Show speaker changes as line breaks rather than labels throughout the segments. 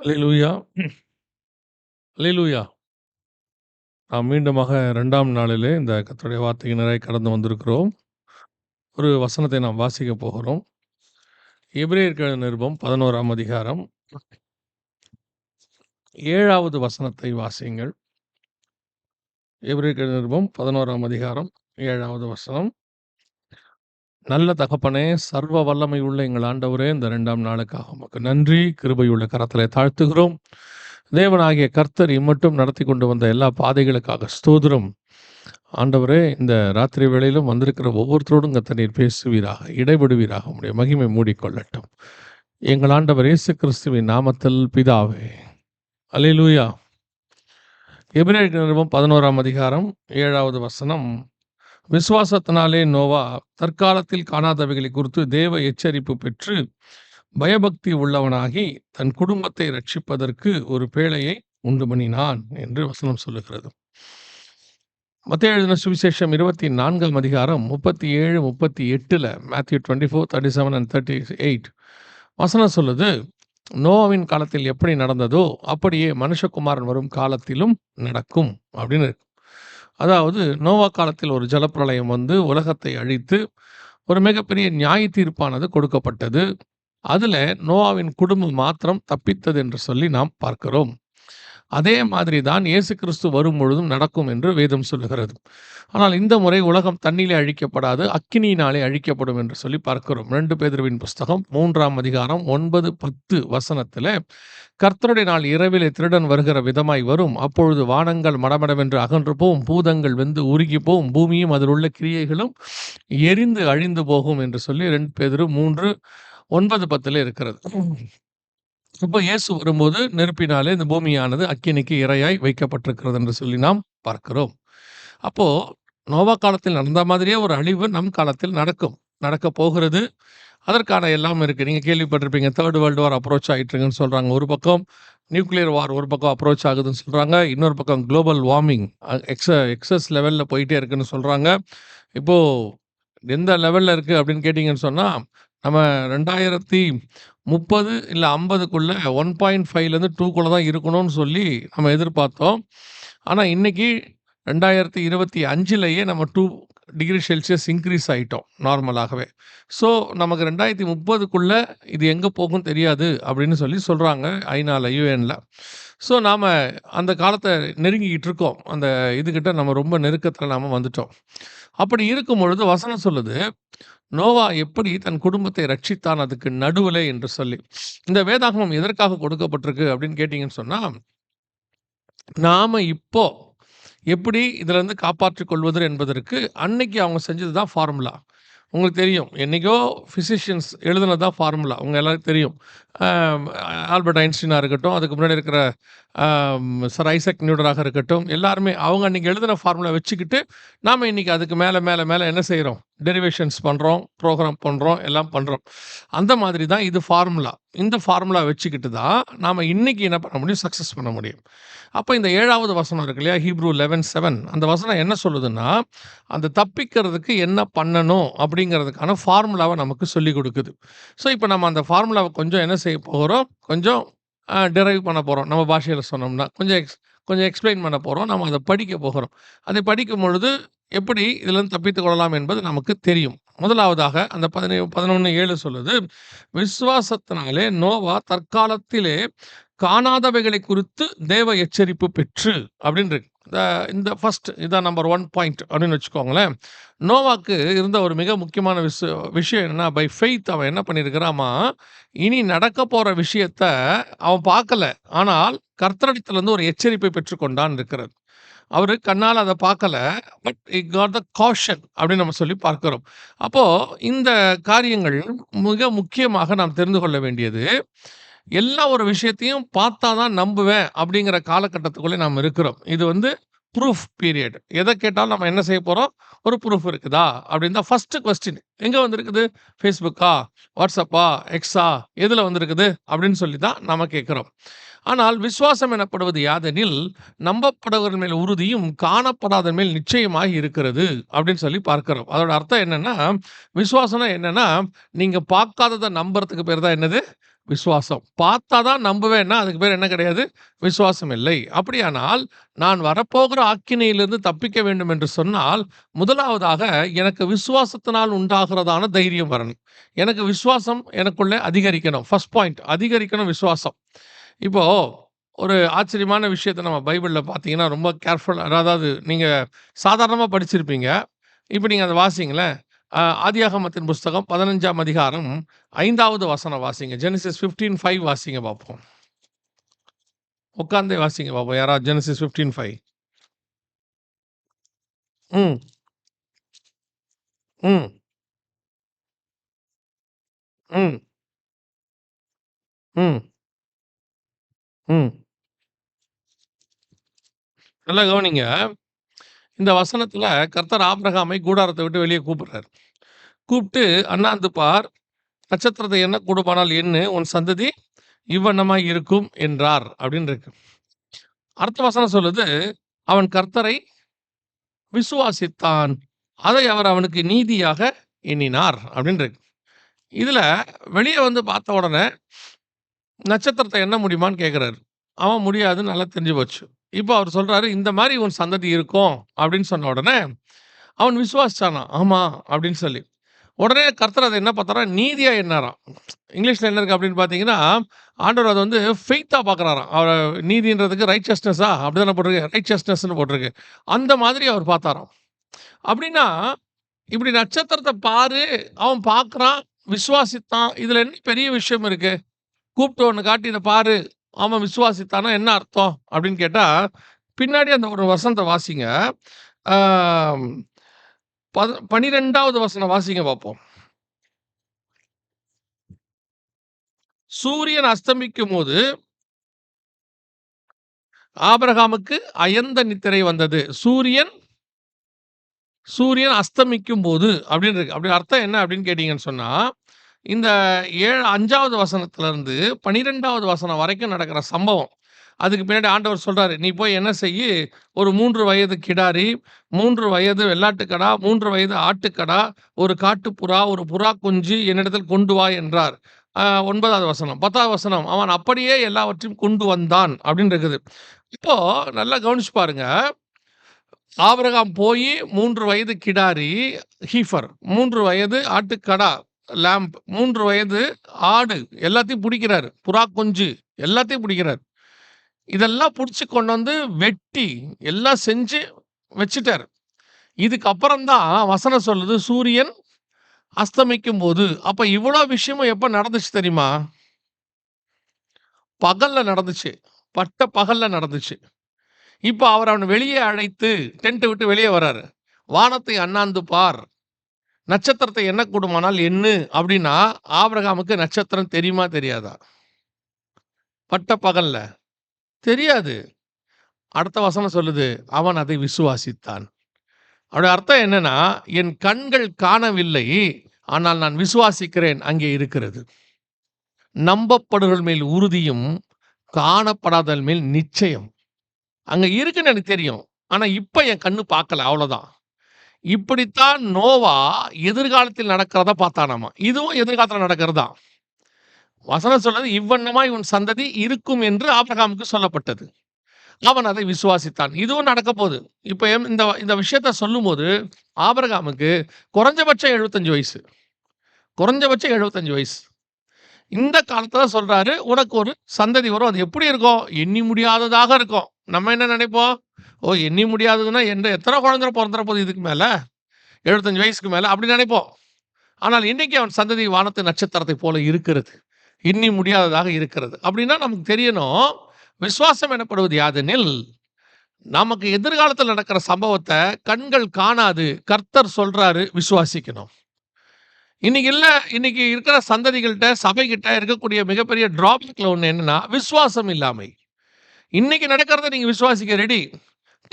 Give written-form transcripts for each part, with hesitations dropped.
அல்லேலூயா! அல்லேலூயா! நாம் மீண்டுமாக 2ஆம் நாளிலே இந்த கர்த்தருடைய வார்த்தைக்கு நிறைய கடந்து வந்திருக்கிறோம். ஒரு வசனத்தை நாம் வாசிக்கப் போகிறோம். எபிரேயர்கள் நிருபம் 11ஆம் அதிகாரம் 7வது வசனத்தை வாசியுங்கள். எபிரேயர்கள் நிருபம் 11ஆம் அதிகாரம் 7வது வசனம். நல்ல தகப்பனே, சர்வ வல்லமை உள்ள எங்கள் ஆண்டவரே, இந்த 2ஆம் நாளுக்காக உமக்கு நன்றி. கிருபையுள்ள கரத்திலே தாழ்த்துகிறோம். தேவனாகிய கர்த்தர் இம்மட்டும் நடத்தி கொண்டு வந்த எல்லா பாதைகளுக்காக ஸ்தோத்திரம். ஆண்டவரே, இந்த ராத்திரி வேளையிலும் வந்திருக்கிற ஒவ்வொருத்தரோடும் கர்த்தர் நீர் பேசுவீராக, இடைபடுவீராக, உம்முடைய மகிமை மூடிக்கொள்ளட்டும். எங்கள் ஆண்டவர் இயேசு கிறிஸ்துவின் நாமத்தில் பிதாவே. அல்லேலூயா! எபிரேயர் நிருபம் 11ஆம் அதிகாரம் 7வது வசனம். விசுவாசத்தினாலே நோவா தற்காலத்தில் காணாதவைகளை குறித்து தேவ எச்சரிப்பு பெற்று பயபக்தி உள்ளவனாகி தன் குடும்பத்தை ரட்சிப்பதற்கு ஒரு பேழையை உண்டு பண்ணினான் என்று வசனம் சொல்லுகிறது. மத்தேயு எழுதின சுவிசேஷம் 24ஆம் அதிகாரம் 37, 38 மேத்யூ 24, 37 and 38 வசனம் சொல்லுது, நோவாவின் காலத்தில் எப்படி நடந்ததோ அப்படியே மனுஷகுமாரன் வரும் காலத்திலும் நடக்கும் அப்படின்னு இருக்கு. அதாவது நோவா காலத்தில் ஒரு ஜலப்பிரளயம் வந்து உலகத்தை அழித்து ஒரு மிகப்பெரிய நியாய தீர்ப்பானது கொடுக்கப்பட்டது. அதுல நோவாவின் குடும்பம் மாத்திரம் தப்பித்தது என்று சொல்லி நாம் பார்க்கிறோம். அதே மாதிரி தான் இயேசு கிறிஸ்து வரும் பொழுதும் நடக்கும் என்று வேதம் சொல்லுகிறது. ஆனால் இந்த முறை உலகம் தண்ணீரிலே அழிக்கப்படாது, அக்கினியினாலே அழிக்கப்படும் என்று சொல்லி பார்க்கிறோம். 2 பேதுருவின் புஸ்தகம் 3ஆம் அதிகாரம் 9, 10 வசனத்திலே, கர்த்தருடைய நாள் இரவிலே திருடன் வருகிற விதமாய் வரும். அப்பொழுது வானங்கள் மடமடவென்று அகன்று போகும், பூதங்கள் வெந்து உருகி போகும், பூமியும் அதில் உள்ள கிரியைகளும் எரிந்து அழிந்து போகும் என்று சொல்லி 2 பேதுரு 3, 9, 10 இருக்கிறது. இப்போ இயேசு வரும்போது நெருப்பினாலே இந்த பூமியானது அக்கினிக்கு இரையாய் வைக்கப்பட்டிருக்கிறது என்று சொல்லி நாம் பார்க்கிறோம். அப்போ நோவா காலத்தில் நடந்த மாதிரியே ஒரு அழிவு நம் காலத்தில் நடக்க போகிறது. அதற்கான எல்லாம் இருக்கு. நீங்க கேள்விப்பட்டிருப்பீங்க, 3rd வேர்ல்டு வார் அப்ரோச் ஆயிட்டுருக்குன்னு சொல்றாங்க. ஒரு பக்கம் நியூக்ளியர் வார் ஒரு பக்கம் அப்ரோச் ஆகுதுன்னு சொல்றாங்க. இன்னொரு பக்கம் குளோபல் வார்மிங் எக்ஸஸ் லெவல்ல போயிட்டே இருக்குன்னு சொல்றாங்க. இப்போ எந்த லெவல்ல இருக்கு அப்படின்னு கேட்டீங்கன்னு சொன்னா, நம்ம 2030 இல்ல 50க்குள்ள 1.5லேருந்து 2க்குள்ள தான் இருக்கணும்னு சொல்லி நம்ம எதிர்பார்த்தோம். ஆனா இன்னைக்கு 2025லயே நம்ம 2 டிகிரி செல்சியஸ் இன்க்ரீஸ் ஆயிட்டோம் நார்மலாகவே. ஸோ நமக்கு 2030க்குள்ள இது எங்க போகும்னு தெரியாது அப்படின்னு சொல்லி சொல்றாங்க ஐநால, யுஎன்ல. ஸோ நாம அந்த காலத்த நெருங்கிக்கிட்டு இருக்கோம். அந்த இதுகிட்ட நம்ம ரொம்ப நெருக்கத்துல நாம வந்துட்டோம். அப்படி இருக்கும் பொழுது வசனம் சொல்லுது, நோவா எப்படி தன் குடும்பத்தை ரட்சித்தான் அதுக்கு நடுவுலே என்று சொல்லி. இந்த வேதாகமம் எதற்காக கொடுக்கப்பட்டிருக்கு அப்படின்னு கேட்டீங்கன்னு சொன்னா, நாம இப்போ எப்படி இதிலிருந்து காப்பாற்றிக் கொள்வது என்பதற்கு அன்னைக்கு அவங்க செஞ்சது தான் ஃபார்முலா. உங்களுக்கு தெரியும், என்னைக்கோ பிசிஷியன்ஸ் எழுதுனது தான் ஃபார்முலா. உங்க எல்லாருக்கும் தெரியும். ஆல்பர்ட் ஐன்ஸ்டீனா இருக்கட்டும், அதுக்கு முன்னாடி இருக்கிற சர் ஐசக் நியூட்டனாக இருக்கட்டும், எல்லாருமே அவங்க அன்னைக்கு எழுதின ஃபார்முலா வச்சுக்கிட்டு நாம இன்னைக்கு அதுக்கு மேல என்ன செய்றோம்? டெரிவேஷன்ஸ் பண்றோம், ப்ரோகிராம் பண்றோம், எல்லாம் பண்றோம். அந்த மாதிரி தான் இது ஃபார்முலா. இந்த ஃபார்முலா வச்சுக்கிட்டு தான் நாம இன்னைக்கு என்ன பண்ண முடியும்? சக்சஸ் பண்ண முடியும். அப்ப இந்த 7வது வசனம் இருக்கு இல்லையா? ஹீப்ரூ 11:7 அந்த வசனம் என்ன சொல்லுதுன்னா, அந்த தப்பிக்கிறதுக்கு என்ன பண்ணணும் அப்படிங்கிறதுக்கான ஃபார்முலாவ நமக்கு சொல்லிக் கொடுக்குது. ஸோ இப்ப நம்ம அந்த ஃபார்முலாவ கொஞ்சம் என்ன செய்ய போறோம்? கொஞ்சம் டிரைவ் பண்ண போறோம். நம்ம பாஷையில சொன்னோம்னா, கொஞ்சம் எக்ஸ்பிளைன் பண்ண போறோம். நம்ம அத படிக்க போகிறோம். அதை படிக்கும் பொழுது எப்படி இதிலிருந்து தப்பித்துக் கொள்ளலாம் என்பது நமக்கு தெரியும். முதலாவதாக அந்த 11:7 சொல்லுது, விசுவாசத்தினாலே நோவா தற்காலத்திலே காணாதவைகளை குறித்து தேவ எச்சரிப்பு பெற்று அப்படின்னு இருக்கு. இந்த ஃபர்ஸ்ட் இதான் நம்பர் 1 பாயிண்ட் அப்படின்னு வச்சுக்கோங்களேன். நோவாக்கு இருந்த ஒரு மிக முக்கியமான விஷயம் என்னன்னா, பை ஃபெய்த் அவன் என்ன பண்ணியிருக்கிறாமா, இனி நடக்க போற விஷயத்த அவன் பார்க்கல. ஆனால் கர்த்தரிடத்திலிருந்து ஒரு எச்சரிப்பை பெற்றுக்கொண்டான் இருக்கிறது. அவரு கண்ணால அத பார்க்கல. But he got the caution அப்படின்னு நம்ம சொல்லி பார்க்கிறோம். அப்போ இந்த காரியங்கள் மிக முக்கியமாக நாம் தெரிந்து கொள்ள வேண்டியது, எல்லா ஒரு விஷயத்தையும் பார்த்தா தான் நம்புவேன் அப்படிங்கிற காலகட்டத்துக்குள்ளே நாம் இருக்கிறோம். இது வந்து ப்ரூஃப் பீரியட். எத கேட்டாலும் நம்ம என்ன செய்ய போறோம்? ஒரு ப்ரூஃப் இருக்குதா? அப்படின்னு தான் ஃபர்ஸ்ட் கொஸ்டின். எங்க வந்திருக்குது? Facebookஆ? WhatsAppஆ? Xஆ? எதுல வந்திருக்குது? அப்படின்னு சொல்லி தான் நாம கேட்கிறோம். ஆனால் விசுவாசம் எனப்படுவது யாதெனில், நம்பப்படுவதன் மேல் உறுதியும் காணப்படாததன் மேல் நிச்சயமாய் இருக்கிறது அப்படின்னு சொல்லி பார்க்கிறோம். அதோட அர்த்தம் என்னன்னா, விசுவாசம்னா என்னன்னா, நீங்க பார்க்காதத நம்புறதுக்கு பேர் தான் என்னது? விசுவாசம். பார்த்தா தான் நம்புவேன்னா, அதுக்கு பேர் என்ன கிடையாது? விசுவாசம் இல்லை. அப்படியானால், நான் வரப்போகிற ஆக்கினையிலிருந்து தப்பிக்க வேண்டும் என்று சொன்னால், முதலாவதாக எனக்கு விசுவாசத்தினால் உண்டாகிறதான தைரியம் வரணும். எனக்கு விசுவாசம் எனக்குள்ளே அதிகரிக்கணும். ஃபர்ஸ்ட் பாயிண்ட் அதிகரிக்கணும் விசுவாசம். இப்போ ஒரு ஆச்சரியமான விஷயத்த நம்ம பைபிள்ல பார்த்தீங்கன்னா, ரொம்ப கேர்ஃபுல்லா அதாவது நீங்க சாதாரணமா படிச்சிருப்பீங்க. இப்ப நீங்க அத வாசிங்களேன். ஆதியாகமத்தின் புஸ்தகம் 15ஆம் அதிகாரம் 5வது வசனம் வாசிங்க. ஜெனசிஸ் 15:5 வாசிங்க பார்ப்போம். உட்கார்ந்தே வாசிங்க பார்ப்போம். யாராவது ஜெனசிஸ் 15:5. ம், ம், ம், ம், ம். நல்லா கவனிங்க. இந்த வசனத்துல கர்த்தர் ஆபிரகாமை கூடாரத்த விட்டு வெளிய கூப்பிடுறாரு. கூப்பிட்டு, "அண்ணாந்து பார், நட்சத்திரத்தை எண்ணக்கூடுமானால் எண்ணு, உன் சந்ததி இவ்வண்ணமாய் இருக்கும்" என்றார். அப்படின்னு இருக்கு. அடுத்த வசனம் சொல்லுது, "அவன் கர்த்தரை விசுவாசித்தான். அதை அவர் அவனுக்கு நீதியாக எண்ணினார்" அப்படின்னு இருக்கு. இதுல வெளிய வந்து பார்த்த உடனே, நட்சத்திரத்த எண்ண முடியுமான்னு கேட்கிறாரு. அவன் முடியாதுன்னு நல்லா தெரிஞ்சு போச்சு. இப்போ அவர் சொல்றாரு, "இந்த மாரி உன் சந்ததி இருக்கும்" அப்படின்னு சொன்ன உடனே, அவன் விசுவாசிச்சானாம். "ஆமா" அப்படின்னு சொல்லி. உடனே கர்த்தர் அத என்ன பார்த்தாராம், நீதியா எண்ணாராம். இங்கிலீஷ்ல என்ன இருக்கு அப்படின்னு பார்த்தீங்கன்னா, ஆண்டவர் அத வந்து ஃபெய்த்தா பார்க்குறாராம். அவர நீதின்றதுக்கு ரைச்சஸ்னஸா அப்படிதானே போட்டிருக்கு. ரைச்சஸ்னஸ்ன்னு போட்டிருக்கு. அந்த மாதிரி அவர் பார்த்தாராம். அப்படின்னா, இப்படி நட்சத்திரத்த பாரு, அவன் பார்க்குறான், விசுவாசித்தான். இதுல என்ன பெரிய விஷயம் இருக்கு? கூப்பிட்டு ஒண்ணு காட்டி இத பாரு, அவன் விசுவாசித்தான்னா என்ன அர்த்தம்? அப்படின்னு கேட்டா, பின்னாடி அந்த ஒரு வசனத்த வாசிங்க. ஆ 12வது வசனம் வாசிங்க பார்ப்போம். சூரியன் அஸ்தமிக்கும்போது ஆபிரகாமுக்கு அயர்ந்த நித்திரை வந்தது. சூரியன் சூரியன் அஸ்தமிக்கும்போது அப்படின்னு இருக்கு. அப்படி அர்த்தம் என்ன அப்படின்னு கேட்டீங்கன்னு சொன்னா, இந்த 5வது வசனத்திலிருந்து 12வது வசனம் வரைக்கும் நடக்கிற சம்பவம். அதுக்கு பின்னாடி ஆண்டவர் சொல்றாரு, "நீ போய் என்ன செய்யி, ஒரு 3 வயது கிடாரி, 3 வயது வெள்ளாட்டுக்கடா, 3 வயது ஆட்டுக்கடா, ஒரு காட்டுப்புறா, ஒரு புறா குஞ்சு என்னிடத்தில் கொண்டு வா" என்றார். 9வது வசனம். 10வது வசனம், "அவன் அப்படியே எல்லாவற்றையும் கொண்டு வந்தான்" அப்படின்னு இருக்குது. இப்போ நல்லா கவனிச்சு பாருங்க. ஆபிரகாம் போயி 3 வயது கிடாரி, ஹீஃபர், 3 வயது ஆட்டுக்கடா, லேம்ப், 3 வயது ஆடு எல்லாத்தையும் புடிக்கிறாரு. புறா குஞ்சு எல்லாத்தையும் புடிக்கிறாரு. இதெல்லாம் புடிச்சு கொண்டு வந்து வெட்டி, எல்லாம் செஞ்சு வச்சுட்டாரு. இதுக்கு அப்புறம் தான் வசனம் சொல்லுது, சூரியன் அஸ்தமிக்கும்போது. அப்ப இவ்வளோ விஷயமும் எப்ப நடந்துச்சு தெரியுமா? பகல்ல நடந்துச்சு. பட்ட பகல்ல நடந்துச்சு. இப்ப அவர் அவன வெளியே அழைத்து, டென்ட்ட விட்டு வெளியே வராரு. "வானத்தை அண்ணாந்து பார், நட்சத்திரத்தை எண்ணக்கூடுமானால் எண்ணு" அப்படின்னா, ஆபிரகாமுக்கு நட்சத்திரம் தெரியுமா? தெரியாதா? பட்ட பகல்ல. தெரியாது. அடுத்த வசனம் சொல்லுது, அவன் அதை விசுவாசித்தான். அதோட அர்த்தம் என்னன்னா, என் கண்கள் காணவில்லை, ஆனால் நான் விசுவாசிக்கிறேன் அங்கே இருக்கிறது. நம்பப்படுவர்கள் மேல் உறுதியும், காணப்படாதவர்கள் மேல் நிச்சயம். அங்க இருக்குன்னு எனக்கு தெரியும். ஆனா இப்ப என் கண்ணு பார்க்கல அவ்வளோதான். இப்படித்தான் நோவா எதிர்காலத்தில் நடக்கிறத பார்த்தானாமா. இதுவும் எதிர்காலத்துல நடக்கிறது தான். வசனம் சொல்றது, "இவ்வண்ணமாய் உன் சந்ததி இருக்கும்" என்று ஆபிரகாமுக்கு சொல்லப்பட்டது. அவன் அதை விசுவாசித்தான். இதுவும் நடக்கப் போது. இப்ப இந்த இந்த விஷயத்த சொல்லும்போது, ஆபிரகாமுக்கு குறைஞ்சபட்சம் 75 வயசு. குறைஞ்சபட்சம் 75 வயசு. இந்த காலத்துல சொல்றாரு, "உனக்கு ஒரு சந்ததி வரும்." அது எப்படி இருக்கும்? எண்ணி முடியாததாக இருக்கும். நம்ம என்ன நினைப்போம்? "ஓ! எண்ணி முடியாததுன்னா எத்தனை குழந்தை பொறந்துற போகுது இதுக்கு மேல? 75 வயசுக்கு மேல." அப்படி நினைப்போம். ஆனால் இன்னைக்கு அவன் சந்ததி வானத்து நட்சத்திரத்தைப் போல இருக்கிறது. எண்ணி முடியாததாக இருக்கிறது. அப்படின்னா நமக்கு தெரியணும், விசுவாசம் எனப்படுவது யாதெனில், நமக்கு எதிர்காலத்துல நடக்கிற சம்பவத்த கண்கள் காணாது. கர்த்தர் சொல்றாரு, விசுவாசிக்கணும். இன்னைக்கு இருக்கிற சந்ததிகள்ட்ட, சபைகிட்ட இருக்கக்கூடிய மிகப்பெரிய டிராபேக்ல ஒண்ணு என்னன்னா, விசுவாசம் இல்லாமை. இன்னைக்கு நடக்கிறத நீங்க விசுவாசிக்க ரெடி.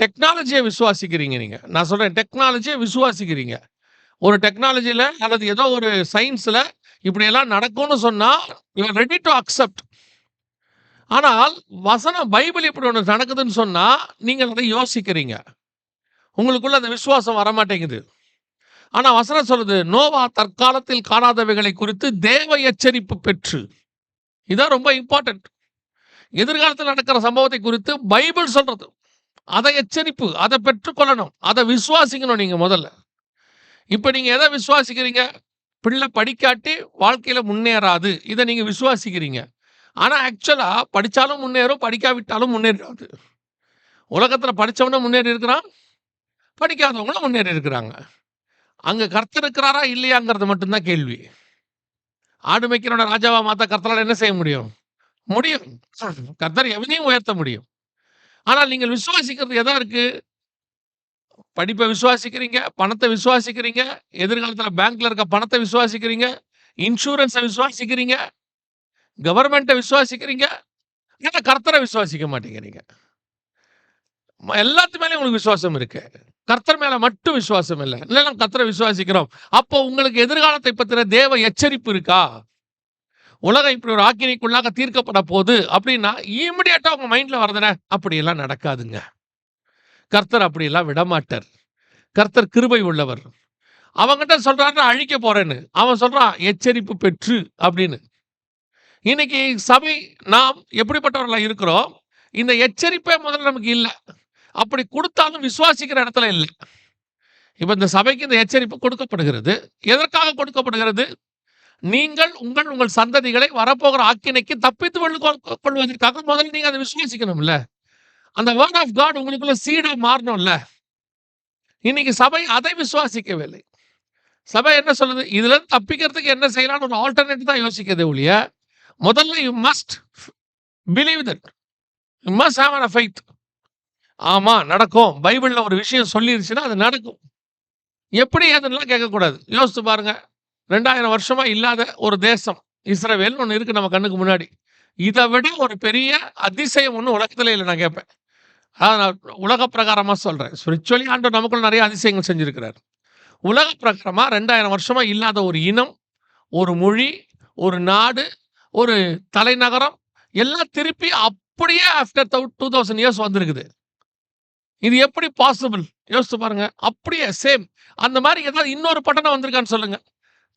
டெக்னாலஜிய விசுவாசிக்கிறீங்க நீங்க. நான் சொல்றேன், டெக்னாலஜிய விசுவாசிக்கிறீங்க. ஒரு டெக்னாலஜில அல்லது ஏதோ ஒரு சயின்ஸ்ல இப்படியெல்லாம் நடக்கும்னு சொன்னா, you are ready to accept. ஆனால் பைபிள் இப்படி ஒண்ணு நடக்குதுன்னு சொன்னா, நீங்க அதை யோசிக்கிறீங்க. உங்களுக்குள்ள அந்த விசுவாசம் வரமாட்டேங்குது. ஆனா வசனம் சொல்லுது, நோவா தற்காலத்தில் காணாதவைகளை குறித்து தேவ எச்சரிப்பு பெற்று. இதான் ரொம்ப இம்பார்ட்டன்ட். எதிர்காலத்தில் நடக்கிற சம்பவத்தை குறித்து பைபிள் சொல்றது. அதை எச்சரிப்பு, அதை பெற்றுக்கொள்ளணும், அதை விசுவாசிக்கணும் நீங்க முதல்ல. இப்ப நீங்க எதை விசுவாசிக்கிறீங்க? பிள்ளை படிக்காட்டி வாழ்க்கையில முன்னேறாது. இதை நீங்க விசுவாசிக்கிறீங்க. ஆனா ஆக்சுவலா படிச்சாலும் முன்னேறும், படிக்காவிட்டாலும் முன்னேறாது. உலகத்துல படிச்சவனும் முன்னேறி இருக்கிறான், படிக்காதவங்களும் முன்னேறி இருக்கிறாங்க. அங்க கர்த்தர் இருக்கிறாரா இல்லையாங்கிறது மட்டும்தான் கேள்வி. ஆடு மேய்க்கிறவன ராஜாவா மாத்த கர்த்தரால என்ன செய்ய முடியும்? முடியும். கர்த்தர் எவனையும் உயர்த்த முடியும். ஆனால் நீங்கள் விசுவாசிக்கிறது எதா இருக்கு? படிப்பை விசுவாசிக்கிறீங்க, பணத்தை விசுவாசிக்கிறீங்க, எதிர்காலத்துல பேங்க்ல இருக்க பணத்தை விசுவாசிக்கிறீங்க, இன்சூரன்ஸை விசுவாசிக்கிறீங்க, கவர்மெண்ட்டை விசுவாசிக்கிறீங்க. ஆனா கர்த்தரை விசுவாசிக்க மாட்டேங்கிறீங்க. எல்லாத்து மேலயும் உங்களுக்கு விசுவாசம் இருக்கு. கர்த்தர் மேல மட்டும் விசுவாசம் இல்ல. இல்ல கர்த்தரை விசுவாசிக்கிறோம். அப்போ உங்களுக்கு எதிர்காலத்தை பத்தின தேவ எச்சரிப்பு இருக்கா? உலகம் இப்படி ஒரு ஆக்கினைக்குள்ளாக தீர்க்கப்பட போகுது அப்படின்னா, இமிடியேட்டா உங்க மைண்ட்ல வருதுனே, அப்படியெல்லாம் நடக்காதுங்க. கர்த்தர் அப்படியெல்லாம் விடமாட்டார். கர்த்தர் கிருபை உள்ளவர். அவன்கிட்ட சொல்றான் அழிக்க போறேன்னு. அவன் சொல்றான் எச்சரிப்பு பெற்று அப்படின்னு. இன்னைக்கு சபை நாம் எப்படிப்பட்டவர்களா இருக்கிறோம்? இந்த எச்சரிப்பே முதல்ல நமக்கு இல்ல. அப்படி கொடுத்தாலும் விசுவாசிக்கிற இடத்துல இல்ல. இப்ப இந்த சபைக்கு இந்த எச்சரிப்பு கொடுக்கப்படுகிறது. எதற்காக கொடுக்கப்படுகிறது? நீங்கள் உங்கள் சந்ததிகளை வரப்போகிற ஆக்கினைக்கு தப்பித்துக் கொள்வதற்காக முதல்ல நீங்க அதை விசுவாசிக்கணும்ல. அந்த வேர்ட் ஆஃப் காட் உங்களுக்குள்ள சீடா மாறணும்ல. இன்னைக்கு சபை அதை விசுவாசிக்கவில்லை. சபை என்ன சொல்லுது? இதுல இருந்து தப்பிக்கிறதுக்கு என்ன செய்யலாம்னு ஒரு ஆல்டர்னேட் தான் யோசிக்கிறதே ஒழிய, முதல்ல you must believe that. You must have a faith. ஆமா நடக்கும். பைபிள்ல ஒரு விஷயம் சொல்லிருச்சுன்னா அது நடக்கும். எப்படி ஏதுன்னுலாம் கேட்கக்கூடாது. யோசித்து பாருங்க. 2000 வருஷமா இல்லாத ஒரு தேசம் இஸ்ரவேல்னு ஒண்ணு இருக்கு நம்ம கண்ணுக்கு முன்னாடி. இதை விட ஒரு பெரிய அதிசயம் ஒண்ணு உலகத்திலே இல்லை நான் கேட்பேன். நான் உலக பிரகாரமா சொல்றேன். ஸ்பிரிச்சுவலி ஆண்டவர் நமக்குள்ள நிறைய அதிசயங்கள் செஞ்சிருக்கிறார். உலக பிரகாரமா 2000 வருஷமா இல்லாத ஒரு இனம், ஒரு மொழி, ஒரு நாடு, ஒரு தலைநகரம் எல்லாம் திருப்பி அப்படியே ஆஃப்டர் 2000 இயர்ஸ் வந்திருக்குது. இது எப்படி பாசிபிள்? யோசிச்சு பாருங்க. அப்படியே சேம். அந்த மாதிரி ஏதாவது இன்னொரு பட்டணம் வந்திருக்கான்னு சொல்லுங்க.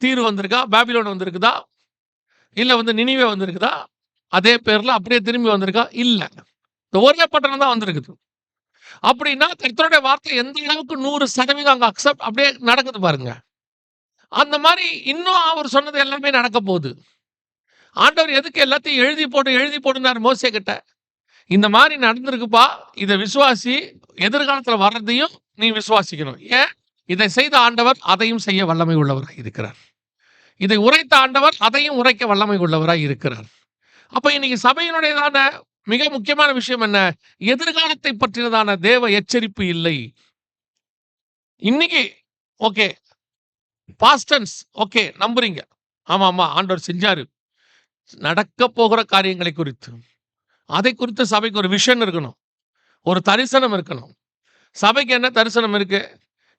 தீரு வந்திருக்கா? பாபிலோன் வந்திருக்குதா? இல்ல நினிவே வந்திருக்குதா? அதே பேர்ல அப்படியே திரும்பி வந்திருக்கா? இல்ல. இந்த ஒரே பட்டணம் தான் வந்திருக்குது. அப்படின்னா கர்த்தருடைய வார்த்தை எந்த அளவுக்கு 100% அங்க அக்செப்ட் அப்படியே நடக்குது பாருங்க. அந்த மாதிரி இன்னும் அவர் சொன்னது எல்லாமே நடக்க போகுது. ஆண்டவர் எதுக்கு எல்லாத்தையும் எழுதி போடுனார் மோசே கிட்ட. இந்த மாதிரி நடந்திருக்குப்பா. இதை விசுவாசி. எதிர்காலத்துல வர்றதையும் நீ விசுவாசிக்கணும். ஏன்? இதை செய்த ஆண்டவர் அதையும் செய்ய வல்லமை உள்ளவராய் இருக்கிறார். இதை உரைத்த ஆண்டவர் அதையும் உரைக்க வல்லமை உள்ளவராய் இருக்கிறார். அப்ப இன்னைக்கு சபையினுடையதான மிக முக்கியமான விஷயம் என்ன? எதிர்காலத்தை பற்றினதான தேவ எச்சரிப்பு இல்லை. இன்னைக்கு ஓகே, பாஸ்ட் டென்ஸ் ஓகே நம்புறீங்க. ஆமா ஆண்டவர் செஞ்சாரு. நடக்க போகிற காரியங்களை குறித்து, அதை குறித்து சபைக்கு ஒரு விஷன் இருக்கணும், ஒரு தரிசனம் இருக்கணும். சபைக்கு என்ன தரிசனம் இருக்கு?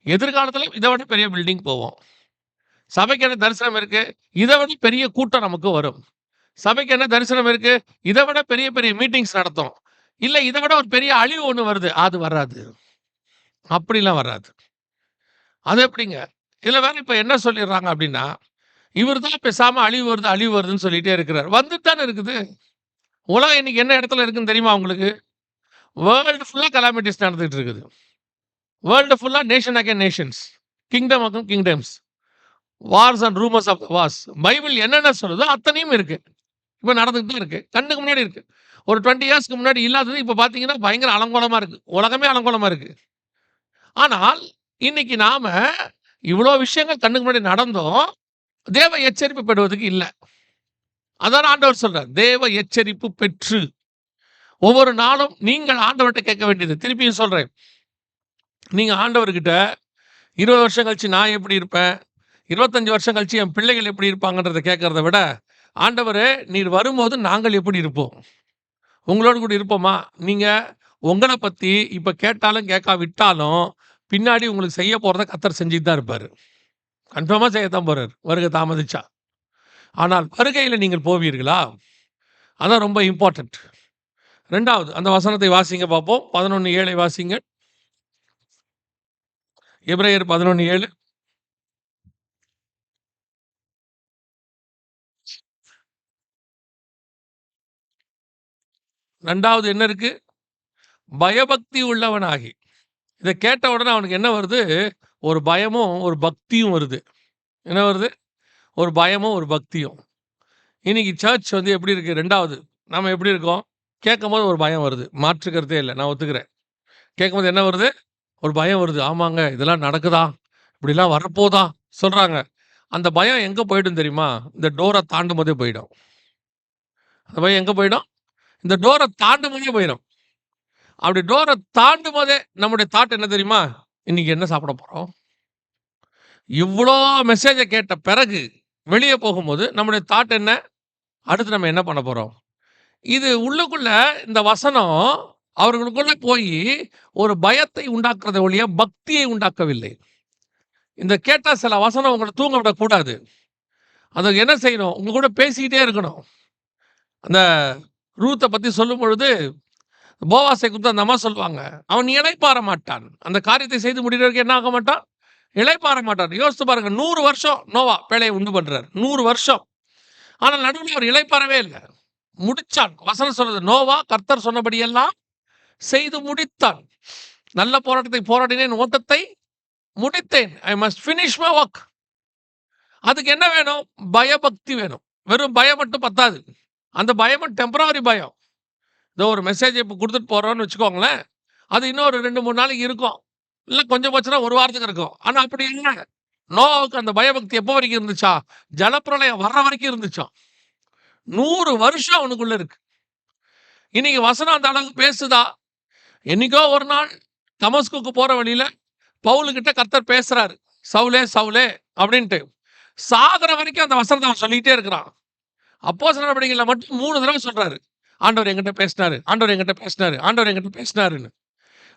எதிர்காலத்துல இதை விட பெரிய பில்டிங் போவோம். சபைக்கு என்ன தரிசனம் இருக்கு? இதை விட பெரிய கூட்டம் நமக்கு வரும். சபைக்கு என்ன தரிசனம் இருக்கு? இதை விட பெரிய பெரிய மீட்டிங்ஸ் நடத்தும். இல்ல இதை விட ஒரு பெரிய அழிவு ஒண்ணு வருது. அது வராது. அப்படிலாம் வராது. அது எப்படிங்க? இதுல வேற இப்ப என்ன சொல்லிடுறாங்க அப்படின்னா, இவர் தான் பேசாம அழிவு வருதுன்னு சொல்லிட்டே இருக்கிறார். வந்துட்டு தானே இருக்குது. உலகம் இன்னைக்கு என்ன இடத்துல இருக்குன்னு தெரியுமா உங்களுக்கு? வேர்ல்டு ஃபுல்லா கலாமிட்டிஸ் நடந்துட்டு இருக்குது. வேர்ல்டு ஃபுல்லா nation again nations, kingdom again kingdoms, wars and rumours of the wars. Bible என்னென்ன சொல்லுதோ அத்தனையும் இருக்கு. இப்ப நடந்துட்டு தான் இருக்கு. கண்ணுக்கு முன்னாடி இருக்கு. ஒரு 20 இயர்ஸ்க்கு முன்னாடி இல்லாதது இப்ப பாத்தீங்கன்னா பயங்கர அலங்கோலமா இருக்கு. உலகமே அலங்கோலமா இருக்கு. ஆனால் இன்னைக்கு நாம இவ்வளோ விஷயங்கள் கண்ணுக்கு முன்னாடி நடந்தும் தேவ எச்சரிப்பு பெறுவதற்கு இல்ல. அதான் ஆண்டவர் சொல்றார். தேவ எச்சரிப்பு பெற்று ஒவ்வொரு நாளும் நீங்கள் ஆண்டவர்கிட்ட கேட்க வேண்டியது. திருப்பியும் சொல்றேன். நீங்க ஆண்டவர்கிட்ட 20 வருஷம் கழிச்சு நான் எப்படி இருப்பேன், 25 வருஷம் கழிச்சு என் பிள்ளைகள் எப்படி இருப்பாங்கன்றத கேட்கறத விட, ஆண்டவரே நீர் வரும்போது நாங்கள் எப்படி இருப்போம்? உங்களோடு கூட இருப்போமா? நீங்க உங்களை பத்தி இப்ப கேட்டாலும் கேட்காவிட்டாலும் பின்னாடி உங்களுக்கு செய்ய போறத கர்த்தர் செஞ்சுட்டு தான் இருப்பாரு. கன்ஃபார்மா செய்யத்தான் போறாரு. வருகை தாமதிச்சா. ஆனால் வருகையில நீங்கள் போவீர்களா? அதான் ரொம்ப இம்பார்ட்டன்ட். 2வது அந்த வசனத்தை வாசிங்க பார்ப்போம். 11:7 வாசிங்க. எபிரேயர் 11:7. 2வது என்ன இருக்கு? பயபக்தி உள்ளவனாகி. இத கேட்ட உடனே அவனுக்கு என்ன வருது? ஒரு பயமும், ஒரு பக்தியும் வருது. என்ன வருது? ஒரு பயமும், ஒரு பக்தியும். இன்னைக்கு சர்ச் வந்து எப்படி இருக்கு? 2வது நாம எப்படி இருக்கோம்? கேட்கும்போது ஒரு பயம் வருது. மாற்று கருத்தே இல்ல. நான் ஒத்துக்கிறேன். கேட்கும்போது என்ன வருது? ஒரு பயம் வருது. ஆமாங்க, இதெல்லாம் நடக்குதா? இப்படிலாம் வரப்போதா? சொல்றாங்க. அந்த பயம் எங்க போயிடும் தெரியுமா? இந்த டோர தாண்டும்போதே போயிடும். அந்த பயம் எங்க போயிடும்? இந்த டோர தாண்டும்போதே போயிடும். அப்படி டோர தாண்டும்போதே நம்முடைய தாட் என்ன தெரியுமா? இன்னைக்கு என்ன சாப்பிட போறோம்? இவ்ளோ மெசேஜ கேட்ட பிறகு வெளிய போகும்போது நம்முடைய தாட் என்ன? அடுத்து நம்ம என்ன பண்ண போறோம்? இது உள்ளுக்குள்ள இந்த வசனம் அவர்களுக்குள்ள போயி ஒரு பயத்தை உண்டாக்குறதை ஒழிய பக்தியை உண்டாக்கவில்லை. இந்த கேட்டா சில வசனம் உங்கள தூங்க விடக்கூடாது. அதுக்கு என்ன செய்யணும்? உங்க கூட பேசிக்கிட்டே இருக்கணும். அந்த ரூத்த பத்தி சொல்லும்பொழுது, போவாசை குறித்து அந்த அம்மா சொல்லுவாங்க. அவன் இளைப்பாற மாட்டான். அந்த காரியத்தை செய்து முடிக்கிற வரைக்கும் என்ன ஆக மாட்டான்? இளைப்பாற மாட்டான். யோசித்து பாருங்க. 100 வருஷம் நோவா பேழையை உண்டு பண்றார். 100 வருஷம். ஆனா நடுவுல அவர் இளைப்பாறவே இல்ல. முடிச்சான். வசனம் சொல்லுது. நோவா கர்த்தர் சொன்னபடியெல்லாம் செய்து முடித்தான். நல்ல போராட்டத்தை போராடினேன், ஓட்டத்தை முடித்தேன். I must finish my work. அதுக்கு என்ன வேணும்? பயபக்தி வேணும். வெறும் பயம் மட்டும் பத்தாது. அந்த பயமும் டெம்பரரி பயம். ஏதோ ஒரு மெசேஜ் இப்போ குடுத்துட்டு போறோம்னு வச்சுக்கோங்களேன். அது இன்னும் ஒரு 2, 3 நாளைக்கு இருக்கும். இல்ல கொஞ்சம் போச்சுன்னா 1 வாரத்துக்கு இருக்கும். ஆனா அப்படி இல்ல. நோவாவுக்கு அந்த பயபக்தி எப்போ வரைக்கும் இருந்துச்சா? ஜலப்பிரளயம் வர்ற வரைக்கும் இருந்துச்சாம். 100 வருஷம் அவனுக்குள்ள இருக்கு. இன்னைக்கு வசனம் அந்த அளவுக்கு பேசுதா? என்னைக்கோ ஒரு நாள் தமஸ்குக்கு போற வழியில பவுலுகிட்ட கர்த்தர் பேசுறாரு. சவுலே, சவுலே அப்படின்ட்டு. சாகுற வரைக்கும் அந்த வசனத்தை அவன் சொல்லிட்டே இருக்கிறான். அப்போஸ்தலர் நடவடிக்கைகள்ல மட்டும் 3 தடவ சொல்றாரு. ஆண்டவர் என்கிட்ட பேசினாரு, ஆண்டவர் என்கிட்ட பேசினாரு, ஆண்டவர் என்கிட்ட பேசினாருன்னு.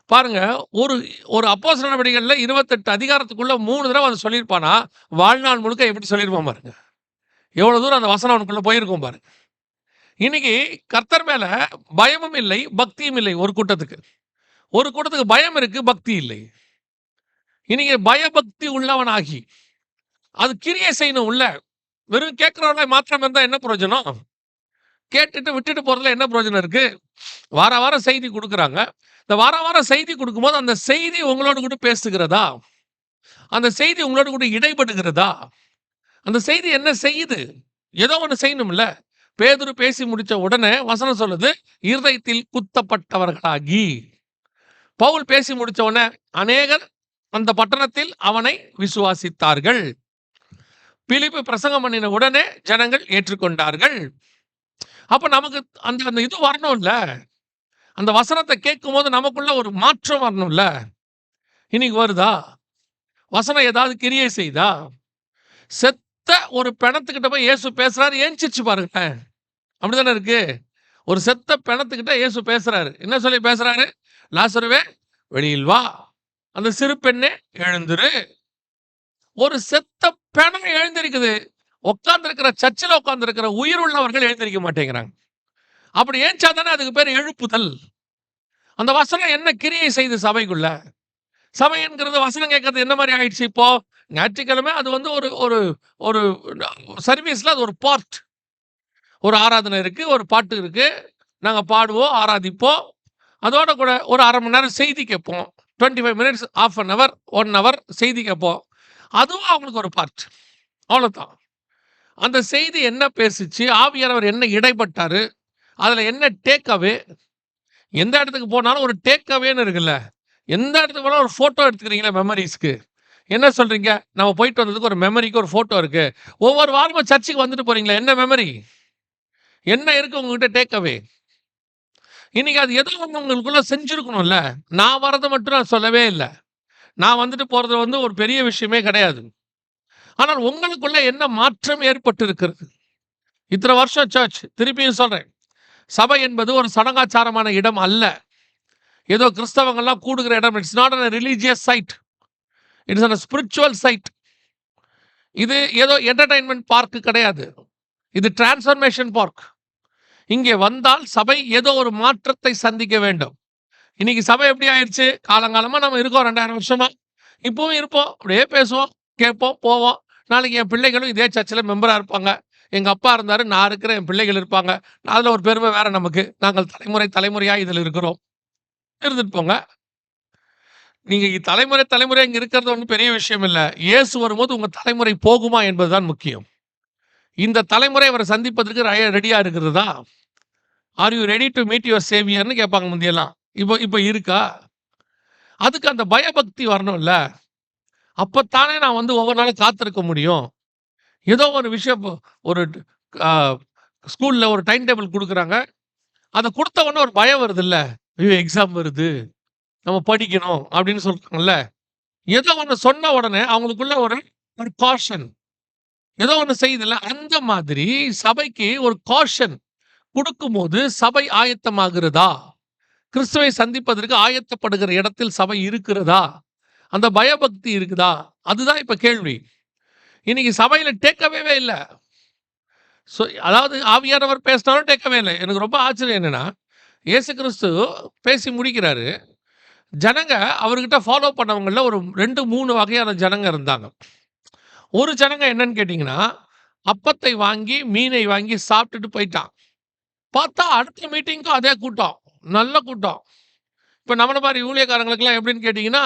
பாருங்க, ஒரு ஒரு அப்போஸ்தலர் நடவடிக்கைகள்ல 28 அதிகாரத்துக்குள்ள 3 தடவ அத சொல்லியிருப்பானா, வாழ்நாள் முழுக்க எப்படி சொல்லியிருப்பான் பாருங்க. எவ்வளவு தூரம் அந்த வசனம் அவனுக்குள்ள போயிருக்கும் பாருங்க. இன்னைக்கு கர்த்தர் மேல பயமும் இல்லை, பக்தியும் இல்லை ஒரு கூட்டத்துக்கு. ஒரு கூட்டத்துக்கு பயம் இருக்கு, பக்தி இல்லை. இன்னைக்கு பயபக்தி உள்ளவனாகி, அது கிரியை செய்யணும் உள்ள. வெறும் கேட்கிறவங்கள மாத்திரம் இருந்தா என்ன பிரயோஜனம்? கேட்டுட்டு விட்டுட்டு போறதுல என்ன பிரயோஜனம் இருக்கு? வார வாரம் செய்தி குடுக்குறாங்க. இந்த வார வாரம் செய்தி குடுக்கும்போது, அந்த செய்தி உங்களோடு கூட பேசுகிறதா? அந்த செய்தி உங்களோடு கூட இடைப்படுகிறதா? அந்த செய்தி என்ன செய்யுது? ஏதோ ஒண்ணு செய்யணும்ல. பேதுரு பேசி முடிச்ச உடனே வசனம் சொல்லுது, இருதயத்தில் குத்தப்பட்டவர்களாகி. பவுல் பேசி முடிச்ச உடனே அநேகர் அந்த பட்டணத்தில் அவனை விசுவாசித்தார்கள். பிலிப்பு பிரசங்கம் பண்ணின உடனே ஜனங்கள் ஏற்றுக்கொண்டார்கள். அப்ப நமக்கு அந்த அந்த இது வரணும்ல. அந்த வசனத்தை கேட்கும்போது நமக்குள்ள ஒரு மாற்றம் வரணும்ல. இன்னைக்கு வருதா? வசனம் ஏதாவது கிரியை செய்தா? செத்த ஒரு பிணத்துக்கிட்ட போய் இயேசு பேசுறாரு, எந்திரிச்சு பாருங்களேன். அப்படிதானே இருக்கு. ஒரு செத்த பிணத்துக்கிட்ட இயேசு பேசுறாரு. என்ன சொல்லி பேசுறாரு? லாசருவே வெளியில் வா. அந்த சிறு பெண்ணே எழுந்திரு. ஒரு செத்த பிணம் எழுந்திருக்குது. உட்கார்ந்திருக்கிற சர்ச்சில் உட்கார்ந்திருக்கிற உயிர் உள்ளவர்கள் எழுந்திருக்க மாட்டேங்கிறாங்க. அப்படி ஏஞ்சா தானே அதுக்கு பேர் எழுப்புதல். அந்த வசனம் என்ன கிரியை செய்து சபைக்குள்ள? சபை என்கிறது வசனம் கேட்கறது என்ன மாதிரி ஆயிடுச்சு இப்போ? ஞாயிற்றுக்கிழமை அது வந்து ஒரு ஒரு ஒரு சர்வீஸ்ல அது ஒரு பார்ட். ஒரு ஆராதனை இருக்கு, ஒரு பாட்டு இருக்கு. நாங்க பாடுவோம், ஆராதிப்போம். அதோட கூட ஒரு 1/2 மணி நேரம் செய்தி கேட்போம். 25 மினிட்ஸ், 1/2 அன் ஹவர், 1 ஹவர் செய்தி கேட்போம். அதுவும் அவங்களுக்கு ஒரு பார்ட். அவ்வளவுதான். அந்த செய்தி என்ன பேசுச்சு? ஆவியானவர் என்ன இடைப்பட்டாரு? அதுல என்ன டேக் அவே? எந்த இடத்துக்கு போனாலும் ஒரு டேக் அவேன்னு இருக்குல்ல. எந்த இடத்துக்கு போனாலும் ஒரு ஃபோட்டோ எடுத்துக்கிறீங்களா மெமரீஸ்க்கு? என்ன சொல்றீங்க? நம்ம போயிட்டு வந்ததுக்கு ஒரு மெமரிக்கு ஒரு ஃபோட்டோ இருக்கு. ஒவ்வொரு வாரமும் சர்ச்சுக்கு வந்துட்டு போறீங்களா? என்ன மெமரி? என்ன இருக்கு உங்ககிட்ட டேக் அவே? இன்னைக்கு அது ஏதோ ஒண்ணு உங்களுக்குள்ள செஞ்சிருக்கணும்ல. நான் வரத மட்டும் நான் சொல்லவே இல்ல. நான் வந்துட்டு போறது வந்து ஒரு பெரிய விஷயமே கிடையாது. ஆனால் உங்களுக்குள்ள என்ன மாற்றம் ஏற்பட்டு இருக்கிறது? இத்தனை வருஷம் சர்ச், திருப்பியும் சொல்றேன். சபை என்பது ஒரு சடங்காச்சாரமான இடம் அல்ல. ஏதோ கிறிஸ்தவங்கள்லாம் கூடுகிற இடம். It's not a religious site. It's a spiritual site. இது ஏதோ என்டர்டெயின்மென்ட் பார்க் கிடையாது. இது டிரான்ஸ்ஃபர்மேஷன் பார்க். இங்கே வந்தால் சபை ஏதோ ஒரு மாற்றத்தை சந்திக்க வேண்டும். இன்னைக்கு சபை எப்படி ஆயிடுச்சு? காலங்காலமா நம்ம இருக்கோம் 2000 வருஷமா. இப்பவும் இருப்போம். அப்படியே பேசுவோம், கேட்போம், போவோம். நாளைக்கு என் பிள்ளைகளும் இதே சர்ச்சில் மெம்பரா இருப்பாங்க. எங்க அப்பா இருந்தாரு, நான் இருக்கிறேன், என் பிள்ளைகள் இருப்பாங்க. அதுல ஒரு பெருமை வேற நமக்கு. நாங்கள் தலைமுறை தலைமுறையா இதுல இருக்கிறோம். இருந்துட்டு போங்க. நீங்க தலைமுறை தலைமுறையா இங்க இருக்கிறது ஒண்ணும் பெரிய விஷயம் இல்ல. இயேசு வரும்போது உங்க தலைமுறை போகுமா என்பதுதான் முக்கியம். இந்த தலைமுறை அவரை சந்திப்பதற்கு ரெடியா இருக்கிறதா? Are you ready to meet your சேவியர்ன்னு கேட்பாங்க முந்தியெல்லாம். இப்போ இருக்கா? அதுக்கு அந்த பயபக்தி வரணும்ல. அப்பத்தானே நான் வந்து ஒவ்வொரு நாளும் காத்திருக்க முடியும். ஏதோ ஒரு விஷயம் ஒரு அ ஸ்கூல்ல ஒரு டைம் டேபிள் குடுக்குறாங்க. அத குடுத்த உடனே ஒரு பயம் வருதுல்ல. ஐயோ! எக்ஸாம் வருது. நம்ம படிக்கணும் அப்படின்னு சொல்றாங்கல்ல. ஏதோ ஒண்ணு சொன்ன உடனே அவங்களுக்குள்ள ஒரு ஒரு காஷன். ஏதோ ஒண்ணு செய்யுதுல்ல. அந்த மாதிரி சபைக்கு ஒரு காஷன் குடுக்கும்போது சபை ஆயத்தமாகிறதா? கிறிஸ்துவை சந்திப்பதற்கு ஆயத்தப்படுகிற இடத்தில் சபை இருக்கிறதா? அந்த பயபக்தி இருக்குதா? அதுதான் இப்ப கேள்வி. இன்னைக்கு சபையில டேக் அவேவே இல்ல. அதாவது ஆவியானவர் பேசினாலும் டேக் அவே இல்ல. எனக்கு ரொம்ப ஆச்சரியம் என்னன்னா, இயேசு கிறிஸ்து பேசி முடிக்கிறாரு. ஜனங்க அவர்கிட்ட ஃபாலோ பண்ணவங்கள்ல ஒரு 2, 3 வகையான ஜனங்க இருந்தாங்க. ஒரு ஜனங்க என்னன்னு கேட்டீங்கன்னா, அப்பத்தை வாங்கி, மீனை வாங்கி சாப்பிட்டுட்டு போயிட்டான். பார்த்தா அடுத்த மீட்டிங்க்கும் அதே கூட்டம். நல்ல கூட்டம். இப்ப நம்மள மாரி ஊழியக்காரங்களுக்கெல்லாம் எப்படின்னு கேட்டீங்கன்னா,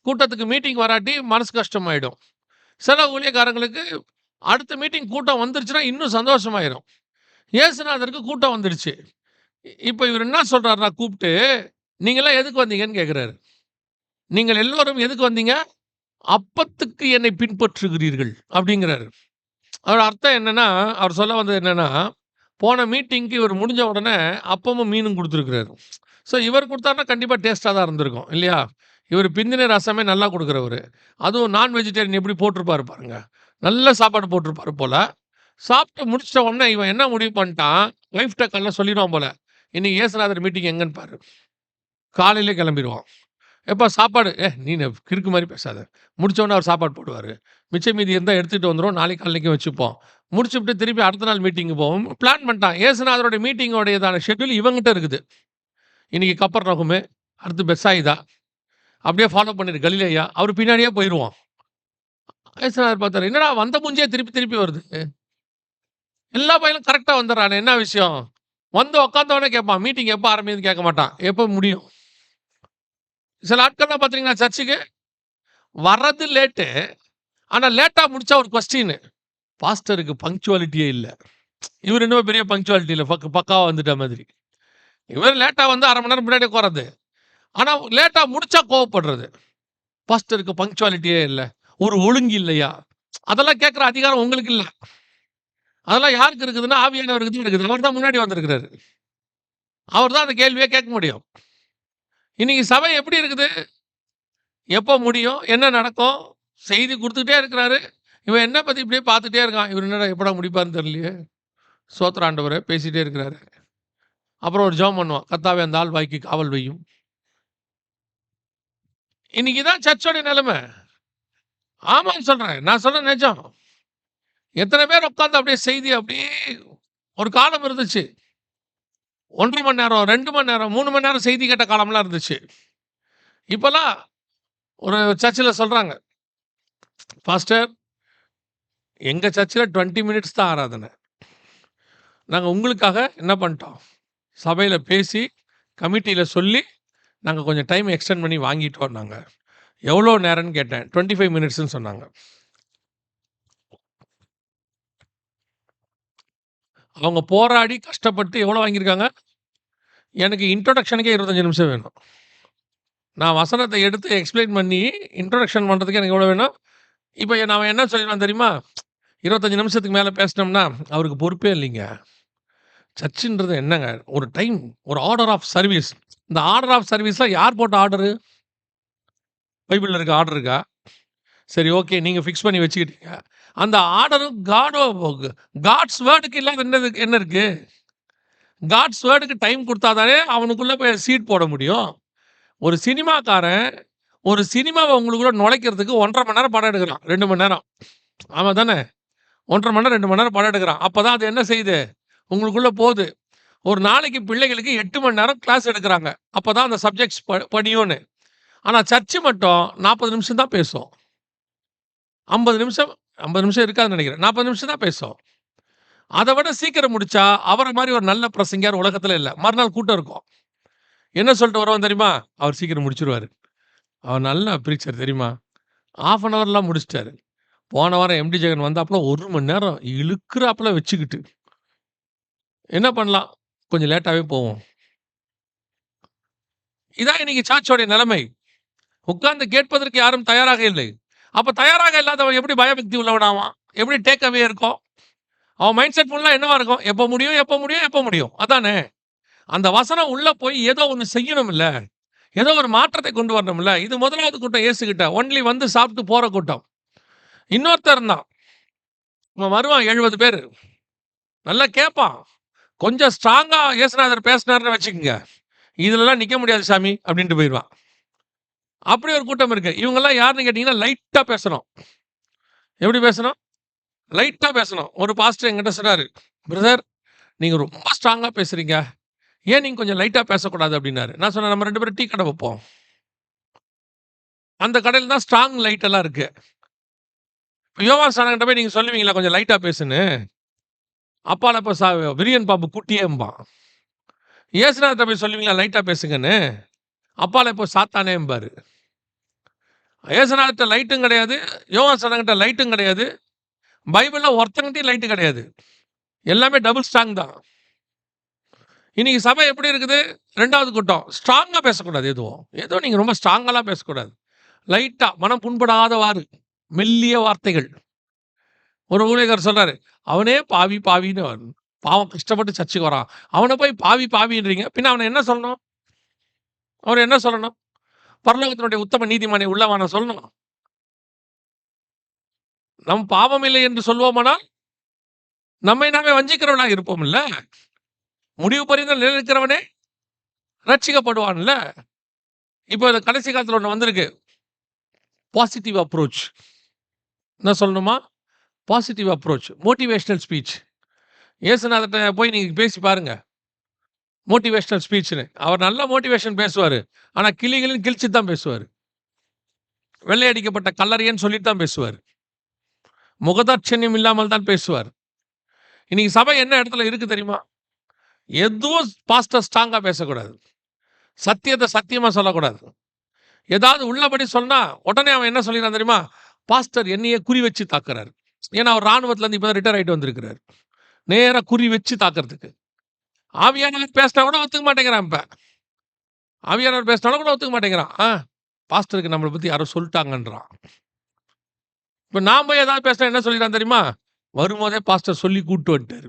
கூட்டத்துக்கு மீட்டிங் வராட்டி மனசு கஷ்டமாயிடும். சில ஊழியக்காரங்களுக்கு அடுத்த மீட்டிங் கூட்டம் வந்துருச்சுன்னா இன்னும் சந்தோஷமாயிரும். இயேசுநாதருக்கு கூட்டம் வந்துருச்சு. இப்ப இவரு என்ன சொல்றாருன்னா கூப்ட்டு, "நீங்கலாம் எதுக்கு வந்தீங்கன்னு?" கேட்கிறாரு. "நீங்கள் எல்லோரும் எதுக்கு வந்தீங்க? அப்பத்துக்கு என்னை பின்பற்றுகிறீர்கள்." அப்படிங்கிறாரு. அதோட அர்த்தம் என்னன்னா, அவர் சொல்ல வந்தது என்னன்னா, போன மீட்டிங்க்கு இவரு முடிஞ்ச உடனே அப்பமும் மீனும் குடுத்துருக்கிறாரு. இவர் குடுத்தாருன்னா கண்டிப்பா டேஸ்ட்டா தான் இருந்திருக்கும். இல்லையா? இவரு பிந்தின ரசமே நல்லா குடுக்குறவரு. அதுவும் நான் வெஜிடேரியன் எப்படி போட்டிருப்பாரு பாருங்க. நல்ல சாப்பாடு போட்டிருப்பாரு போல. சாப்பிட்டு முடிச்சிட்ட உடனே இவன் என்ன முடிவு பண்ணிட்டான், ஒய்ஃப்ட்ட காலைல சொல்லிருவான் போல. இன்னைக்கு இயேசுநாதர் மீட்டிங் எங்கன்னு பாரு. காலையிலே கிளம்பிருவான். எப்பா சாப்பாடு நீ கிறுக்கு மாரி பேசாத. முடிச்ச உடனே அவர் சாப்பாடு போடுவாரு. மிச்சம் மீதி இருந்தா எடுத்துட்டு வந்துருவோம். நாளைக்கு காலைக்கும் வச்சுப்போம். முடிச்சுப்புட்டு திருப்பி அடுத்த நாள் மீட்டிங்கு போவோம். பிளான் பண்ணிட்டான். இயேசுநாதருடைய மீட்டிங்கோடையதான ஷெட்யூல் இவன்கிட்ட இருக்குது. இன்னைக்கு கப்பர்நகூமு, அடுத்து பெத்சாயிதா. அப்படியே ஃபாலோ பண்ணிரு கலிலேயா. அவரு பின்னாடியே போயிருவோம். இயேசுநாதர் பார்த்தாரு. என்னடா வந்த மூஞ்சியே திருப்பி திருப்பி வருது. எல்லா பையனும் கரெக்ட்டா வந்துடுறானே என்ன விஷயம்? வந்து உட்கார்ந்தவனே கேட்பான். மீட்டிங் எப்ப ஆரம்பிக்குதுன்னு கேட்க மாட்டான். எப்ப முடியும்? சில ஆட்கள்லாம் பார்த்தீங்கன்னா, சர்ச்சுக்கு வர்றது லேட்டு. ஆனா லேட்டா முடிச்சா ஒரு கொஸ்டினு. பாஸ்டருக்கு பங்க்சுவாலிட்டியே இல்ல. இவரு என்னமோ பெரிய பங்க்சுவாலிட்டி இல்ல. பக்காவா வந்துட்ட மாதிரி. இவர் லேட்டா வந்து 1/2 மணி நேரம் முன்னாடியே உட்கார்றது. ஆனா லேட்டா முடிச்சா கோவப்படுறது. பாஸ்டருக்கு பங்க்சுவாலிட்டியே இல்ல. ஒரு ஒழுங்கு இல்லையா? அதெல்லாம் கேட்கிற அதிகாரம் உங்களுக்கு இல்ல. அதெல்லாம் யாருக்கு இருக்குதுன்னா, ஆவியானவருக்கு தான் இருக்குது. அவர் தான் முன்னாடி வந்திருக்கிறாரு. அவர் தான் அந்த கேள்வியே கேட்க முடியும். இன்னைக்கு சபை எப்படி இருக்குது? எப்போ முடியும்? என்ன நடக்கும்? செய்தி குடுத்துக்கிட்டே இருக்கிறாரு. இவன் என்ன பத்தி இப்படியே பார்த்துட்டே இருக்கான். இவரு என்னடா எப்படா முடிப்பார்ன்னு தெரியலையே! ஸ்தோத்திரம் ஆண்டவரே! பேசிட்டே இருக்கிறாரு. அப்புறம் ஒரு ஜெபம் பண்ணுவான். கர்த்தாவே அந்த ஆள் வாய்க்கு காவல் வையும். இன்னைக்கு இதான் சர்ச்சோட நிலைமை. ஆமான்னு சொல்றேன். நான் சொல்றது நிஜம். எத்தனை பேர் உட்கார்ந்து அப்படியே செய்தி அப்படியே ஒரு காலம் இருந்துச்சு. 1 1/2 மணி நேரம், 2 மணி நேரம், 3 மணி நேரம் செய்தி கேட்ட காலம்லாம் இருந்துச்சு. இப்பல்லாம் ஒரு சர்ச்சில சொல்றாங்க. பாஸ்டர் எங்க சர்ச்சில 20 மினிட்ஸ் தான் ஆராதனை. நாங்க உங்களுக்காக என்ன பண்ணிட்டோம்? சபையில பேசி, கமிட்டியில சொல்லி, நாங்க கொஞ்சம் டைம் எக்ஸ்டெண்ட் பண்ணி வாங்கிட்டோம் நாங்க. எவ்வளோ நேரம்ன்னு கேட்டேன். 25 மினிட்ஸ்ன்னு சொன்னாங்க. அவங்க போராடி கஷ்டப்பட்டு எவ்வளோ வாங்கியிருக்காங்க? எனக்கு இன்ட்ரோடக்ஷனுக்கே 25 நிமிஷம் வேணும். நான் வசனத்த எடுத்து எக்ஸ்ப்ளைன் பண்ணி, இன்ட்ரோடக்ஷன் பண்றதுக்கு எனக்கு எவ்வளோ வேணும்? இப்ப நான் என்ன சொல்லிருவேன் தெரியுமா? 25 நிமிஷத்துக்கு மேல பேசினோம்னா, அவருக்கு பொறுப்பே இல்லைங்க. சர்ச்சுன்றது என்னங்க? ஒரு டைம், ஒரு ஆர்டர் ஆஃப் சர்வீஸ். இந்த ஆர்டர் ஆஃப் சர்வீஸ்ல யார் போட்ட ஆர்டரு? பைபிள்ல இருக்க ஆர்டர் இருக்கா? சரி ஓகே. நீங்க ஃபிக்ஸ் பண்ணி வச்சுக்கிட்டீங்க. அந்த ஆர்டரும் காட்ஸ் வேர்டுக்கு இல்லாத என்ன இருக்கு? காட்ஸ் வேர்டுக்கு டைம் குடுத்தா தானே அவனுக்குள்ள போய் சீட் போட முடியும். ஒரு சினிமாக்காரன், ஒரு சினிமாவ உங்களுக்குள்ள நுழைக்கிறதுக்கு 1 1/2 மணி நேரம் படம் எடுக்குறான். 2 மணி நேரம். ஆமா தானே? 1 1/2 மணி நேரம், 2 மணி நேரம் படம் எடுக்குறான். அப்பதான் அது என்ன செய்யுது? உங்களுக்குள்ள போது. ஒரு நாளைக்கு பிள்ளைகளுக்கு 8 மணி நேரம் கிளாஸ் எடுக்குறாங்க. அப்பதான் அந்த சப்ஜெக்ட்ஸ் படியும்னு. ஆனா சர்ச் மட்டும் 40 நிமிஷம் தான் பேசும். 50 நிமிஷம் 50 நிமிஷம் இருக்காதுன்னு நெனைக்கிறேன். 40 நிமிஷம் தான் பேசும். அத விட சீக்கிரம் முடிச்சா, அவர மாரி ஒரு நல்ல பிரசங்கியார் உலகத்துல இல்ல. மறுநாள் கூட்டம் இருக்கும். என்ன சொல்லிட்டு வருவோம் தெரியுமா? அவர் சீக்கிரம் முடிச்சுருவாரு. அவர் நல்ல ப்ரீச்சர் தெரியுமா? 1/2 அன் ஹவர்லாம் முடிச்சுட்டாரு. போன வாரம் எம்டி ஜெகன் வந்தாப்புல 1 மணி நேரம் இழுக்குறாப்புல வச்சுக்கிட்டு. என்ன பண்ணலாம்? கொஞ்சம் லேட்டாவே போவோம். இதான் இன்னைக்கு சர்ச்சோடைய நிலைமை. உட்கார்ந்து கேட்பதற்கு யாரும் தயாராக இல்லை. அப்ப தயாராக இல்லாதவன் எப்படி பயபக்தி உள்ளவனாவான்? எப்படி டேக் அவே இருக்கும்? அவன் மைண்ட் செட் ஃபுல்லா என்னவா இருக்கும்? எப்ப முடியும்? எப்ப முடியும்? எப்ப முடியும்? அதானே! அந்த வசனம் உள்ள போய் ஏதோ ஒண்ணு செய்யணும்ல. ஏதோ ஒரு மாற்றத்தை கொண்டு வரணும்ல. இது 1வது கூட்டம் இயேசுகிட்ட. ஒன்லி வந்து சாப்பிட்டு போற கூட்டம். இன்னொருத்தன் இருந்தான். அவன் வருவான் 70 பேரு. நல்லா கேட்பான். கொஞ்சம் ஸ்ட்ராங்கா இயேசுநாதர் பேசினாருன்னு வச்சுக்கங்க. இதுலலாம் நிக்க முடியாது சாமி அப்டின்ட்டு போயிருவான். அப்படி ஒரு கூட்டம் இருக்கு. இவங்கலாம் யாருன்னு கேட்டீங்கன்னா, லைட்டா பேசணும். எப்படி பேசணும்? லைட்டா பேசணும். ஒரு பாஸ்டர் என்கிட்ட சொன்னாரு, "பிரதர் நீங்க ரொம்ப ஸ்ட்ராங்கா பேசுறீங்க. ஏன் நீங்க கொஞ்சம் லைட்டா பேசக்கூடாது?" அப்டின்னாரு. நான் சொன்னேன், "நம்ம 2 பேரும் டீ கடை வைப்போம். அந்த கடையில தான் ஸ்ட்ராங் லைட் எல்லாம் இருக்கு. யோவான் சானகிட்ட போய் நீங்க சொல்லுவீங்களா கொஞ்சம் லைட்டா பேசுன்னு? அப்பால இப்ப விரியன் பாம்பு குட்டியேம்பான். இயேசுநாதர்ட்ட போய் சொல்லுவீங்களா லைட்டா பேசுங்கன்னு? அப்பால இப்போ சாத்தானேம்பாரு. இயேசுநாதர்ட்ட லைட்டும் கிடையாது. யோவான் சானகிட்ட லைட்டும் கிடையாது. பைபிள்ல ஒருத்தங்கிட்டயும் லைட் கிடையாது. எல்லாமே டபுள் ஸ்ட்ராங் தான். இன்னைக்கு சபை எப்படி இருக்குது? 2வது கூட்டம். ஸ்ட்ராங்கா பேசக்கூடாது எதுவும். ஏதோ நீங்க ரொம்ப ஸ்ட்ராங்காலாம் பேசக்கூடாது. லைட்டா மனம் புண்படாதவாறு மெல்லிய வார்த்தைகள். ஒரு ஊழியக்காரர் சொல்றாரு, "அவனே பாவி பாவின்னு பாவம் கஷ்டப்பட்டு சர்ச்சுக்கு வரான். அவன போய் பாவி பாவின்றீங்க. பின்ன அவன என்ன சொல்லணும்? அவர என்ன சொல்லணும்? பரலோகத்தினுடைய உத்தம நீதிமானை உள்ளவான சொல்லணும். நம் பாவம் இல்லை என்று சொல்வோமானால், நம்மை நாமே வஞ்சிக்கிறவனாக இருப்போம்ல்ல. முடிவு பரியந்தம் நிலைநிற்கிறவனே ரட்சிக்கப்படுவான்ல. இப்போ இந்த கடைசி காலத்துல ஒண்ணு வந்திருக்கு. Positive approach. என்ன சொல்லணுமா? Positive approach. Motivational speech. இயேசுநாதர்ட்ட போய் நீங்க பேசி பாருங்க. மோட்டிவேஷனல் ஸ்பீச்ன்னு. அவர் நல்ல மோட்டிவேஷன் பேசுவாரு. ஆனா கிளி கிளின்னு கிழிச்சுட்டு தான் பேசுவாரு. வெள்ளை அடிக்கப்பட்ட கல்லறைன்னு சொல்லிட்டு தான் பேசுவாரு. முகதாட்சண்யம் இல்லாமல் தான் பேசுவார். இன்னைக்கு சபை என்ன இடத்துல இருக்கு தெரியுமா? எதுவும் பாஸ்டர் ஸ்ட்ராங்கா பேசக்கூடாது. சத்தியத்த சத்தியமா சொல்லக்கூடாது. ஏதாவது உள்ளபடி சொன்னா, உடனே அவன் என்ன சொல்லிறான் தெரியுமா? பாஸ்டர் என்னையே குறி வச்சு தாக்குறாரு. ஏன்னா அவர் ராணுவத்திலருந்து இப்ப தான் ரிட்டயர் ஆயிட்டு வந்திருக்கிறாரு. நேரா குறி வச்சு தாக்குறதுக்கு. ஆவியானவர் பேசினா கூட ஒத்துக்க மாட்டேங்கிறான் இப்ப. ஆவியானவர் பேசினாலும் கூட ஒத்துக்க மாட்டேங்கிறான். பாஸ்டருக்கு நம்மள பத்தி யாரோ சொல்ட்டாங்கன்றான். இப்ப நான் போய் ஏதாவது பேசினா என்ன சொல்லிறான் தெரியுமா? வரும்போதே பாஸ்டர் சொல்லி கூட்டு வந்துட்டாரு.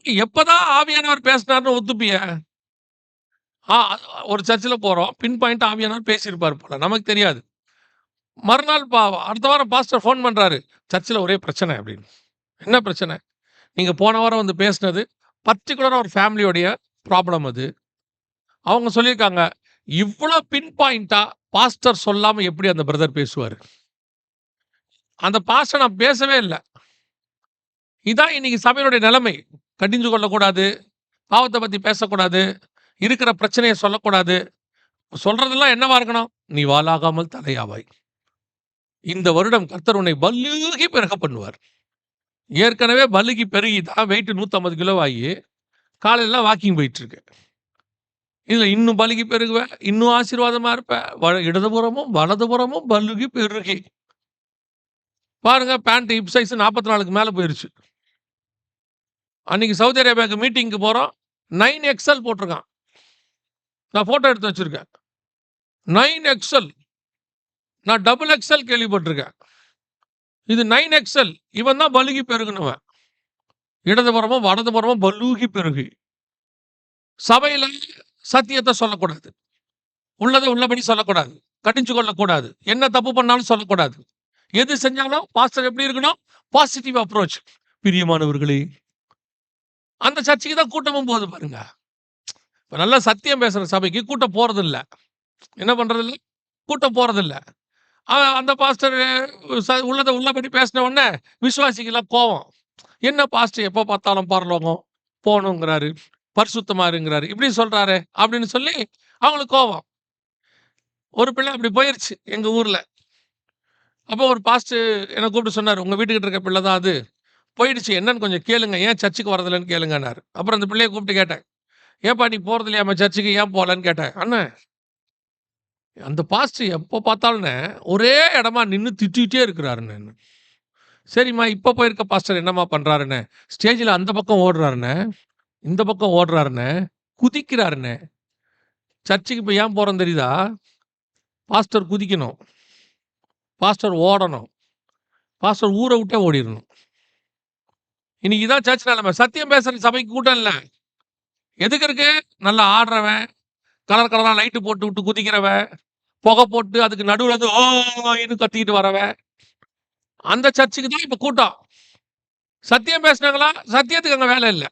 எப்பதான் ஆவியானவர் பேசினார்ன்னு ஒத்துப்பிய? ஆ ஒரு சர்ச்சில போறோம். பின் பாயிண்ட் ஆவியானவர் பேசியிருப்பார் போல. நமக்கு தெரியாது. மறுநாள் அடுத்த வாரம் பாஸ்டர் ஃபோன் பண்றாரு. சர்ச்சில ஒரே பிரச்சனை அப்படின்னு. என்ன பிரச்சனை? நீங்க போன வாரம் வந்து பேசினது பர்ட்டிகுலரா ஒரு ஃபேமிலியோடைய ப்ராப்ளம் அது. அவங்க சொல்லியிருக்காங்க. இவ்ளோ பின் பாயிண்ட்டா பாஸ்டர் சொல்லாம எப்படி அந்த பிரதர் பேசுவாரு? அந்த பாஸ்டர் நான் பேசவே இல்ல. இதான் இன்னைக்கு சபையினுடைய நிலைமை. கடிந்து கொள்ளக்கூடாது. பாவத்த பத்தி பேசக்கூடாது. இருக்கிற பிரச்சனைய சொல்லக்கூடாது. சொல்றதெல்லாம் என்னவா இருக்கணும்? நீ வாலாகாமல் தலையாவாய். இந்த வருடம் கர்த்தர் உன்னை பல்லுகி பெருக பண்ணுவார். ஏற்கனவே பல்லுகி பெருகி தான் வெயிட் 150 கிலோ ஆகி காலையில வாக்கிங் போயிட்டு இருக்கு. இதுல இன்னும் பலுகி பெருகுவ, இன்னும் ஆசீர்வாதமா இருப்ப. இடதுபுறமும் வலதுபுறமும் பல்லுகி பெருகி. பாருங்க பேண்ட் ஹிப் சைஸ் 44க்கு மேல போயிருச்சு. அன்னைக்கு சவுதி அரேபியாவுக்கு மீட்டிங்க்கு போறோம். 9 எக்ஸ்எல் போட்டிருக்கான். நான் போட்டோ எடுத்து வச்சிருக்கேன். 9 எக்ஸ்எல். நான் டபுள் எக்ஸ்எல் கேள்விப்பட்டிருக்கேன். இது 9 எக்ஸ்எல். இவன் தான் பலுகி பெருகுனவன். இடதுபுறமும் வலதுபுறமும் பலூகி பெருகி. சபையில சத்தியத்தை சொல்லக்கூடாது. உள்ளதை உள்ளபடி சொல்லக்கூடாது. கடிஞ்சு கொள்ளக்கூடாது. என்ன தப்பு பண்ணாலும் சொல்லக்கூடாது. எது செஞ்சாலும் பாஸ்டர் எப்படி இருக்கணும்? Positive approach. பிரியமானவர்களே, அந்த சர்ச்சுக்கு தான் கூட்டமும் போகுது பாருங்க. இப்ப நல்லா சத்தியம் பேசுற சபைக்கு கூட்டம் போறதில்ல. என்ன பண்றதில்ல? கூட்டம் போறதில்ல. அந்த பாஸ்டர் உள்ளத உள்ளபடி பேசின உடனே விசுவாசிக்கெல்லாம் கோவம். என்ன பாஸ்டர் எப்ப பார்த்தாலும் பரலோகம் போகணுங்கிறாரு, பரிசுத்தமா இருங்கிறாரு, இப்படி சொல்றாரு அப்படின்னு சொல்லி அவங்களுக்கு கோவம். ஒரு பிள்ளை அப்படி போயிருச்சு எங்க ஊர்ல. அப்போ ஒரு பாஸ்டர் என்ன கூப்பிட்டு சொன்னாரு, உங்க வீட்டுக்கிட்ட இருக்க பிள்ளை தான் அது. போயிடுச்சு. என்னன்னு கொஞ்சம் கேளுங்க. ஏன் சர்ச்சுக்கு வரதில்லன்னு கேளுங்கன்னாரு. அப்புறம் அந்த பிள்ளைய கூப்பிட்டு கேட்டேன். "ஏன்பா நீ போறது இல்லையாம்மா சர்ச்சுக்கு? ஏன் போகலன்னு?" கேட்டேன். "அண்ணே, அந்த பாஸ்டர் எப்போ பார்த்தாலும்ண்ணே, ஒரே இடமா நின்னு திட்டிட்டே இருக்கிறாருண்ணே." "சரிம்மா, இப்ப போயிருக்க பாஸ்டர் என்னம்மா பண்றாருண்ணே?" "ஸ்டேஜ்ல அந்த பக்கம் ஓடுறாருண்ணே, இந்த பக்கம் ஓடுறாருண்ணே, குதிக்கிறாருண்ணே." சர்ச்சுக்கு இப்ப ஏன் போறோம் தெரியுதா? பாஸ்டர் குதிக்கணும், பாஸ்டர் ஓடணும், பாஸ்டர் ஊரை விட்டே ஓடிரணும். இன்னைக்கு இதான் சர்ச் நிலைமை. சத்தியம் பேசுற சபைக்கு கூட்டம் இல்ல. எதுக்கு இருக்கு? நல்லா ஆடுறவன், கலர் கலரா லைட்டு போட்டு விட்டு குதிக்கிறவன், புகை போட்டு அதுக்கு நடுவுல இருந்து ஓன்னு கத்திக்கிட்டு வரவன், அந்த சர்ச்சுக்கு தான் இப்ப கூட்டம். சத்தியம் பேசுனாங்களா? சத்தியத்துக்கு அங்க வேலை இல்ல.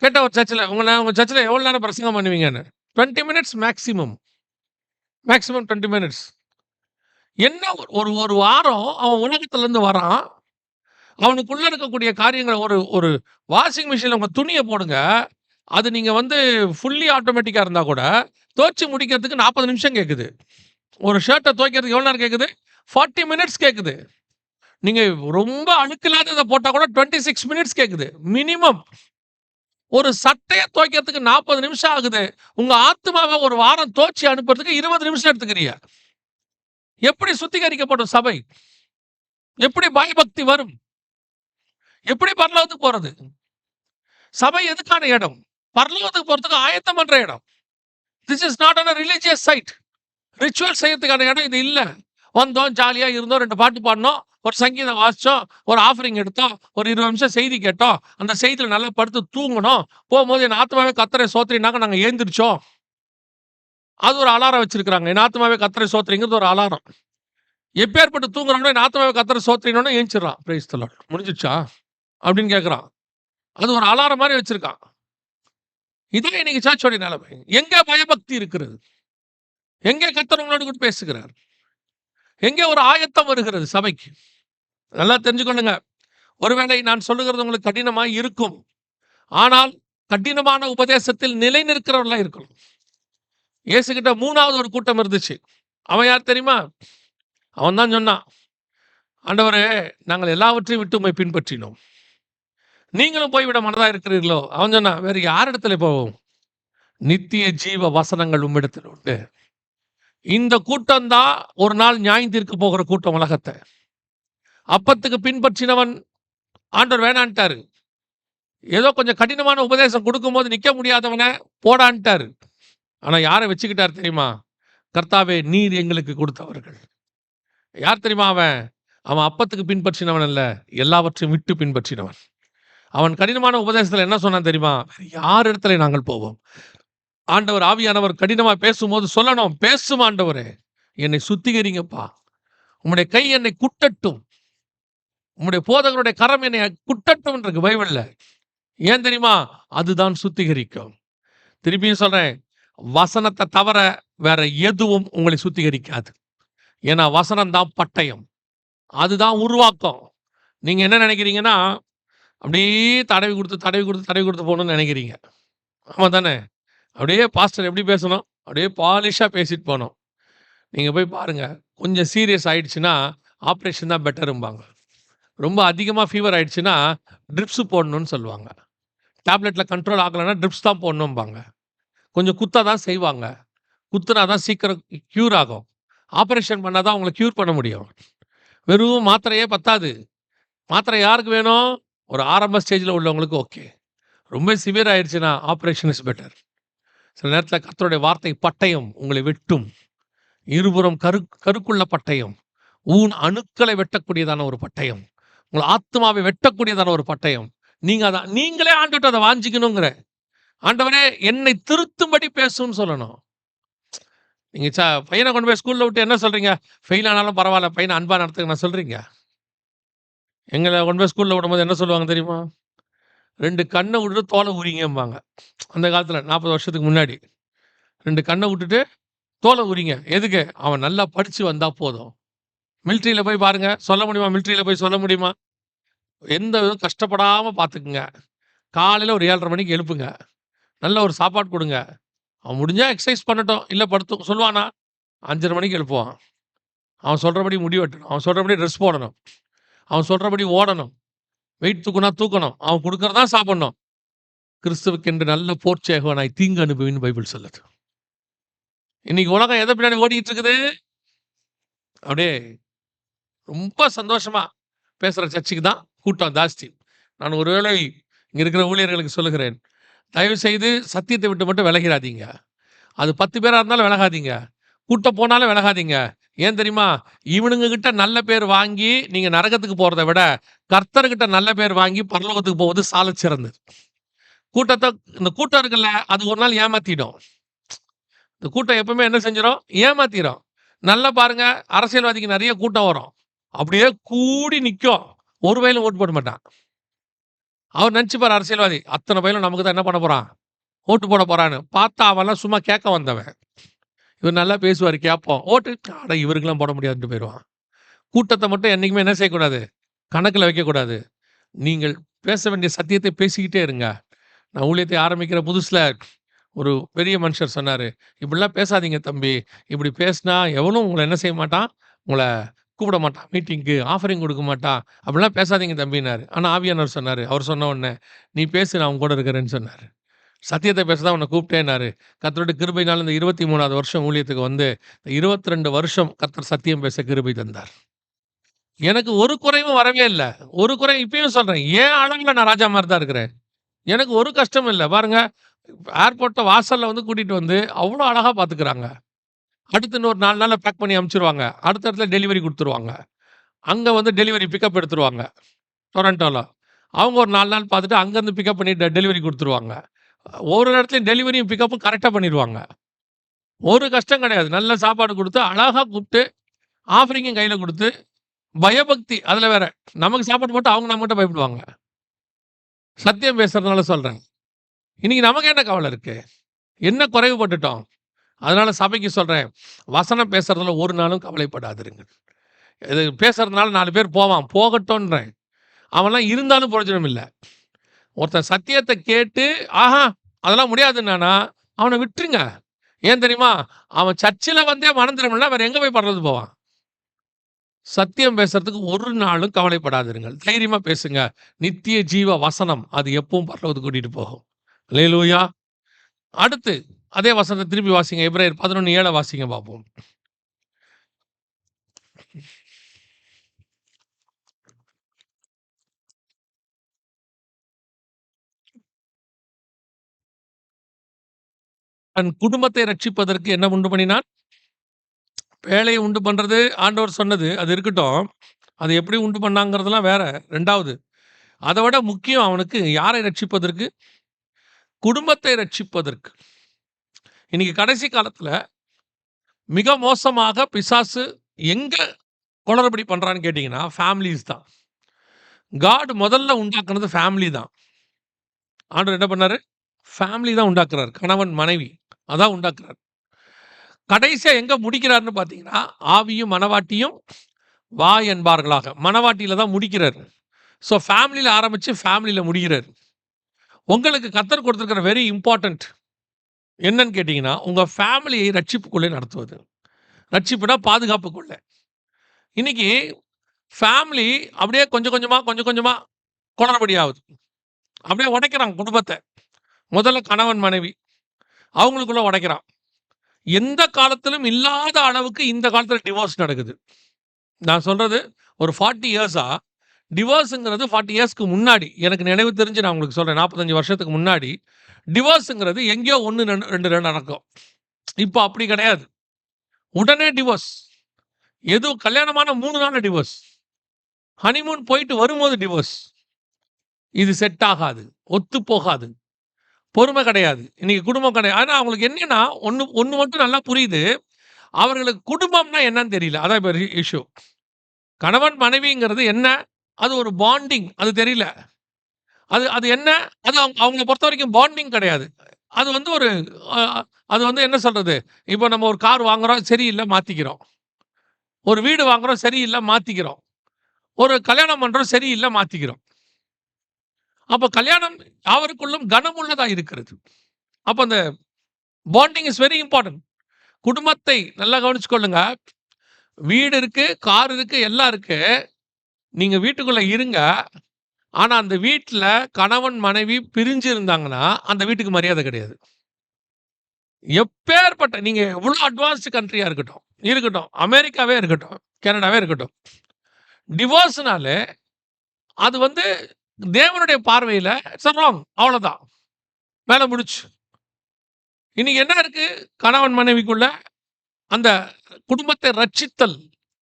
கேட்டா ஒரு சர்ச்சில் உங்க சர்ச்சில் எவ்வளவு நேரம் பிரசங்கம் பண்ணுவீங்கன்னு? 20 மினிட்ஸ் மேக்ஸிமம். Maximum 20 minutes. என்ன ஒரு ஒரு வாரம் அவன் உலகத்துல இருந்து வரான். அவனுக்குள்ள இருக்கக்கூடிய காரியங்கள ஒரு ஒரு வாஷிங் மிஷின்ல உங்க துணிய போடுங்க. அது நீங்க வந்து ஃபுல்லி ஆட்டோமேட்டிக்கா இருந்தா கூட, துவச்சு முடிக்கிறதுக்கு 40 நிமிஷம் கேட்குது. ஒரு ஷர்ட்ட துவைக்கிறதுக்கு எவ்வளோ நேரம் கேட்குது? 40 மினிட்ஸ் கேட்குது. நீங்க ரொம்ப அழுக்கு இல்லாதத போட்டா கூட 26 மினிட்ஸ் கேட்குது. மினிமம். ஒரு சட்டைய துவைக்கிறதுக்கு 40 நிமிஷம் ஆகுது. உங்க ஆத்துமாவ ஒரு வாரம் துவச்சு அனுப்புறதுக்கு 20 நிமிஷம் எடுத்துக்கிறீங்க. எப்படி சுத்திகரிக்கப்படும் சபை? எப்படி பயபக்தி வரும்? எப்படி பரலோகத்துக்கு போறது? சபை எதுக்கான இடம்? பரலோகத்துக்கு போறதுக்கு ஆயத்தம் பண்ற இடம். This is not on a religious site. Ritual செய்யறதுக்கான இடம் இது இல்ல. வந்தோம், ஜாலியா இருந்தோம், 2 பாட்டு பாடுனோம், ஒரு சங்கீதம் வாசிச்சோம், ஒரு ஆஃபரிங் எடுத்தோம், ஒரு 20 நிமிஷம் செய்தி கேட்டோம், அந்த செய்தியில நல்லா படுத்து தூங்குனோம். போகும்போது என் ஆத்துமாவே கர்த்தரை ஸ்தோத்திரினாங்க, நாங்க எழுந்திரிச்சோம். அது ஒரு அலாரம் வச்சிருக்காங்க. என் ஆத்துமாவே கர்த்தரை ஸ்தோத்திரிங்கிறது ஒரு அலாரம். எப்பேர்ப்பட்டு தூங்குறானோ என் ஆத்துமாவே கர்த்தரை ஸ்தோத்திரினோனே எந்திரிச்சிடுறான். Praise the Lord. முடிஞ்சிடுச்சா? அப்படின்னு கேட்குறான். அது ஒரு அலாரம் மாதிரி வச்சிருக்கான். இதான் இன்னைக்கு சர்ச்சோட நிலைமை. எங்க பயபக்தி இருக்கிறது? எங்கே கர்த்தர் உங்களோடு கூட பேசுகிறார்? எங்கே ஒரு ஆயத்தம் வருகிறது சபைக்கு? நல்லா தெரிஞ்சுக்கொள்ளுங்க. ஒருவேளை நான் சொல்லுகிறது உங்களுக்கு கடினமாய் இருக்கும். ஆனால் கடினமான உபதேசத்தில் நிலை நிற்கிறவர்களா இருக்கணும். இயேசுகிட்ட 3வது ஒரு கூட்டம் இருந்துச்சு. அவன் யார் தெரியுமா? அவன் தான் சொன்னான், ஆண்டவரே, நாங்கள் எல்லாவற்றையும் விட்டு உம்மை பின்பற்றினோம். நீங்களும் போய்விட மனதா இருக்கிறீர்களோ? அவன் சொன்னான், வேற யாரிடத்துல போவோம்? நித்திய ஜீவ வசனங்கள் உம்மிடத்தில் உண்டு. இந்த கூட்டம் தான் ஒரு நாள் நியாயம் தீர்க்க போகிற கூட்டம் உலகத்தை. அப்பத்துக்கு பின்பற்றினவன் ஆண்டவர் வேணான்ட்டாரு. ஏதோ கொஞ்சம் கடினமான உபதேசம் கொடுக்கும்போது நிக்க முடியாதவன போடான்ட்டாரு. ஆனா யாரை வச்சுக்கிட்டார் தெரியுமா? கர்த்தாவே, நீர் எங்களுக்கு கொடுத்தவர்கள். யார் தெரியுமா அவன்? அவன் அப்பத்துக்கு பின்பற்றினவன் அல்ல, எல்லாவற்றையும் விட்டு பின்பற்றினவன். அவன் கடினமான உபதேசத்துல என்ன சொன்னான் தெரியுமா? யார் இடத்துல நாங்கள் போவோம்? ஆண்டவர் ஆவியானவர் கடினமா பேசும்போது சொல்லணும், பேசும் ஆண்டவரே, என்னை சுத்திகரிங்கப்பா, உம்முடைய கை என்னை குட்டட்டும், உம்முடைய போதகருடைய கரம் என்னை குட்டட்டும் இருக்கு பைபிள்ல. ஏன் தெரியுமா? அதுதான் சுத்திகரிக்கும். திருப்பியும் சொல்றேன், வசனத்தை தவிர வேற எதுவும் உங்களை சுத்திகரிக்காது. ஏன்னா வசனம் தான் பட்டயம், அதுதான் உருவாக்கம். நீங்க என்ன நினைக்கிறீங்கன்னா, அப்படியே தடவி கொடுத்து தடவி கொடுத்து தடவி கொடுத்து போகணும்னு நினைக்கிறீங்க. ஆமா தானே? அப்படியே பாஸ்டர் எப்படி பேசணும், அப்படியே பாலிஷா பேசிட்டு போகணும். நீங்க போய் பாருங்க, கொஞ்சம் சீரியஸ் ஆயிடுச்சுன்னா ஆப்ரேஷன் தான் பெட்டரும்பாங்க. ரொம்ப அதிகமா ஃபீவர் ஆயிடுச்சுன்னா ட்ரிப்ஸ் போடணும்னு சொல்லுவாங்க. டேப்லெட்ல கண்ட்ரோல் ஆகலைன்னா ட்ரிப்ஸ் தான் போடணும்பாங்க. கொஞ்சம் குத்தா தான் செய்வாங்க. குத்துனா தான் சீக்கிரம் க்யூர் ஆகும். ஆப்ரேஷன் பண்ணா தான் உங்கள க்யூர் பண்ண முடியும். வெறும் மாத்திரையே பத்தாது. மாத்திரை யாருக்கு வேணும்? ஒரு ஆரம்ப ஸ்டேஜ்ல உள்ளவங்களுக்கு ஓகே. ரொம்ப சிவியர் ஆயிடுச்சுன்னா ஆப்ரேஷன் இஸ் பெட்டர். சில நேரத்துல கர்த்தருடைய வார்த்தை பட்டயம் உங்களை வெட்டும். இருபுறம் கருக்குள்ள பட்டயம். ஊன் அணுக்களை வெட்டக்கூடியதான ஒரு பட்டயம். உங்கள் ஆத்மாவை வெட்டக்கூடியதான ஒரு பட்டயம். நீங்களே ஆண்டவர்ட்ட அதை வாஞ்சிக்கணுங்கிற. ஆண்டவரே, என்னை திருத்தும்படி பேசுன்னு சொல்லணும். நீங்க பையனை கொண்டு போய் ஸ்கூல்ல விட்டு என்ன சொல்றீங்க? ஃபெயில் ஆனாலும் பரவாயில்ல, பையனை அன்பா நடத்துங்கன்னு சொல்றீங்க. எங்களை கொண்டு போய் ஸ்கூல்ல விடும்போது என்ன சொல்லுவாங்க தெரியுமா? 2 கண்ணை விட்டுட்டு தோலை உரிங்கம்பாங்க. அந்த காலத்துல 40 வருஷத்துக்கு முன்னாடி. 2 கண்ணை விட்டுட்டு தோலை உரிங்க. எதுக்கு? அவன் நல்லா படிச்சு வந்தா போதும். மிலிட்டரியில போய் பாருங்க. சொல்ல முடியுமா? மிலிட்டரியில போய் சொல்ல முடியுமா? எந்த விதம் கஷ்டப்படாம பார்த்துக்குங்க. காலையில ஒரு 7:30 மணிக்கு எழுப்புங்க. நல்ல ஒரு சாப்பாடு கொடுங்க. அவன் முடிஞ்சா எக்சர்சைஸ் பண்ணட்டும். இல்ல படுத்து சொல்லுவானா? 5:30 மணிக்கு எழுப்புவான். அவன் சொல்றபடி முடி வெட்டணும். அவன் சொல்றபடி ட்ரெஸ் போடணும். அவன் சொல்றபடி ஓடணும். வெயிட் தூக்குனா தூக்கணும். அவன் குடுக்கறதான் சாப்பிடணும். கிறிஸ்துவுக்கென்று நல்ல போர்ச்சேகவனாய் தீங்கு அனுபவின்னு பைபிள் சொல்லுது. இன்னைக்கு உலகம் எத பின்னாடி ஓடிட்டு இருக்குது? அப்படியே ரொம்ப சந்தோஷமா பேசுற சர்ச்சுக்கு தான் கூட்டம் ஜாஸ்தி. நான் ஒருவேளை இங்க இருக்கிற ஊழியர்களுக்கு சொல்லுகிறேன். தயவு செய்து சத்தியத்தை விட்டு மட்டும் விலகிராதீங்க. அது 10 பேரா இருந்தாலும் விலகாதீங்க. கூட்டம் போனாலும் விலகாதீங்க. ஏன் தெரியுமா? இவனுங்க கிட்ட நல்ல பேர் வாங்கி நீங்க நரகத்துக்கு போறத விட, கர்த்தர்கிட்ட நல்ல பேர் வாங்கி பரலோகத்துக்கு போவது சாலச் சிறந்தது. இந்த கூட்டம் இருக்குல்ல, அது ஒரு நாள் ஏமாத்திடும். இந்த கூட்டம் எப்பவுமே என்ன செஞ்சிரும்? ஏமாத்திரும். நல்லா பாருங்க, அரசியல்வாதிக்கு நெறைய கூட்டம் வரும். அப்படியே கூடி நிக்கும். ஒரு பயலும் ஓட்டு போட மாட்டான். அவர் நெனச்சுப்பாரு அரசியல்வாதி, அத்தன பயலும் நமக்கு தான் என்ன பண்ண போறான்? ஓட்டு போட போறான்னு. பார்த்தா அவன்லாம் சும்மா கேட்க வந்தவன். இவர் நல்லா பேசுவாரு கேட்போம். ஓட்டு அட இவருக்கெல்லாம் போட முடியாதுன்ட்டு போயிருவான். கூட்டத்த மட்டும் என்னைக்குமே என்ன செய்யக்கூடாது? கணக்குல வைக்கக்கூடாது. நீங்கள் பேச வேண்டிய சத்தியத்தை பேசிக்கிட்டே இருங்க. நான் ஊழியத்தை ஆரம்பிக்கிற புதுசுல ஒரு பெரிய மனுஷர் சொன்னாரு, "இப்படிலாம் பேசாதீங்க தம்பி. இப்படி பேசினா எவனும் உங்கள என்ன செய்ய மாட்டான்? உங்கள கூப்பிட மாட்டான். மீட்டிங்க்கு ஆஃபரிங் குடுக்க மாட்டான். அப்படிலாம் பேசாதீங்க தம்பின்னாரு." ஆனா ஆவியானவர் சொன்னாரு. அவர் சொன்ன உடனே, "நீ பேசு நான் உன் கூட இருக்கிறேன்னு" சொன்னாரு. சத்தியத்த பேச தான் உன்ன கூப்பிட்டேன்னாரு. கர்த்தருடைய கிருபையினால இந்த 23வது வருஷம் ஊழியத்துக்கு வந்து, 22 வருஷம் கர்த்தர் சத்தியம் பேச கிருபை தந்தார். எனக்கு ஒரு குறைவும் வரவே இல்ல. ஒரு குறை இப்பயும் சொல்றேன். என் அளவுல நான் ராஜா மாரி தான் இருக்கிறேன். எனக்கு ஒரு கஷ்டமும் இல்ல. பாருங்க, ஏர்போர்ட்ட வாசல்ல வந்து கூட்டிட்டு வந்து, அவ்ளோ அழகா பார்த்துக்கிறாங்க. அடுத்து இன்னொரு 4 நாள்ல பேக் பண்ணி அனுப்பிச்சுருவாங்க. அடுத்த இடத்துல டெலிவரி குடுத்துருவாங்க. அங்க வந்து டெலிவரி பிக்கப் எடுத்துருவாங்க. டொரன்டோல. அவங்க ஒரு 4 நாள் பார்த்துட்டு அங்கருந்து பிக்கப் பண்ணி டெலிவரி குடுத்துருவாங்க. ஒரு இடத்துலயும் டெலிவரியும் பிக்கப்பும் கரெக்ட்டா பண்ணிருவாங்க. ஒரு கஷ்டம் கிடையாது. நல்ல சாப்பாடு குடுத்து, அழகா கூப்ட்டு, ஆஃபரிங்கும் கையில குடுத்து, பயபக்தி அதுல வேற. நமக்கு சாப்பாடு போட்டு அவங்க நம்மகிட்ட பயப்படுவாங்க. சத்தியம் பேசுறதுனால சொல்றேன். இன்னைக்கு நமக்கு என்ன கவல இருக்கு? என்ன குறைவுபட்டுட்டோம்? அதனால சபைக்கு சொல்றேன். வசனம் பேசுறதுல ஒரு நாளும் கவலைப்படாதிருங்கள். இது பேசுறதுனால 4 பேர் போவான். போகட்டும்ன்றேன். அவன்லாம் இருந்தாலும் பிரயோஜனம் இல்ல. ஒருத்தன் சத்தியத்த கேட்டு, ஆஹா! அதெல்லாம் முடியாதுன்னானா, அவன விட்டுருங்க. ஏன் தெரியுமா? அவன் சர்ச்சில வந்தே மனம் திரும்பலன்னா வேற எங்க போய் பரலோகத்துக்கு போவான்? சத்தியம் பேசுறதுக்கு ஒரு நாளும் கவலைப்படாதிருங்கள். தைரியமா பேசுங்க. நித்திய ஜீவ வசனம் அது எப்பவும் பரலோகத்துக்கு கூட்டிட்டு போகும். அல்லேலூயா! அடுத்து அதே வசனத்த திருப்பி வாசிங்க. எபிரேயர் 11:7 வாசிங்க பார்ப்போம். தன் குடும்பத்தை ரட்சிப்பதற்கு என்ன உண்டு பண்ணினான்? வேலைய உண்டு பண்றது ஆண்டவர் சொன்னது. அது இருக்கட்டும். அது எப்படி உண்டு பண்ணாங்கிறதெல்லாம் வேற 2வது. அத விட முக்கியம் அவனுக்கு யாரை ரட்சிப்பதற்கு? குடும்பத்தை ரட்சிப்பதற்கு. இன்னைக்கு கடைசி காலத்துல மிக மோசமாக பிசாசு எங்க குளறுபடி பண்றான்னு கேட்டீங்கன்னா, ஃபேமிலீஸ் தான். காட் முதல்ல உண்டாக்குனது ஃபேமிலி தான். ஆண்டவர் என்ன பண்ணாரு? ஃபேமிலி தான் உண்டாக்குறாரு. கணவன், மனைவி. அதான் உண்டாக்குறாரு. கடைசியா எங்க முடிக்கிறார்ன்னு பார்த்தீங்கன்னா, ஆவியும் மனவாட்டியும் வா என்பார்களாக. மனவாட்டியில தான் முடிக்கிறாரு. ஸோ ஃபேமிலில ஆரம்பிச்சு ஃபேமிலில முடிக்கிறாரு. உங்களுக்கு கர்த்தர் கொடுத்திருக்கிற வெரி இம்பார்ட்டன்ட் என்னன்னு கேட்டீங்கன்னா, உங்க ஃபேமிலியை ரட்சிப்புக்குள்ளே நடத்துவது. ரட்சிப்புனா பாதுகாப்புக்குள்ள. இன்னைக்கு ஃபேமிலி அப்படியே கொஞ்சம் கொஞ்சமா, கொஞ்சம் கொஞ்சமா குளறுபடி ஆவுது. அப்படியே உடைக்கிறாங்க குடும்பத்த. முதல்ல கணவன், மனைவி. அவங்களுக்குள்ள உடைக்கிறான். எந்த காலத்திலும் இல்லாத அளவுக்கு இந்த காலத்துல டிவோர்ஸ் நடக்குது. நான் சொல்றது ஒரு 40 இயர்ஸா டிவோர்ஸ்ங்கிறது 40 இயர்ஸ்க்கு முன்னாடி, எனக்கு நினைவு தெரிஞ்சு நான் உங்களுக்கு சொல்றேன். 45 வருஷத்துக்கு முன்னாடி, டிவோர்ஸ்ங்கிறது எங்கேயோ 1, 2 நடக்கும். இப்போ அப்படி கிடையாது. உடனே டிவோர்ஸ். எதுவும் கல்யாணமான 3 நாள்ல டிவோர்ஸ். ஹனிமூன் போயிட்டு வரும்போது டிவோர்ஸ். இது செட் ஆகாது. ஒத்து போகாது. பொறுமை கிடையாது. இன்னைக்கு குடும்பம் கிடையாது. ஆனா அவங்களுக்கு என்னன்னா, ஒண்ணு மட்டும் நல்லா புரியுது. அவர்களுக்கு குடும்பம்னா என்னன்னு தெரியல. அதான் இப்ப இஷ்யூ. கணவன், மனைவிங்கிறது என்ன? அது ஒரு பாண்டிங். அது தெரியல. அது அது என்ன? அது அவங்கள பொறுத்தவரைக்கும் பாண்டிங் கிடையாது. அது வந்து ஒரு அ அது வந்து என்ன சொல்றது? இப்போ நம்ம ஒரு கார் வாங்குறோம், சரியில்ல மாத்திக்கிறோம். ஒரு வீடு வாங்குறோம், சரியில்ல மாத்திக்கிறோம். ஒரு கல்யாணம் பண்றோம், சரியில்ல மாத்திக்கிறோம். அப்ப கல்யாணம் யாவருக்குள்ளும் கனமுள்ளதா இருக்கிறது. அப்ப அந்த பாண்டிங் இஸ் வெரி இம்பார்ட்டன்ட். குடும்பத்தை நல்லா கவனிச்சுக்கொள்ளுங்க. வீடு இருக்கு, கார் இருக்கு, எல்லாம் இருக்கு. நீங்க வீட்டுக்குள்ள இருங்க. ஆனா, அந்த வீட்ல கணவன், மனைவி பிரிஞ்சு இருந்தாங்கன்னா, அந்த வீட்டுக்கு மரியாதை கிடையாது. எப்பேர்ப்பட்ட நீங்க எவ்வளோ அட்வான்ஸ்டு கண்ட்ரியா இருக்கட்டும், அமெரிக்காவே இருக்கட்டும், கனடாவே இருக்கட்டும். டிவோர்ஸ்னாலே அது வந்து தேவனுடைய பார்வையில இட்ஸ் ராங் அவ்வளோதான். வேல முடிஞ்சுச்சு. இன்னைக்கு என்ன இருக்கு? கணவன் மனைவிக்குள்ள அந்த குடும்பத்தை ரட்சித்தல்.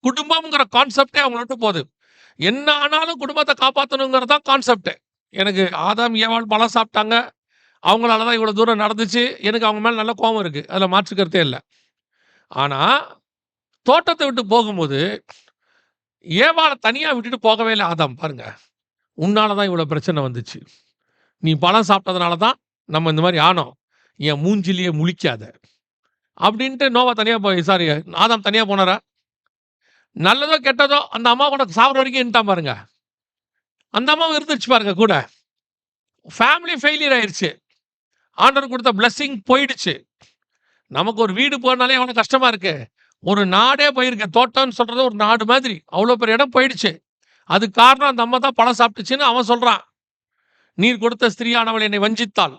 குடும்பம்ங்கிற கான்செப்ட்டே அவங்கள விட்டு போது. என்ன ஆனாலும் குடும்பத்த காப்பாத்தணுங்கிறது தான் கான்செப்ட்டே. எனக்கு ஆதாம், ஏவாள் பழம் சாப்பிட்டாங்க. அவங்களால தான் இவ்வளோ தூரம் நடந்துச்சு. எனக்கு அவங்க மேல நல்ல கோவம் இருக்கு. அதில மாற்று கருத்தே இல்ல. ஆனா, தோட்டத்த விட்டு போகும்போது, ஏவாள தனியா விட்டுட்டு போகவே இல்ல ஆதாம் பாருங்க. உன்னால தான் இவ்வளோ பிரச்சனை வந்துச்சு. நீ பழம் சாப்பிட்டதுனால தான் நம்ம இந்த மாரி ஆனோம். என் மூஞ்சிலேயே முழிக்காத. அப்படின்ட்டு நோவா தனியா சாரி ஆதாம் தனியா போனாரா? நல்லதோ, கெட்டதோ அந்த அம்மா கூட சாகுற வரைக்கும் இருந்துட்டான் பாருங்க. அந்த அம்மாவும் இருந்துச்சு பாருங்க கூட. ஃபேமிலி ஃபெயிலியர் ஆயிருச்சு. ஆண்டவர் குடுத்த பிளெஸ்ஸிங் போயிடுச்சு. நமக்கு ஒரு வீடு போனாலே எவ்வளோ கஷ்டமா இருக்கு. ஒரு நாடே போயிருக்கு. தோட்டம்னு சொல்றது ஒரு நாடு மாதிரி. அவ்வளோ பெரிய இடம் போயிடுச்சு. அதுக்கு காரணம் அந்த அம்மா தான் பழம் சாப்பிட்டுச்சுன்னு அவன் சொல்றான். நீர் கொடுத்த ஸ்திரீயானவள் என்னை வஞ்சித்தாள்.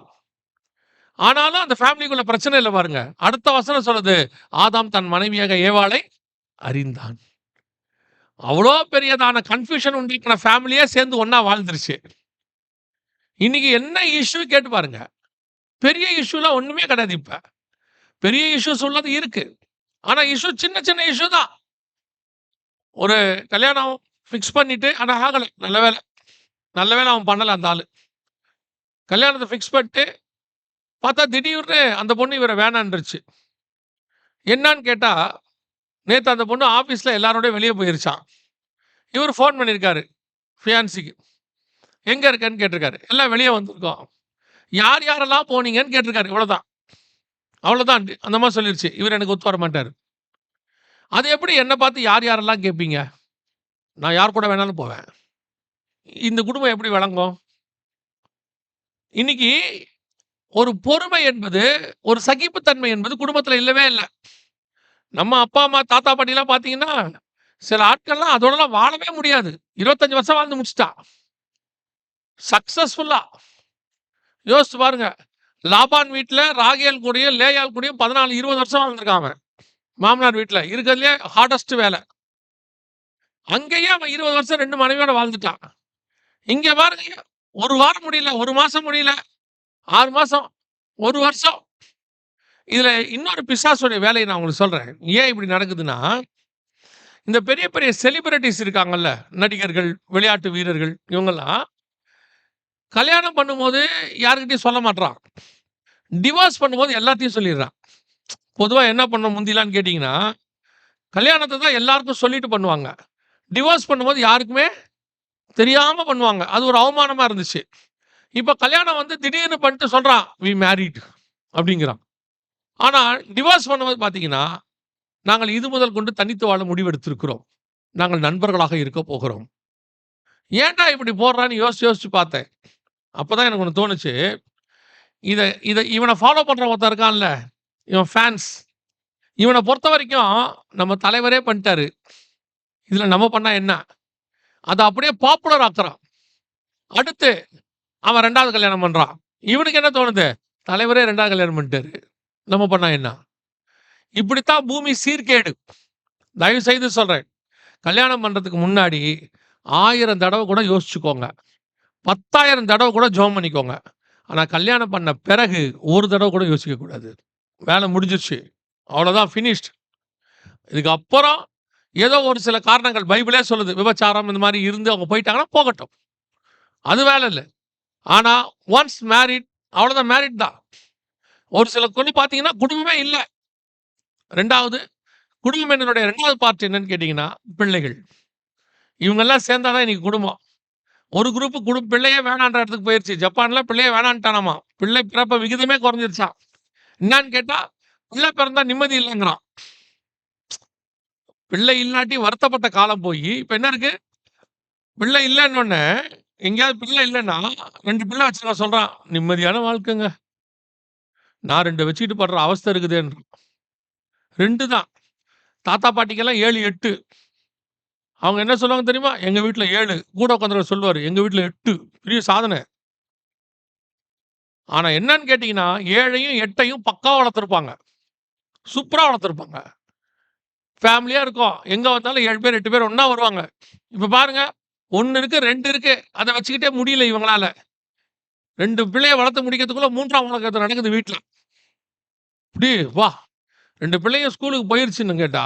ஆனாலும் அந்த ஃபேமிலிக்குள்ள பிரச்சனை இல்ல பாருங்க. அடுத்த வசனம் சொல்லுது, ஆதாம் தன் மனைவியாக ஏவாளை அறிந்தான். அவ்வளோ பெரியதான கன்ஃப்யூஷன் உண்டாக்கின ஃபேமிலியே சேர்ந்து ஒண்ணா வாழ்ந்துருச்சு. இன்னைக்கு என்ன இஷ்யூ கேட்டு பாருங்க. பெரிய இஷ்யூலாம் ஒண்ணுமே கிடையாது இப்ப. பெரிய இஷ்யூஸ் உள்ளது இருக்கு. ஆனா இஷ்யூ சின்ன சின்ன இஷ்யூ தான். ஒரு கல்யாணம் ஃபிக்ஸ் பண்ணிட்டு ஆனா ஆகல. நல்ல வேளை. நல்ல வேளை அவன் பண்ணல அந்த ஆளு. கல்யாணத்த ஃபிக்ஸ் பண்ணிட்டு பார்த்தா திடீர்னு அந்த பொண்ணு இவர வேணான்ருச்சு. என்னான்னு கேட்டா, நேத்து அந்த பொண்ணு ஆஃபீஸ்ல எல்லாரோடயும் வெளிய போயிருச்சாம். இவரு ஃபோன் பண்ணியிருக்காரு ஃபியான்சிக்கு. எங்க இருக்கன்னு கேட்டிருக்காரு. எல்லாம் வெளிய வந்திருக்கோம். யார் யாரெல்லாம் போனீங்கன்னு கேட்டிருக்காரு. இவ்வளோதான். அவ்வளோதான். அந்த அம்மா சொல்லிருச்சு. இவரு எனக்கு ஒத்து வர மாட்டாரு. அது எப்படி என்ன பார்த்து யார் யாரெல்லாம் கேட்பீங்க? நான் யார் கூட வேணாலும் போவேன். இந்த குடும்பம் எப்படி விளங்கும்? இன்னைக்கு ஒரு பொறுமை என்பது, ஒரு சகிப்புத்தன்மை என்பது குடும்பத்தில இல்லவே இல்ல. நம்ம அப்பா, அம்மா, தாத்தா, பாட்டிலாம் பார்த்தீங்கன்னா, சில ஆட்கள்லாம் அதோடலாம் வாழவே முடியாது. 25 வருஷம் வாழ்ந்து முடிச்சுட்டான். சக்சஸ்ஃபுல்லா. யோசிச்சு பாருங்க. லாபான் வீட்ல ராகேல் கூடயும், லேயாள் கூடயும் 14, 20 வருஷம் வாழ்ந்திருக்கான் அவன். மாமனார் வீட்ல. இருக்கிறதுலயே ஹார்டஸ்ட் வேல. அங்கேயே அவன் 20 வருஷம் 2 மனைவியோட வாழ்ந்துட்டான். இங்க பாருங்க 1 வாரம் முடியல, 1 மாசம் முடியல, 6 மாசம், 1 வருஷம். இதுல இன்னொரு பிசாசுடைய வேலைய நான் உங்களுக்கு சொல்றேன். ஏன் இப்படி நடக்குதுன்னா, இந்த பெரிய பெரிய செலிபிரிட்டீஸ் இருக்காங்கல்ல, நடிகர்கள், விளையாட்டு வீரர்கள் இவங்கலாம் கல்யாணம் பண்ணும்போது யார்கிட்டயும் சொல்ல மாட்றான். டிவோர்ஸ் பண்ணும்போது எல்லாத்தையும் சொல்லிடுறான். பொதுவா என்ன பண்ணோம் முந்திலான்னு கேட்டீங்கன்னா, கல்யாணத்த தான் எல்லாருக்கும் சொல்லிட்டு பண்ணுவாங்க. டிவோர்ஸ் பண்ணும்போது யாருக்குமே தெரியாம பண்ணுவாங்க. அது ஒரு அவமானமா இருந்துச்சு. இப்ப கல்யாணம் வந்து திடீர்னு பண்ணிட்டு சொல்றான், "வி மேரிட்" அப்படிங்கிறான். ஆனா டிவோர்ஸ் பண்ணும்போது பார்த்தீங்கன்னா, "நாங்கள் இது முதல் கொண்டு தனித்து வாழ முடிவெடுத்திருக்கிறோம். நாங்கள் நண்பர்களாக இருக்கப் போகிறோம்." ஏன்டா இப்படி போடுறான்னு யோசிச்சு யோசிச்சு பார்த்தேன். அப்பதான் எனக்கு ஒண்ணு தோணுச்சு. இத இத இவன ஃபாலோ பண்ற ஒருத்தன் இருக்கான்ல, இவன் ஃபேன்ஸ். இவன பொறுத்தவரைக்கும் நம்ம தலைவரே பண்ணிட்டாரு. இதுல நம்ம பண்ணா என்ன? அத அப்படியே பாப்புலர் ஆக்குறான். அடுத்து அவன் 2வது கல்யாணம் பண்றான். இவனுக்கு என்ன தோணுது? தலைவரே 2வது கல்யாணம் பண்ணிட்டாரு. நம்ம பண்ணா என்ன? இப்படித்தான் பூமி சீர்கேடு. தயவு செய்து சொல்றேன். கல்யாணம் பண்றதுக்கு முன்னாடி 1000 தடவ கூட யோசிச்சுக்கோங்க. 10,000 தடவ கூட ஜெபம் பண்ணிக்கோங்க. ஆனா கல்யாணம் பண்ண பிறகு ஒரு தடவ கூட யோசிக்க கூடாது. வேலை முடிஞ்சிருச்சு. அவ்வளோதான் ஃபினிஷ்ட். இதுக்கப்புறம் ஏதோ ஒரு சில காரணங்கள் பைபிளே சொல்லுது. விபச்சாரம் இந்த மாரி இருந்து அவங்க போயிட்டாங்கன்னா போகட்டும். அது வேலை இல்ல. ஆனா ஒன்ஸ் மேரிட் அவ்வளோதான் மேரிட் தான். ஒரு சில பார்த்தீங்கன்னா குடும்பமே இல்ல. 2வது குடும்பம் என்னுடைய 2வது பார்ட் என்னன்னு கேட்டீங்கன்னா, பிள்ளைகள். இவங்கெல்லாம் சேர்ந்தா தான் இன்னைக்கு குடும்பம். ஒரு குரூப் பிள்ளையே வேணான்ற இடத்துக்கு போயிருச்சு. ஜப்பான்ல பிள்ளையே வேணான்ட்டானாமா. பிள்ளை பிறப்பு விகிதமே குறைஞ்சிருச்சாம். என்னான்னு கேட்டா, பிள்ளை பிறந்தா நிம்மதி இல்லைங்கிறான். பிள்ளை இல்லாட்டி வருத்தப்பட்ட காலம் போயி, இப்ப என்ன இருக்கு? பிள்ளை இல்லன்னோனே, எங்கேயாவது பிள்ளை இல்லன்னா, 2 பிள்ளை வச்சிருக்கவன் சொல்றான், "நிம்மதியான வாழ்க்கைங்க. நான் 2 வச்சுக்கிட்டு படுற அவஸ்தை இருக்குதேன்றான்." 2 தான். தாத்தா, பாட்டிக்கெல்லாம் 7, 8. அவங்க என்ன சொல்லுவாங்க தெரியுமா? எங்க வீட்ல 7 கூட உட்காந்துருக்கவர் சொல்லுவாரு. எங்க வீட்ல 8 பெரிய சாதனை. ஆனா என்னன்னு கேட்டீங்கன்னா, 7யும் 8யும் பக்காவா வளர்த்துருப்பாங்க. சூப்பரா வளர்த்துருப்பாங்க. ஃபேமிலியா இருக்கும். எங்க வந்தாலும் 7 பேர், 8 பேர் ஒண்ணா வருவாங்க. இப்ப பாருங்க, 1 இருக்கு, 2 இருக்கு. அத வச்சுக்கிட்டே முடியல இவங்களால. 2 பிள்ளைய வளர்த்து முடிக்கிறதுக்குள்ள 3ஆம் உலகத்துல நடக்குது வீட்ல. இப்படி வா! 2 பிள்ளையும் ஸ்கூலுக்கு போயிருச்சுன்னு கேட்டா,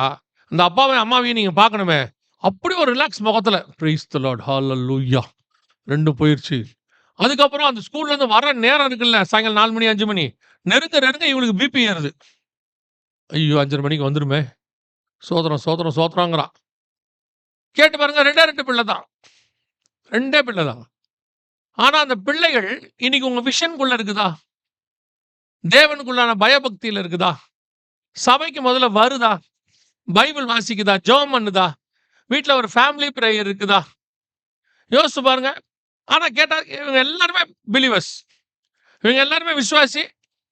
அந்த அப்பாவையும், அம்மாவையும் நீங்க பார்க்கணுமே. அப்படி ஒரு ரிலாக்ஸ் முகத்துல. Praise the Lord. ஹalleluya. 2 போயிருச்சு. அதுக்கப்புறம் அந்த ஸ்கூல்லேருந்து வர நேரம் இருக்குல்ல, சாயங்காலம் 4 மணி, 5 மணி. நெருங்க நெருங்க இவளுக்கு பிபி ஏறுது. ஐயோ! 5:30 மணிக்கு வந்துருமே. சோதரம், சோதரம், சோதரங்கிறான். கேட்டு பாருங்க 2டே 2 பிள்ளை தான். 2டே பிள்ளை தான். ஆனா அந்த பிள்ளைகள் இன்னைக்கு உங்க விஷன்குள்ள இருக்குதா? தேவனுக்குள்ளான பயபக்தியில இருக்குதா? சபைக்கு முதல்ல வருதா? பைபிள் வாசிக்குதா? ஜெபம் பண்ணுதா? வீட்ல ஒரு ஃபேமிலி பிரேயர் இருக்குதா? யோசிச்சு பாருங்க. ஆனா கேட்டா இவங்க எல்லாருமே பிலீவர்ஸ். இவங்க எல்லாருமே விசுவாசி.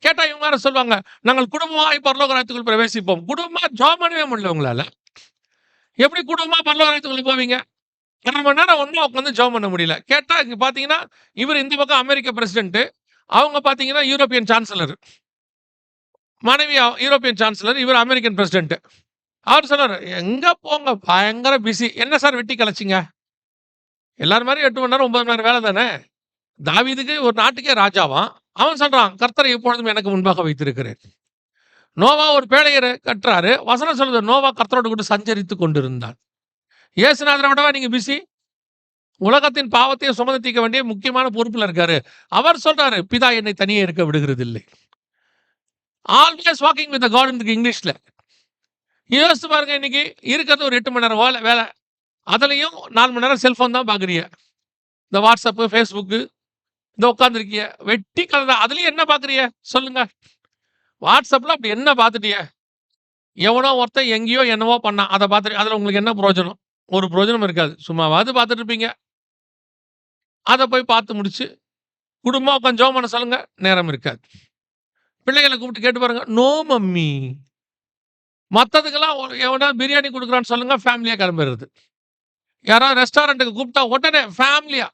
கேட்டா இவங்க வேற சொல்லுவாங்க, நாங்கள் குடும்பமாய் பரலோக ராஜ்யத்துக்குள் பிரவேசிப்போம். குடும்பமா ஜெபம் பண்ணவே முடியல உங்களால. எப்படி குடும்பமா பரலோக ராஜ்யத்துக்குள்ள போவீங்க? 1/2 மணி நேரம் ஒண்ணா உட்கார்ந்து ஜெபம் பண்ண முடியல. கேட்டா இங்க பார்த்தீங்கன்னா, இவரு இந்த பக்கம் அமெரிக்க பிரசிடென்ட். அவங்க பார்த்தீங்கன்னா யூரோப்பியன் சான்சலர். மனைவி யூரோப்பியன் சான்சலர். இவர் அமெரிக்கன் பிரசிடென்ட். அவரு சொல்றாரு, எங்க போங்க பயங்கர பிஸி. என்ன சார் வெட்டி கழிச்சீங்க? எல்லாரும் மாரி 8 மணி நேரம், 9 மணி நேரம் வேலை தானே. தாவீதுக்கு ஒரு நாட்டுக்கே ராஜாவாம். அவன் சொல்றான், கர்த்தரை எப்பொழுதும் எனக்கு முன்பாக வைத்திருக்கிறேன். நோவா ஒரு பேழையர கட்டுறாரு. வசனம் சொல்லுது, நோவா கர்த்தரோடு கூட சஞ்சரித்துக் கொண்டிருந்தான். இயேசுநாதரை விடவா நீங்க பிஸி? உலகத்தின் பாவத்தையும் சுமந்து தீர்க்க வேண்டிய முக்கியமான பொறுப்புல இருக்காரு. அவர் சொல்றாரு, பிதா என்னை தனியே இருக்க விடுகிறதில்லை. Always walking with the God இருக்கு இங்கிலீஷ்ல. யோசிச்சு பாருங்க, இன்னைக்கு இருக்கிறது ஒரு 8 மணி நேரம் வேலை. அதுலயும் 4 மணி நேரம் செல்போன் தான் பார்க்குறீங்க. இந்த வாட்ஸ்அப், ஃபேஸ்புக், இந்த உட்காந்துருக்கீங்க. வெட்டி கலந்தா அதுலயும் என்ன பார்க்குறீங்க? சொல்லுங்க. வாட்ஸ்அப்ல அப்படி என்ன பார்த்துட்டீங்க? எவனோ ஒருத்தன் எங்கேயோ என்னவோ பண்ணான். அத பார்த்துட்டு அதுல உங்களுக்கு என்ன பிரயோஜனம்? ஒரு பிரயோஜனமும் இருக்காது. சும்மாவாவது பார்த்துட்டு இருப்பீங்க. அத போய் பார்த்து முடிச்சு, குடும்பமா உட்காந்து ஜெபம் பண்ண சொல்லுங்க, நேரம் இருக்காது. பிள்ளைகள கூப்பிட்டு கேட்டு பாருங்க, நோ மம்மி. மத்ததுக்கெல்லாம் எவனாவது பிரியாணி குடுக்குறான்னு சொல்லுங்க, ஃபேமிலியா கிளம்பிறது. யாராவது ரெஸ்டாரண்ட்டுக்கு கூப்பிட்டா உடனே ஃபேமிலியா.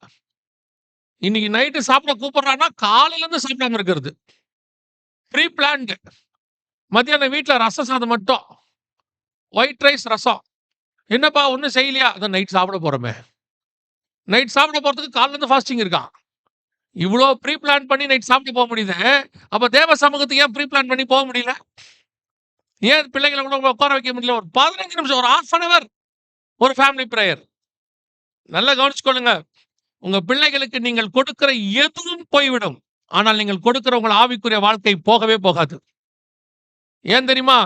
இன்னைக்கு நைட்டு சாப்பிட கூப்பிடுறான்னா, காலையில இருந்து சாப்பிடாம இருக்கிறது. Pre planned. மத்தியானம் வீட்ல ரசம் சாதம் மட்டும். White rice, rasam. என்னப்பா ஒண்ணும் செய்யலையா? அதான் நைட் சாப்பிட போறோமே. நைட் சாப்பிட போறதுக்கு காலைல இருந்து ஃபாஸ்டிங் இருக்கான். இவ்ளோ ப்ரீ பிளான் பண்ணி நைட் சாப்பிட போ முடியுது. அப்ப தேவ சமூகத்துக்கு ஏன் ப்ரீ பிளான் பண்ணி போ முடியல? ஏன் பிள்ளைகள கூட உட்கார வைக்க முடியல? ஒரு 15 நிமிஷம், ஒரு 1/2 அன் ஹவர் ஒரு ஃபேமிலி பிரேயர். நல்லா கவனிச்சுக்கொள்ளுங்க. உங்க பிள்ளைகளுக்கு நீங்கள் கொடுக்கிற எதுவும் போய்விடும். ஆனால் நீங்கள் கொடுக்கிற உங்கள் ஆவிக்குரிய வாழ்க்கை போகவே போகாது. ஏன் தெரியுமா?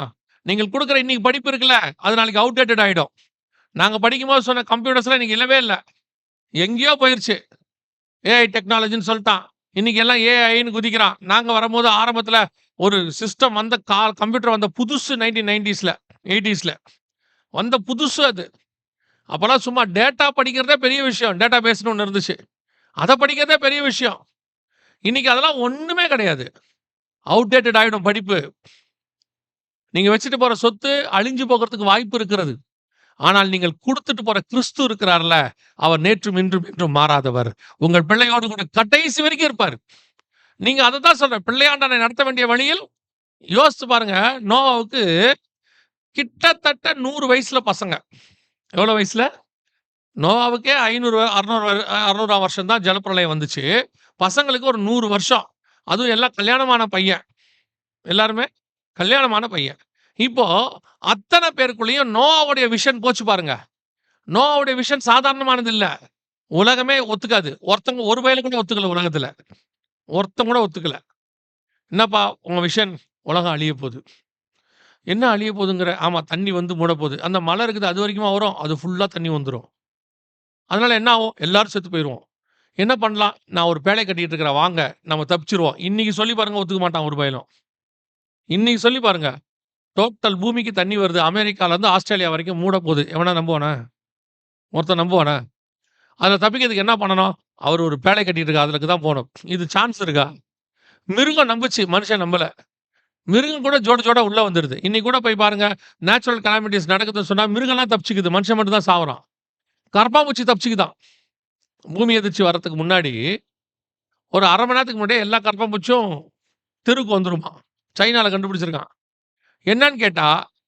நீங்கள் கொடுக்கிற இன்னைக்கு படிப்பு இருக்குல்ல, அது நாளைக்கு அவுட்டேட்டட் ஆயிடும். நாங்க படிக்கும்போது சொன்ன கம்ப்யூட்டர்ஸ்லாம் இன்னைக்கு இல்லவே இல்ல. எங்கேயோ போயிருச்சு. ஏஐ டெக்னாலஜின்னு சொல்ட்டான். இன்னைக்கு எல்லாம் ஏஐன்னு குதிக்கிறான். நாங்க வரும்போது ஆரம்பத்துல ஒரு சிஸ்டம் வந்த கம்ப்யூட்டர் வந்த புதுசு 1990ஸ்ல, 80ஸ்ல வந்த புதுசு அது. அப்பலாம் சும்மா டேட்டா படிக்கிறதே பெரிய விஷயம். டேட்டா பேஸ்ன்னு ஒண்ணு இருந்துச்சு. அத படிக்கிறதே பெரிய விஷயம். இன்னைக்கு அதெல்லாம் ஒண்ணுமே கிடையாது. அவுட்டேட்டட் ஆயிடும் படிப்பு. நீங்க வச்சுட்டு போற சொத்து அழிஞ்சு போகறதுக்கு வாய்ப்பு இருக்கிறது. ஆனால் நீங்கள் குடுத்துட்டு போற கிறிஸ்து இருக்கிறார்ல, அவர் நேற்றும் இன்றும் என்றும் மாறாதவர். உங்கள் பிள்ளையோடு கூட கடைசி வரைக்கும் இருப்பாரு. நீங்க அதத்தான் சொல்றேன். பிள்ளையாண்டனை நடத்த வேண்டிய வழியில் யோசிச்சு பாருங்க. நோவாவுக்கு கிட்டத்தட்ட 100 வயசுல பசங்க. எவ்வளவு வயசுல? நோவாவுக்கே 500 600ஆம் வருஷம் தான் ஜலப்பிரளயம் வந்துச்சு. பசங்களுக்கு ஒரு 100 வருஷம். அதுவும் எல்லாம் கல்யாணமான பையன். எல்லாருமே கல்யாணமான பையன். இப்போ அத்தனை பேருக்குள்ளேயும் நோவாவுடைய விஷன் போச்சு பாருங்க. நோவாவுடைய விஷன் சாதாரணமானது இல்ல. உலகமே ஒத்துக்காது. ஒருத்தங்க ஒரு பயல கூட ஒத்துக்கல உலகத்துல. ஒருத்தன் கூட ஒத்துக்கல. என்னப்பா உங்க விஷன்? உலகம் அழிய போது. என்ன அழிய போதுங்கிற? ஆமா தண்ணி வந்து மூடப்போது. அந்த மழை இருக்குது அது வரைக்குமா வரும்? அது ஃபுல்லா தண்ணி வந்துரும். அதனால என்ன ஆகும்? எல்லாரும் செத்து போயிருவோம். என்ன பண்ணலாம்? நான் ஒரு பேழை கட்டிட்டு இருக்கிறேன் வாங்க, நம்ம தப்பிச்சுருவோம். இன்னைக்கு சொல்லி பாருங்க ஒத்துக்க மாட்டான் ஒரு பயலும். இன்னைக்கு சொல்லி பாருங்க. டோட்டல் பூமிக்கு தண்ணி வருது. அமெரிக்காலருந்து ஆஸ்திரேலியா வரைக்கும் மூடப்போது. எவனா நம்புவானா? ஒருத்தன் நம்புவானா? அதுல தப்பிக்கிறதுக்கு என்ன பண்ணணும்? அவரு ஒரு பேழை கட்டிட்டு இருக்காரு. அதுக்கு தான் போணும். இது சான்ஸ் இருக்கா? மிருகம் நம்புச்சு. மனுஷன் நம்பல. மிருகம் கூட ஜோட ஜோடா உள்ள வந்துருது. இன்னைக்கு கூட போய் பாருங்க. நேச்சுரல் கலாமிட்டிஸ் நடக்குதுன்னு சொன்னா மிருகம்லாம் தப்பிச்சுக்குது. மனுஷன் மட்டும் தான் சாவுறான். கரப்பான்பூச்சி தப்பிச்சுக்குதாம். பூமி எதிர்ச்சி வர்றதுக்கு முன்னாடி ஒரு 1/2 மணி நேரத்துக்கு முன்னாடியே எல்லா கரப்பான்பூச்சியும் தெருவுக்கு வந்துருமா. சைனால கண்டுபிடிச்சிருக்கான். என்னன்னு கேட்டா,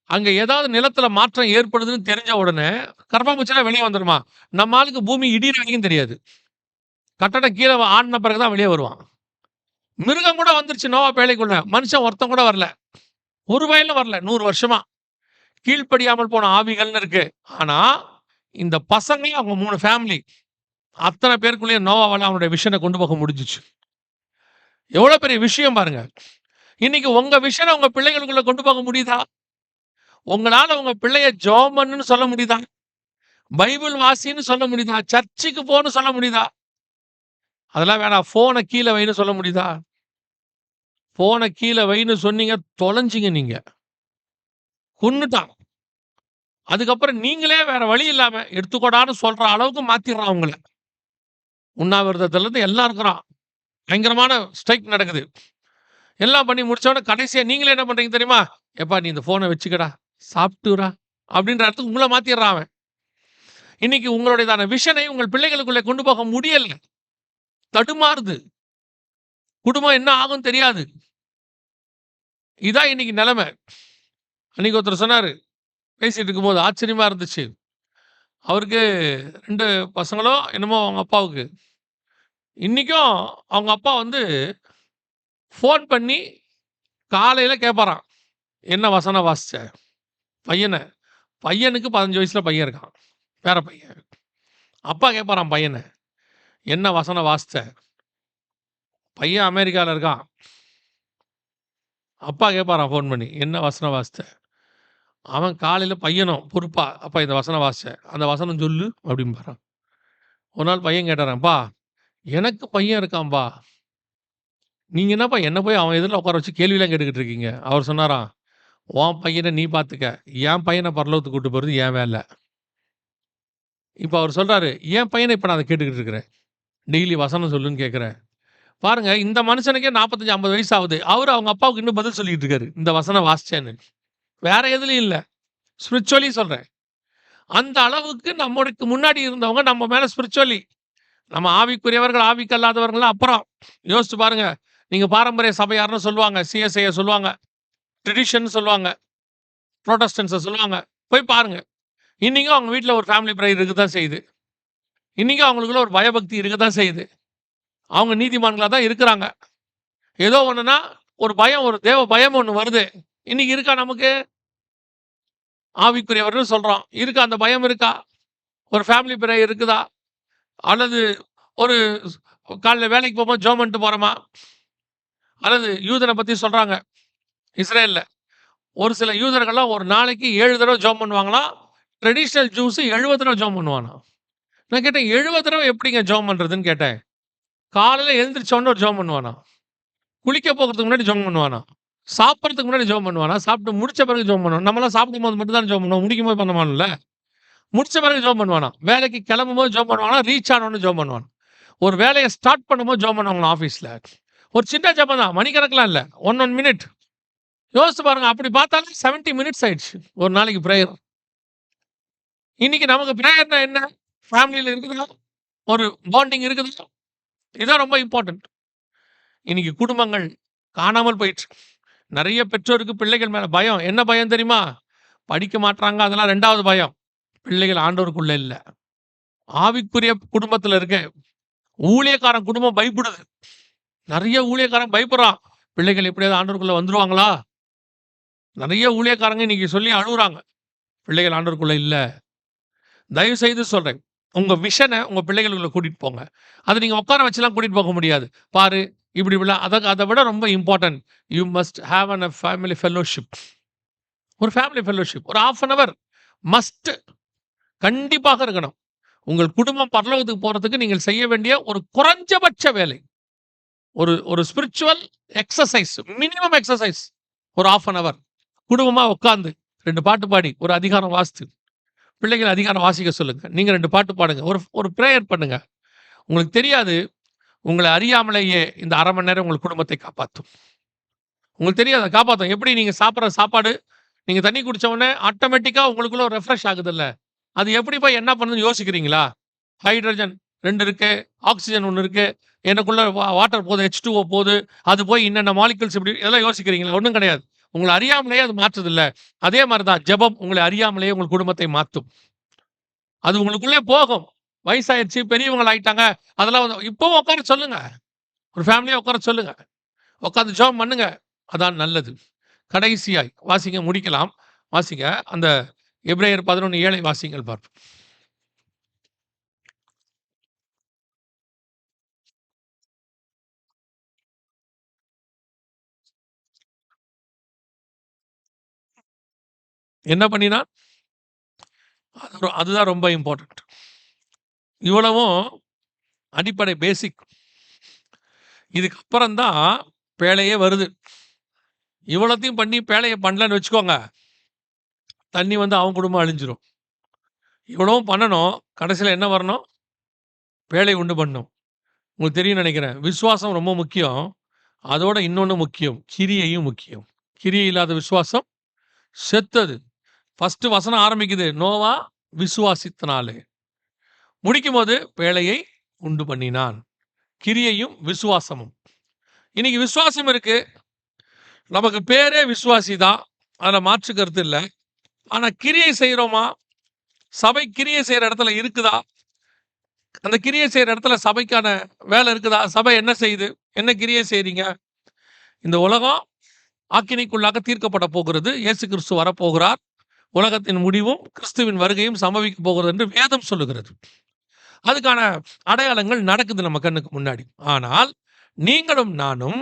அங்க ஏதாவது நிலத்துல மாற்றம் ஏற்படுதுன்னு தெரிஞ்ச உடனே கரப்பான்பூச்சிலாம் வெளிய வந்துருமா. நம்ம ஆளுக்கு பூமி இடியிற வரைக்கும் தெரியாது. கட்டடம் கீழ ஆடுன பிறகு தான் வெளிய வருவான். மிருகம் கூட வந்துருச்சு நோவா பேழைக்குள்ள. மனுஷன் ஒருத்தன் கூட வரல. ஒரு பயலும் வரல 100 வருஷமா. கீழ்ப்படியாமல் போன ஆவிகள்னு இருக்கு. ஆனா, இந்த பசங்க அவங்க 3 ஃபேமிலி அத்தன பேருக்குள்ளேயும் நோவாவால அவனுடைய விஷன கொண்டு போக முடிஞ்சுச்சு. எவ்வளோ பெரிய விஷயம் பாருங்க. இன்னைக்கு உங்க விஷன உங்க பிள்ளைகளுக்குள்ள கொண்டு போக முடியுதா? உங்களால உங்க பிள்ளைய ஜெபம் பண்ணுன்னு சொல்ல முடியுதா? பைபிள் வாசின்னு சொல்ல முடியுதா? சர்ச்சுக்கு போன்னு சொல்ல முடியுதா? அதெல்லாம் வேணாம். ஃபோன கீழ வைன்னு சொல்ல முடியுதா? ஃபோன கீழ வைன்னு சொன்னீங்க, தொலைஞ்சீங்க நீங்க. கொன்னுட்டான். அதுக்கப்புறம் நீங்களே வேற வழி இல்லாம எடுத்துக்கோடான்னு சொல்ற அளவுக்கு மாத்திர்றான் உங்கள. உண்ணாவிரதத்திலிருந்து எல்லாம் இருக்கிறான். பயங்கரமான ஸ்ட்ரைக் நடக்குது. எல்லாம் பண்ணி முடிச்ச உடனே கடைசியா நீங்களே என்ன பண்றீங்க தெரியுமா? "எப்பா நீ இந்த ஃபோன வச்சுக்கடா, சாப்பிட்டுறா" அப்படின்ற இடத்துக்கு உங்கள மாத்திர்றான் அவன். இன்னைக்கு உங்களுடையதான விஷனை உங்கள் பிள்ளைகளுக்குள்ளே கொண்டு போக முடியல. தடுமாறுது. குடும்பம் என்ன ஆகும்னு தெரியாது. இதான் இன்னைக்கு நிலைமை. அன்னைக்கு ஒருத்தர் சொன்னாரு. பேசிட்டு இருக்கும்போது ஆச்சரியமா இருந்துச்சு. அவருக்கு 2 பசங்களோ என்னமோ அவங்க அப்பாவுக்கு. இன்னைக்கும் அவங்க அப்பா வந்து ஃபோன் பண்ணி காலையில கேட்பாராம். "என்ன வசனம் வாசிச்ச?" பையன. பையனுக்கு 15 வயசுல பையன் இருக்கான். பேர பையன். அப்பா கேட்பாராம் பையன. "என்ன வசனம் வாசிச்ச?" பையன் அமெரிக்கால இருக்கான். அப்பா கேட்பாராம் ஃபோன் பண்ணி. "என்ன வசனம் வாசிச்ச?" அவன் காலையில பையனும் பொறுப்பா, "அப்பா இந்த வசனம் வாசிச்சேன்." "அந்த வசனம் சொல்லு" அப்படிம்பாராம். ஒரு நாள் பையன் கேட்டாராம், "அப்பா எனக்கு பையன் இருக்கான்பா. நீங்க என்னப்பா என்ன போய் அவன் எதிர்ல உட்கார வச்சு கேள்விலாம் கேட்டுக்கிட்டு இருக்கீங்க?" அவர் சொன்னாராம், "உன் பையன நீ பார்த்துக்க. என் பையன பரலோகத்துக்கு கூட்டு போறது என் வேல." இப்ப அவர் சொல்றாரு, "என் பையன இப்ப நான் அத கேட்டுக்கிட்டு இருக்கிறேன். டெய்லி வசனம் சொல்லுன்னு கேட்கிறேன்." பாருங்க இந்த மனுஷனுக்கே 45, 50 வயசு ஆகுது. அவரு அவங்க அப்பாவுக்கு இன்னும் பதில் சொல்லிட்டு இருக்காரு. இந்த வசனம் வாசிச்சேன்னு. வேற எதுலயும் இல்ல. ஸ்பிரிச்சுவலி சொல்றேன். அந்த அளவுக்கு நம்மளுக்கு முன்னாடி இருந்தவங்க நம்ம மேல ஸ்பிரிச்சுவலி நம்ம ஆவிக்குரியவர்கள், ஆவிக்கு அல்லாதவர்கள்லாம் அப்புறம். யோசிச்சு பாருங்க. நீங்க பாரம்பரிய சபையார்ன்னு சொல்லுவாங்க. சிஎஸ்ஐய சொல்லுவாங்க. ட்ரெடிஷன் சொல்லுவாங்க. புரோட்டஸ்டன்ட்ஸ சொல்லுவாங்க. போய் பாருங்க. இன்னைக்கும் அவங்க வீட்ல ஒரு ஃபேமிலி பிரேயர் இருக்க தான் செய்யுது. இன்னைக்கும் அவங்களுக்குள்ள ஒரு பயபக்தி இருக்க தான் செய்யுது. அவங்க நீதிமான்களா தான் இருக்கிறாங்க. ஏதோ ஒண்ணுன்னா, ஒரு பயம், ஒரு தேவ பயம் ஒண்ணு வருது. இன்னைக்கு இருக்கா நமக்கு? ஆவிக்குரியவர்ன்னு சொல்றோம். இருக்கா அந்த பயம் இருக்கா? ஒரு ஃபேமிலி பிரேயர் இருக்குதா? அல்லது ஒரு காலைல வேலைக்கு போம்போது ஜெபம் பண்ணிட்டு போறோமா? அல்லது யூதன பத்தி சொல்றாங்க. இஸ்ரேல்ல. ஒரு சில யூதர்கள்லாம் ஒரு நாளைக்கு 7 தடவ ஜெபம் பண்ணுவாங்களாம். ட்ரெடிஷனல் ஜூஸ் 70 தடவ ஜெபம் பண்ணுவானாம். நான் கேட்டேன் 70 தடவ எப்படிங்க ஜெபம் பண்றதுன்னு கேட்டேன். காலையில எழுந்திரிச்ச உடனே ஒரு ஜெபம் பண்ணுவானாம். குளிக்க போகறதுக்கு முன்னாடி ஜெபம் பண்ணுவானாம். சாப்பிடறதுக்கு முன்னாடி ஜெபம் பண்ணுவானாம். சாப்பிட்டு முடிச்ச பிறகு ஜெபம் பண்ணுவான். நம்மலாம் சாப்பிடும்போது மட்டும் தான் ஜெபம் பண்ணுவோம். முடிக்கும்போது பண்ண மாட்டோம்ல. முடிச்ச பிறகு ஜெபம் பண்ணுவானாம். வேலைக்கு கிளம்பும்போது ஜெபம் பண்ணுவானாம். ரீச் ஆன உடனே ஜெபம் பண்ணுவானாம். ஒரு வேலைய ஸ்டார்ட் பண்ணும்போது ஜெபம் பண்ணுவாங்களாம் ஆஃபீஸ்ல. ஒரு சின்ன ஜெபம் தான். மணிக்கணக்குலாம் இல்ல. 1 மினிட். யோசிச்சு பாருங்க. அப்படி பார்த்தாலே 70 மினிட்ஸ் ஆயிடுச்சு. ஒரு நாளைக்கு பிரேயர். இன்னைக்கு நமக்கு பிரேயர்னா என்ன? ஃபேமிலில இருக்குதா? ஒரு பாண்டிங் இருக்குதா? இதான் ரொம்ப இம்பார்ட்டன்ட். இன்னைக்கு குடும்பங்கள் காணாமல் போயிடுச்சு. நெறைய பெற்றோருக்கு பிள்ளைகள் மேல பயம். என்ன பயம் தெரியுமா? படிக்க மாட்றாங்க. அதெல்லாம் 2வது பயம். பிள்ளைகள் ஆண்டவருக்குள்ள இல்ல. ஆவிக்குரிய குடும்பத்துல இருக்கேன். ஊழியக்காரன் குடும்பம் பயப்படுது. நெறைய ஊழியக்காரன் பயப்படுறான். பிள்ளைகள் எப்படியாவது ஆண்டவருக்குள்ள வந்துருவாங்களா? நெறைய ஊழியக்காரங்க இன்னைக்கு சொல்லி அழுவுறாங்க. பிள்ளைகள் ஆண்டவருக்குள்ள இல்ல. தயவு செய்து சொல்றேன். உங்க விஷன உங்க பிள்ளைகளுக்குள்ள கூட்டிட்டு போங்க. அத நீங்க உட்கார வச்சுலாம் கூட்டிட்டு போக முடியாது. பாரு, இப்படி இப்படிலாம் அத விட ரொம்ப important. You must have and family fellowship. ஒரு ஃபேமிலி ஃபெல்லோஷிப். ஒரு 1/2 அன் ஹவர் மஸ்ட். கண்டிப்பாக இருக்கணும். உங்கள் குடும்பம் பரலோகத்துக்கு போறதுக்கு நீங்கள் செய்ய வேண்டிய ஒரு குறைஞ்சபட்ச வேலை. ஒரு ஒரு ஸ்பிரிச்சுவல் எக்சர்சைஸ். Minimum exercise. ஒரு 1/2 அன் ஹவர். குடும்பமா உட்கார்ந்து 2 பாட்டு பாடி, ஒரு அதிகாரம் வாசித்து, பிள்ளைகள அதிகாரம் வாசிக்க சொல்லுங்க. நீங்க 2 பாட்டு பாடுங்க. ஒரு ஒரு பிரேயர் பண்ணுங்க. உங்களுக்கு தெரியாது, உங்கள அறியாமலேயே இந்த 1/2 மணி நேரம் உங்கள் குடும்பத்தை காப்பாத்தும். உங்களுக்கு தெரியாது காப்பாத்தும். எப்படி நீங்க சாப்பிடுற சாப்பாடு, நீங்க தண்ணி குடிச்ச உடனே ஆட்டோமேட்டிக்கா உங்களுக்குள்ள ஒரு ரெஃப்ரெஷ் ஆகுதுல்ல. அது எப்படி போய் என்ன பண்ணுதுன்னு யோசிக்கிறீங்களா? ஹைட்ரஜன் 2 இருக்கு, ஆக்ஸிஜன் 1 இருக்கு. எனக்குள்ள வாட்டர் போகுது, H2O போகுது. அது போய் இன்னென்ன மாலிக்யூல்ஸ் இப்படி இதெல்லாம் யோசிக்கிறீங்களா? ஒண்ணும் கிடையாது. உங்கள அறியாமலேயே அது மாற்றுதுல்ல. அதே மாரி தான் ஜெபம் உங்கள அறியாமலேயே உங்கள் குடும்பத்தை மாத்தும். அது உங்களுக்குள்ளே போகும். வயசாயிருச்சு, பெரியவங்கள் ஆயிட்டாங்க. அதெல்லாம் வந்து இப்பவும் உட்கார சொல்லுங்க. ஒரு ஃபேமிலியா உட்கார சொல்லுங்க. உட்கார்ந்து ஜெபம் பண்ணுங்க. அதான் நல்லது. கடைசியாய் வாசிங்க முடிக்கலாம். வாசிங்க. அந்த எபிரேயர் 11:7 வாசிங்கள் பார்ப்போம். என்ன பண்ணினான்? அதுதான் ரொம்ப இம்பார்ட்டன்ட். இவ்வளவும் அடிப்படை பேசிக். இதுக்கு அப்புறம் தான் பேழையே வருது. இவ்வளத்தையும் பண்ணி பேழைய பண்ணலன்னு வச்சுக்கோங்க. தண்ணி வந்து அவன் குடும்பம் அழிஞ்சிரும். இவ்வளவும் பண்ணணும். கடைசியில என்ன வரணும்? பேழை உண்டு பண்ணணும். உங்களுக்கு தெரியும்னு நெனைக்கிறேன். விசுவாசம் ரொம்ப முக்கியம். அதோட இன்னொன்னு முக்கியம். கிரியையும் முக்கியம். கிரியை இல்லாத விசுவாசம் செத்தது. ஃபர்ஸ்ட் வசனம் ஆரம்பிக்குது. நோவா விசுவாசித்தனாலே. முடிக்கும்போது பேழையை உண்டு பண்ணினான். கிரியையும் விசுவாசமும். இன்னைக்கு விசுவாசம் இருக்கு. நமக்கு பேரே விசுவாசி தான். அதுல மாற்று கருத்து இல்ல. ஆனா கிரியை செய்றோமா? சபை கிரியை செய்ற இடத்துல இருக்குதா? அந்த கிரியை செய்ற இடத்துல சபைக்கான வேலை இருக்குதா? சபை என்ன செய்யுது? என்ன கிரியை செய்றீங்க? இந்த உலகம் ஆக்கினைக்குள்ளாக தீர்க்கப்பட போகிறது. இயேசு கிறிஸ்து வரப்போகிறார். உலகத்தின் முடிவும் கிறிஸ்துவின் வருகையும் சம்பவிக்க போகிறது என்று வேதம் சொல்லுகிறது. அதுக்கான அடையாளங்கள் நடக்குது நம்ம கண்ணுக்கு முன்னாடி. ஆனால் நீங்களும் நானும்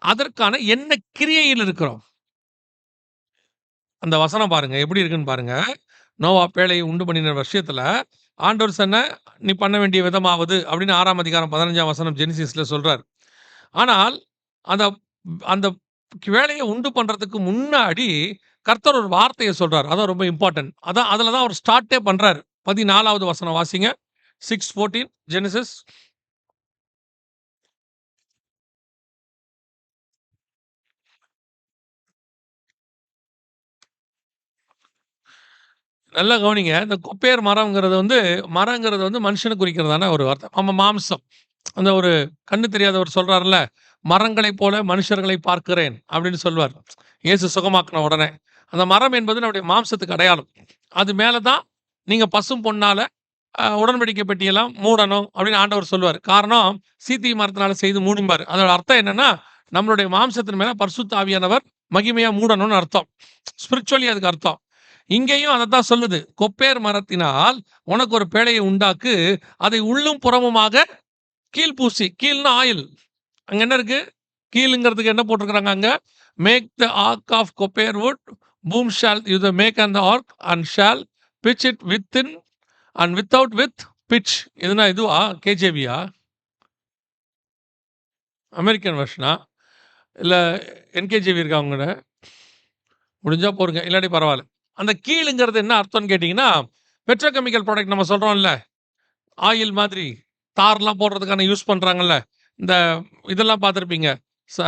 அதற்கான என்ன கிரியையில் இருக்கிறோம்? அந்த வசனம் பாருங்க. எப்படி இருக்குன்னு பாருங்க. நோவா பேழையை உண்டு பண்ணின விஷயத்துல ஆண்டவர் சொன்ன நீ பண்ண வேண்டிய விதமாவது அப்படின்னு 6ஆம் அதிகாரம் 15ஆம் வசனம் ஜெனிசிஸ்ல சொல்றார். ஆனால் அந்த அந்த வேலையை உண்டு பண்றதுக்கு முன்னாடி கர்த்தர் ஒரு வார்த்தையை சொல்றார். அதான் ரொம்ப இம்பார்ட்டன்ட். அதான் அதுல தான் அவர் ஸ்டார்ட்டே பண்றாரு. 14வது வசனம் வாசிங்க. 6:14 ஜெனிசிஸ். நல்லா கவனிங்க. இந்த குப்பேர் மரங்கிறது வந்து மனுஷனை குறிக்கிறதான ஒரு வார்த்தை. நம்ம மாம்சம். அந்த ஒரு கண்ணு தெரியாதவர் சொல்றார்ல, "மரங்களைப் போல மனுஷர்களை பார்க்கிறேன்" அப்படின்னு சொல்வார். இயேசு சுகமாக்குன உடனே. அந்த மரம் என்பது நம்முடைய மாம்சத்துக்கு அடையாளம். அது மேல தான் நீங்க பசும் பொன்னால உடன்படிக்கை பெட்டியெல்லாம் மூடணும் அப்படின்னு ஆண்டவர் சொல்லுவாரு. காரணம் சீத்திய மரத்தினால செய்து மூடும்பாரு. அதோட அர்த்தம் என்னன்னா, நம்மளுடைய மாம்சத்தின் மேல பரிசுத்த ஆவியானவர் மகிமையா மூடணும்னு அர்த்தம். ஸ்பிரிச்சுவலி அதுக்கு அர்த்தம். இங்கேயும் அதத்தான் சொல்லுது. "கொப்பேர் மரத்தினால் உனக்கு ஒரு பேழையை உண்டாக்கு, அதை உள்ளும் புறமுமாக கீல் பூசி." கீல்னா ஆயில். அங்க என்ன இருக்கு? கீலுங்கிறதுக்கு என்ன போட்டிருக்கிறாங்க அங்க? "Make the ark of gopher wood, பூம் shall you the make and the ark and shall pitch it within and without with pitch." இதுனா இதுவா? கேஜேவியா? அமெரிக்கன் வெர்ஷனா? இல்ல என்கேஜேவி இருக்கா உங்ககிட்ட? முடிஞ்சா போடுங்க. இல்லாட்டி பரவால்ல. அந்த கீலுங்கிறது என்ன அர்த்தம்னு கேட்டீங்கன்னா, பெட்ரோகெமிக்கல் ப்ராடக்ட் நம்ம சொல்றோம்ல. ஆயில் மாதிரி தார்லாம் போடுறதுக்கான யூஸ் பண்றாங்கல்ல. இந்த இதெல்லாம் பார்த்துருப்பீங்க. ச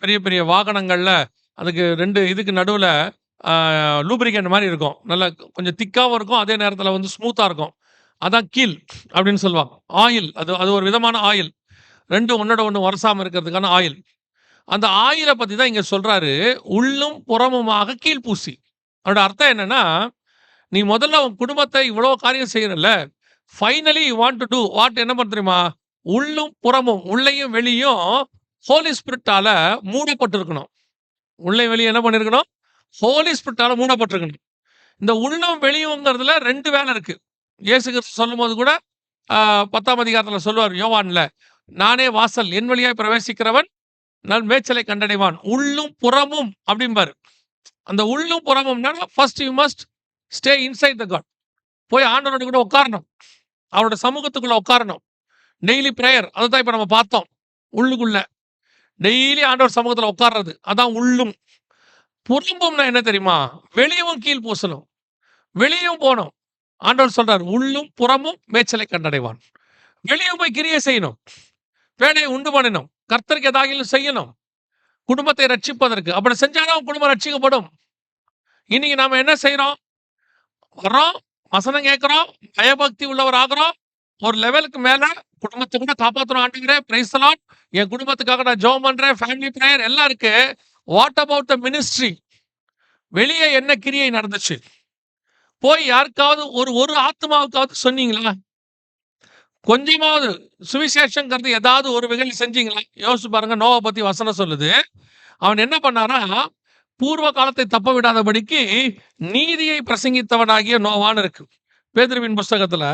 பெரிய பெரிய வாகனங்கள்ல அதுக்கு 2 இதுக்கு நடுவுல ஆ லூப்ரிகன்ட் மாரி இருக்கும். நல்லா கொஞ்சம் திக்காவும் இருக்கும். அதே நேரத்தில வந்து ஸ்மூத்தா இருக்கும். அதான் கீல் அப்படின்னு சொல்லுவாங்க. ஆயில் அது அது ஒரு விதமான ஆயில். 2ம் ஒண்ணோட ஒண்ணு உரசாம இருக்கிறதுக்கான ஆயில். அந்த ஆயில பத்தி தான் இங்க சொல்றாரு. உள்ளும் புறமுமாக கீல் பூசி. அதோட அர்த்தம் என்னன்னா, நீ முதல்ல உன் குடும்பத்தை இவ்வளோ காரியம் செய்றல்ல. Finally you want to do what என்ன பண்ண தெரியுமா? உள்ளும் புறமும், உள்ளேயும் வெளியும் ஹோலி ஸ்பிரிட்டால மூடப்பட்டிருக்கணும். உள்ளயும் வெளியும் என்ன பண்ணியிருக்கணும்? ஹோலி ஸ்பிரிட்டால மூடப்பட்டிருக்கணும். இந்த உள்ளும் வெளியும்ங்கிறதுல 2 வேலை இருக்கு. இயேசு கிறிஸ்து சொல்லும்போது கூட 10ஆம் அதிகாரத்தில சொல்லுவார் யோவான்ல, "நானே வாசல், என் வழியாய் பிரவேசிக்கிறவன் மேய்ச்சலை கண்டடைவான்." உள்ளும் புறமும் அப்படிம்பாரு. அந்த உள்ளும் புறமும்னா first you must stay inside the God. போய் ஆண்டவரோட கூட உட்காரணும். அவரோட சமூகத்துக்குள்ள உட்காரணும். Daily prayer. அதத்தான் இப்ப நம்ம பார்த்தோம். உள்ளுக்குள்ள. டெய்லி ஆண்டவர் சமூகத்துல உட்கார்றது. அதான் உள்ளும். புறம்பும்னா என்ன தெரியுமா? வெளியவும் கீழ் பூசணும். வெளியும் போணும். ஆண்டவர் சொல்றார், "உள்ளும் புறமும் மேய்ச்சலை கண்டடைவான்." வெளிய போய் கிரியை செய்யணும். வேலையை உண்டு பண்ணணும். கர்த்தருக்கு ஏதாகிலும் செய்யணும். குடும்பத்தை ரட்சிப்பதற்கு. அப்படி செஞ்சா தான் குடும்பம் ரட்சிக்கப்படும். இன்னைக்கு நாம என்ன செய்றோம்? வர்றோம், வசனம் கேட்கிறோம், பயபக்தி உள்ளவர் ஆகுறோம். ஒரு லெவலுக்கு மேல குடும்பத்தை கூட காப்பாத்துறோம் ஆண்டவரே, பிரைஸ் தி லார்ட். என் குடும்பத்துக்காக நான் ஜெபம் பண்றேன், ஃபேமிலி பிரேயர் எல்லாம் இருக்கு. What about the ministry? வெளியே என்ன கிரியை நடந்துச்சு? போய் யாருக்காவது ஒரு ஆத்மாவுக்காவது சொன்னீங்களா? கொஞ்சமாவது சுவிசேஷங்கிறது ஏதாவது ஒரு வகையில் செஞ்சீங்களா? யோசிச்சு பாருங்க. நோவா பத்தி வசனம் சொல்லுது. அவன் என்ன பண்ணானா, பூர்வ காலத்தை தப்ப விடாதபடிக்கு நீதியை பிரசங்கித்தவனாகிய நோவான்னு இருக்கு. பேதுருவின் புஸ்தகத்துல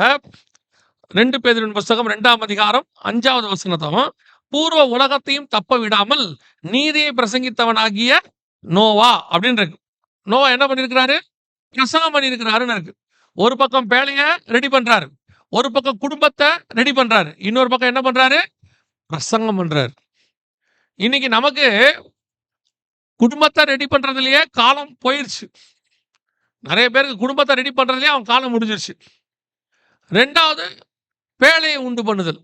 2 பேதுருவின் புஸ்தகம் 2ஆம் அதிகாரம் 5வது வசனத்தும், பூர்வ உலகத்தையும் தப்ப விடாமல் நீதியை பிரசங்கித்தவனாகிய நோவா அப்படின்னு இருக்கு. நோவா என்ன பண்ணியிருக்கிறாரு? பிரசங்கம் பண்ணியிருக்கிறாருன்னு இருக்கு. ஒரு பக்கம் பேழைய ரெடி பண்றாரு, ஒரு பக்கம் குடும்பத்தை ரெடி பண்றாரு, இன்னொரு பக்கம் என்ன பண்றாரு? பிரசங்கம் பண்றாரு. இன்னைக்கு நமக்கு குடும்பத்தை ரெடி பண்றதுலயே காலம் போயிருச்சு. நிறைய பேருக்கு குடும்பத்தை ரெடி பண்றதுலயே அவன் காலம் முடிஞ்சிருச்சு. 2வது பேழையை உண்டு பண்ணுதல்.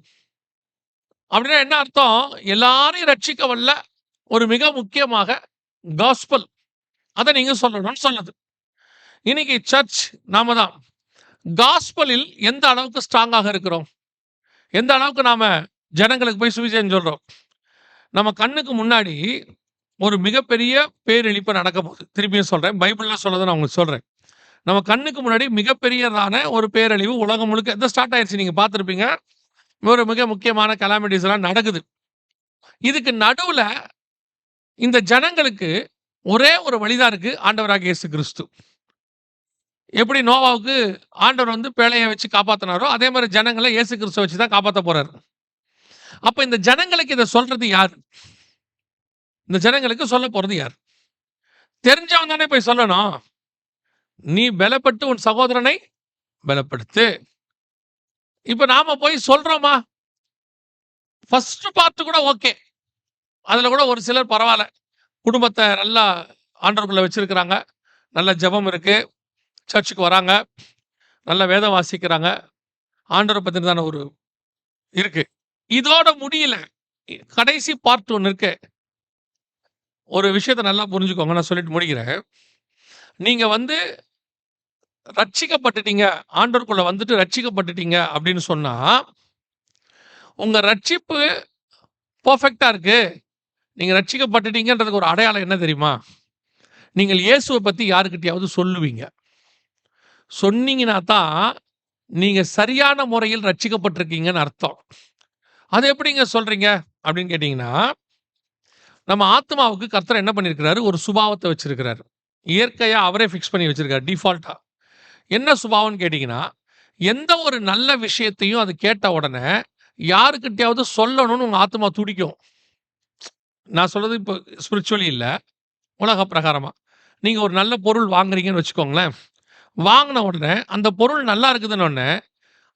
அப்படின்னா என்ன அர்த்தம்? எல்லாரையும் ரட்சிக்க வல்ல ஒரு மிக முக்கியமாக காஸ்பல், அதை நீங்க சொல்லணும்னு சொன்னது. இன்னைக்கு சர்ச் நாம தான் காஸ்பலில் எந்த அளவுக்கு ஸ்ட்ராங்காக இருக்கிறோம், எந்த அளவுக்கு நாம ஜனங்களுக்கு போய் சுவிசேஷம் சொல்றோம். நம்ம கண்ணுக்கு முன்னாடி ஒரு மிகப்பெரிய பேரிழிப்பு நடக்க போகுது. திருப்பியும் சொல்றேன், பைபிள்ல சொல்லதை நான் உங்களுக்கு சொல்றேன். நம்ம கண்ணுக்கு முன்னாடி மிகப்பெரியதான ஒரு பேரழிவு உலகம் முழுக்க எந்த ஸ்டார்ட் ஆயிடுச்சு, நீங்க பார்த்துருப்பீங்க. ஒரு மிக முக்கியமான கலாமிட்டிஸ் எல்லாம் நடக்குது. இதுக்கு நடுவுல இந்த ஜனங்களுக்கு ஒரே ஒரு வழிதான் இருக்கு, ஆண்டவராகிய இயேசு கிறிஸ்து. எப்படி நோவாவுக்கு ஆண்டவர் வந்து பேழையை வச்சு காப்பாத்தினாரோ, அதே மாதிரி ஜனங்களை இயேசு கிறிஸ்துவை வச்சு தான் காப்பாற்ற போறாரு. அப்ப இந்த ஜனங்களுக்கு இதை சொல்றது யாரு? இந்த ஜனங்களுக்கு சொல்ல போறது யார்? தெரிஞ்சவன் தானே போய் சொல்லணும். நீ பலப்பட்டு உன் சகோதரனை பலப்படுத்து. இப்ப நாம போய் சொல்றோமா? ஃபர்ஸ்ட் பார்ட் கூட ஓகே, அதுல கூட ஒரு சிலர் பரவாயில்ல, குடும்பத்தை நல்லா ஆண்டவருக்குள்ள வச்சிருக்கிறாங்க, நல்ல ஜெபம் இருக்கு, சர்ச்சுக்கு வராங்க, நல்ல வேதம் வாசிக்கிறாங்க, ஆண்டவரை பத்தினதான ஒரு இருக்கு. இதோட முடியல, கடைசி பார்ட் ஒன்று இருக்கு. ஒரு விஷயத்தை நல்லா புரிஞ்சுக்கோங்க, நான் சொல்லிட்டு முடிக்கிறேன். நீங்க வந்து ரட்சிக்கப்பட்டுட்டீங்க, ஆண்டவருக்குள்ள வந்துட்டு ரட்சிக்கப்பட்டுட்டீங்க அப்படின்னு சொன்னா, உங்க ரட்சிப்பு பெர்ஃபெக்ட்டா இருக்கு, நீங்க ரட்சிக்கப்பட்டுட்டீங்கன்றதுக்கு ஒரு அடையாளம் என்ன தெரியுமா? நீங்கள் இயேசுவை பத்தி யாருக்கிட்டையாவது சொல்லுவீங்க. சொன்னீங்கன்னா தான் நீங்க சரியான முறையில் ரட்சிக்கப்பட்டிருக்கீங்கன்னு அர்த்தம். அது எப்படிங்க சொல்றீங்க அப்படின்னு கேட்டீங்கன்னா, நம்ம ஆத்மாவுக்கு கர்த்தர் என்ன பண்ணியிருக்கிறாரு? ஒரு சுபாவத்தை வச்சிருக்கிறாரு. இயற்கையா அவரே ஃபிக்ஸ் பண்ணி வச்சிருக்காரு டிஃபால்ட்டா. என்ன சுபாவம்னு கேட்டீங்கன்னா, எந்த ஒரு நல்ல விஷயத்தையும் அது கேட்ட உடனே யாருக்கிட்டையாவது சொல்லணும்னு உங்க ஆத்மா துடிக்கும். நான் சொல்றது இப்போ ஸ்பிரிச்சுவலி இல்ல, உலக பிரகாரமா. நீங்க ஒரு நல்ல பொருள் வாங்குறீங்கன்னு வச்சுக்கோங்களேன். வாங்கின உடனே அந்த பொருள் நல்லா இருக்குதுன்னு உடனே,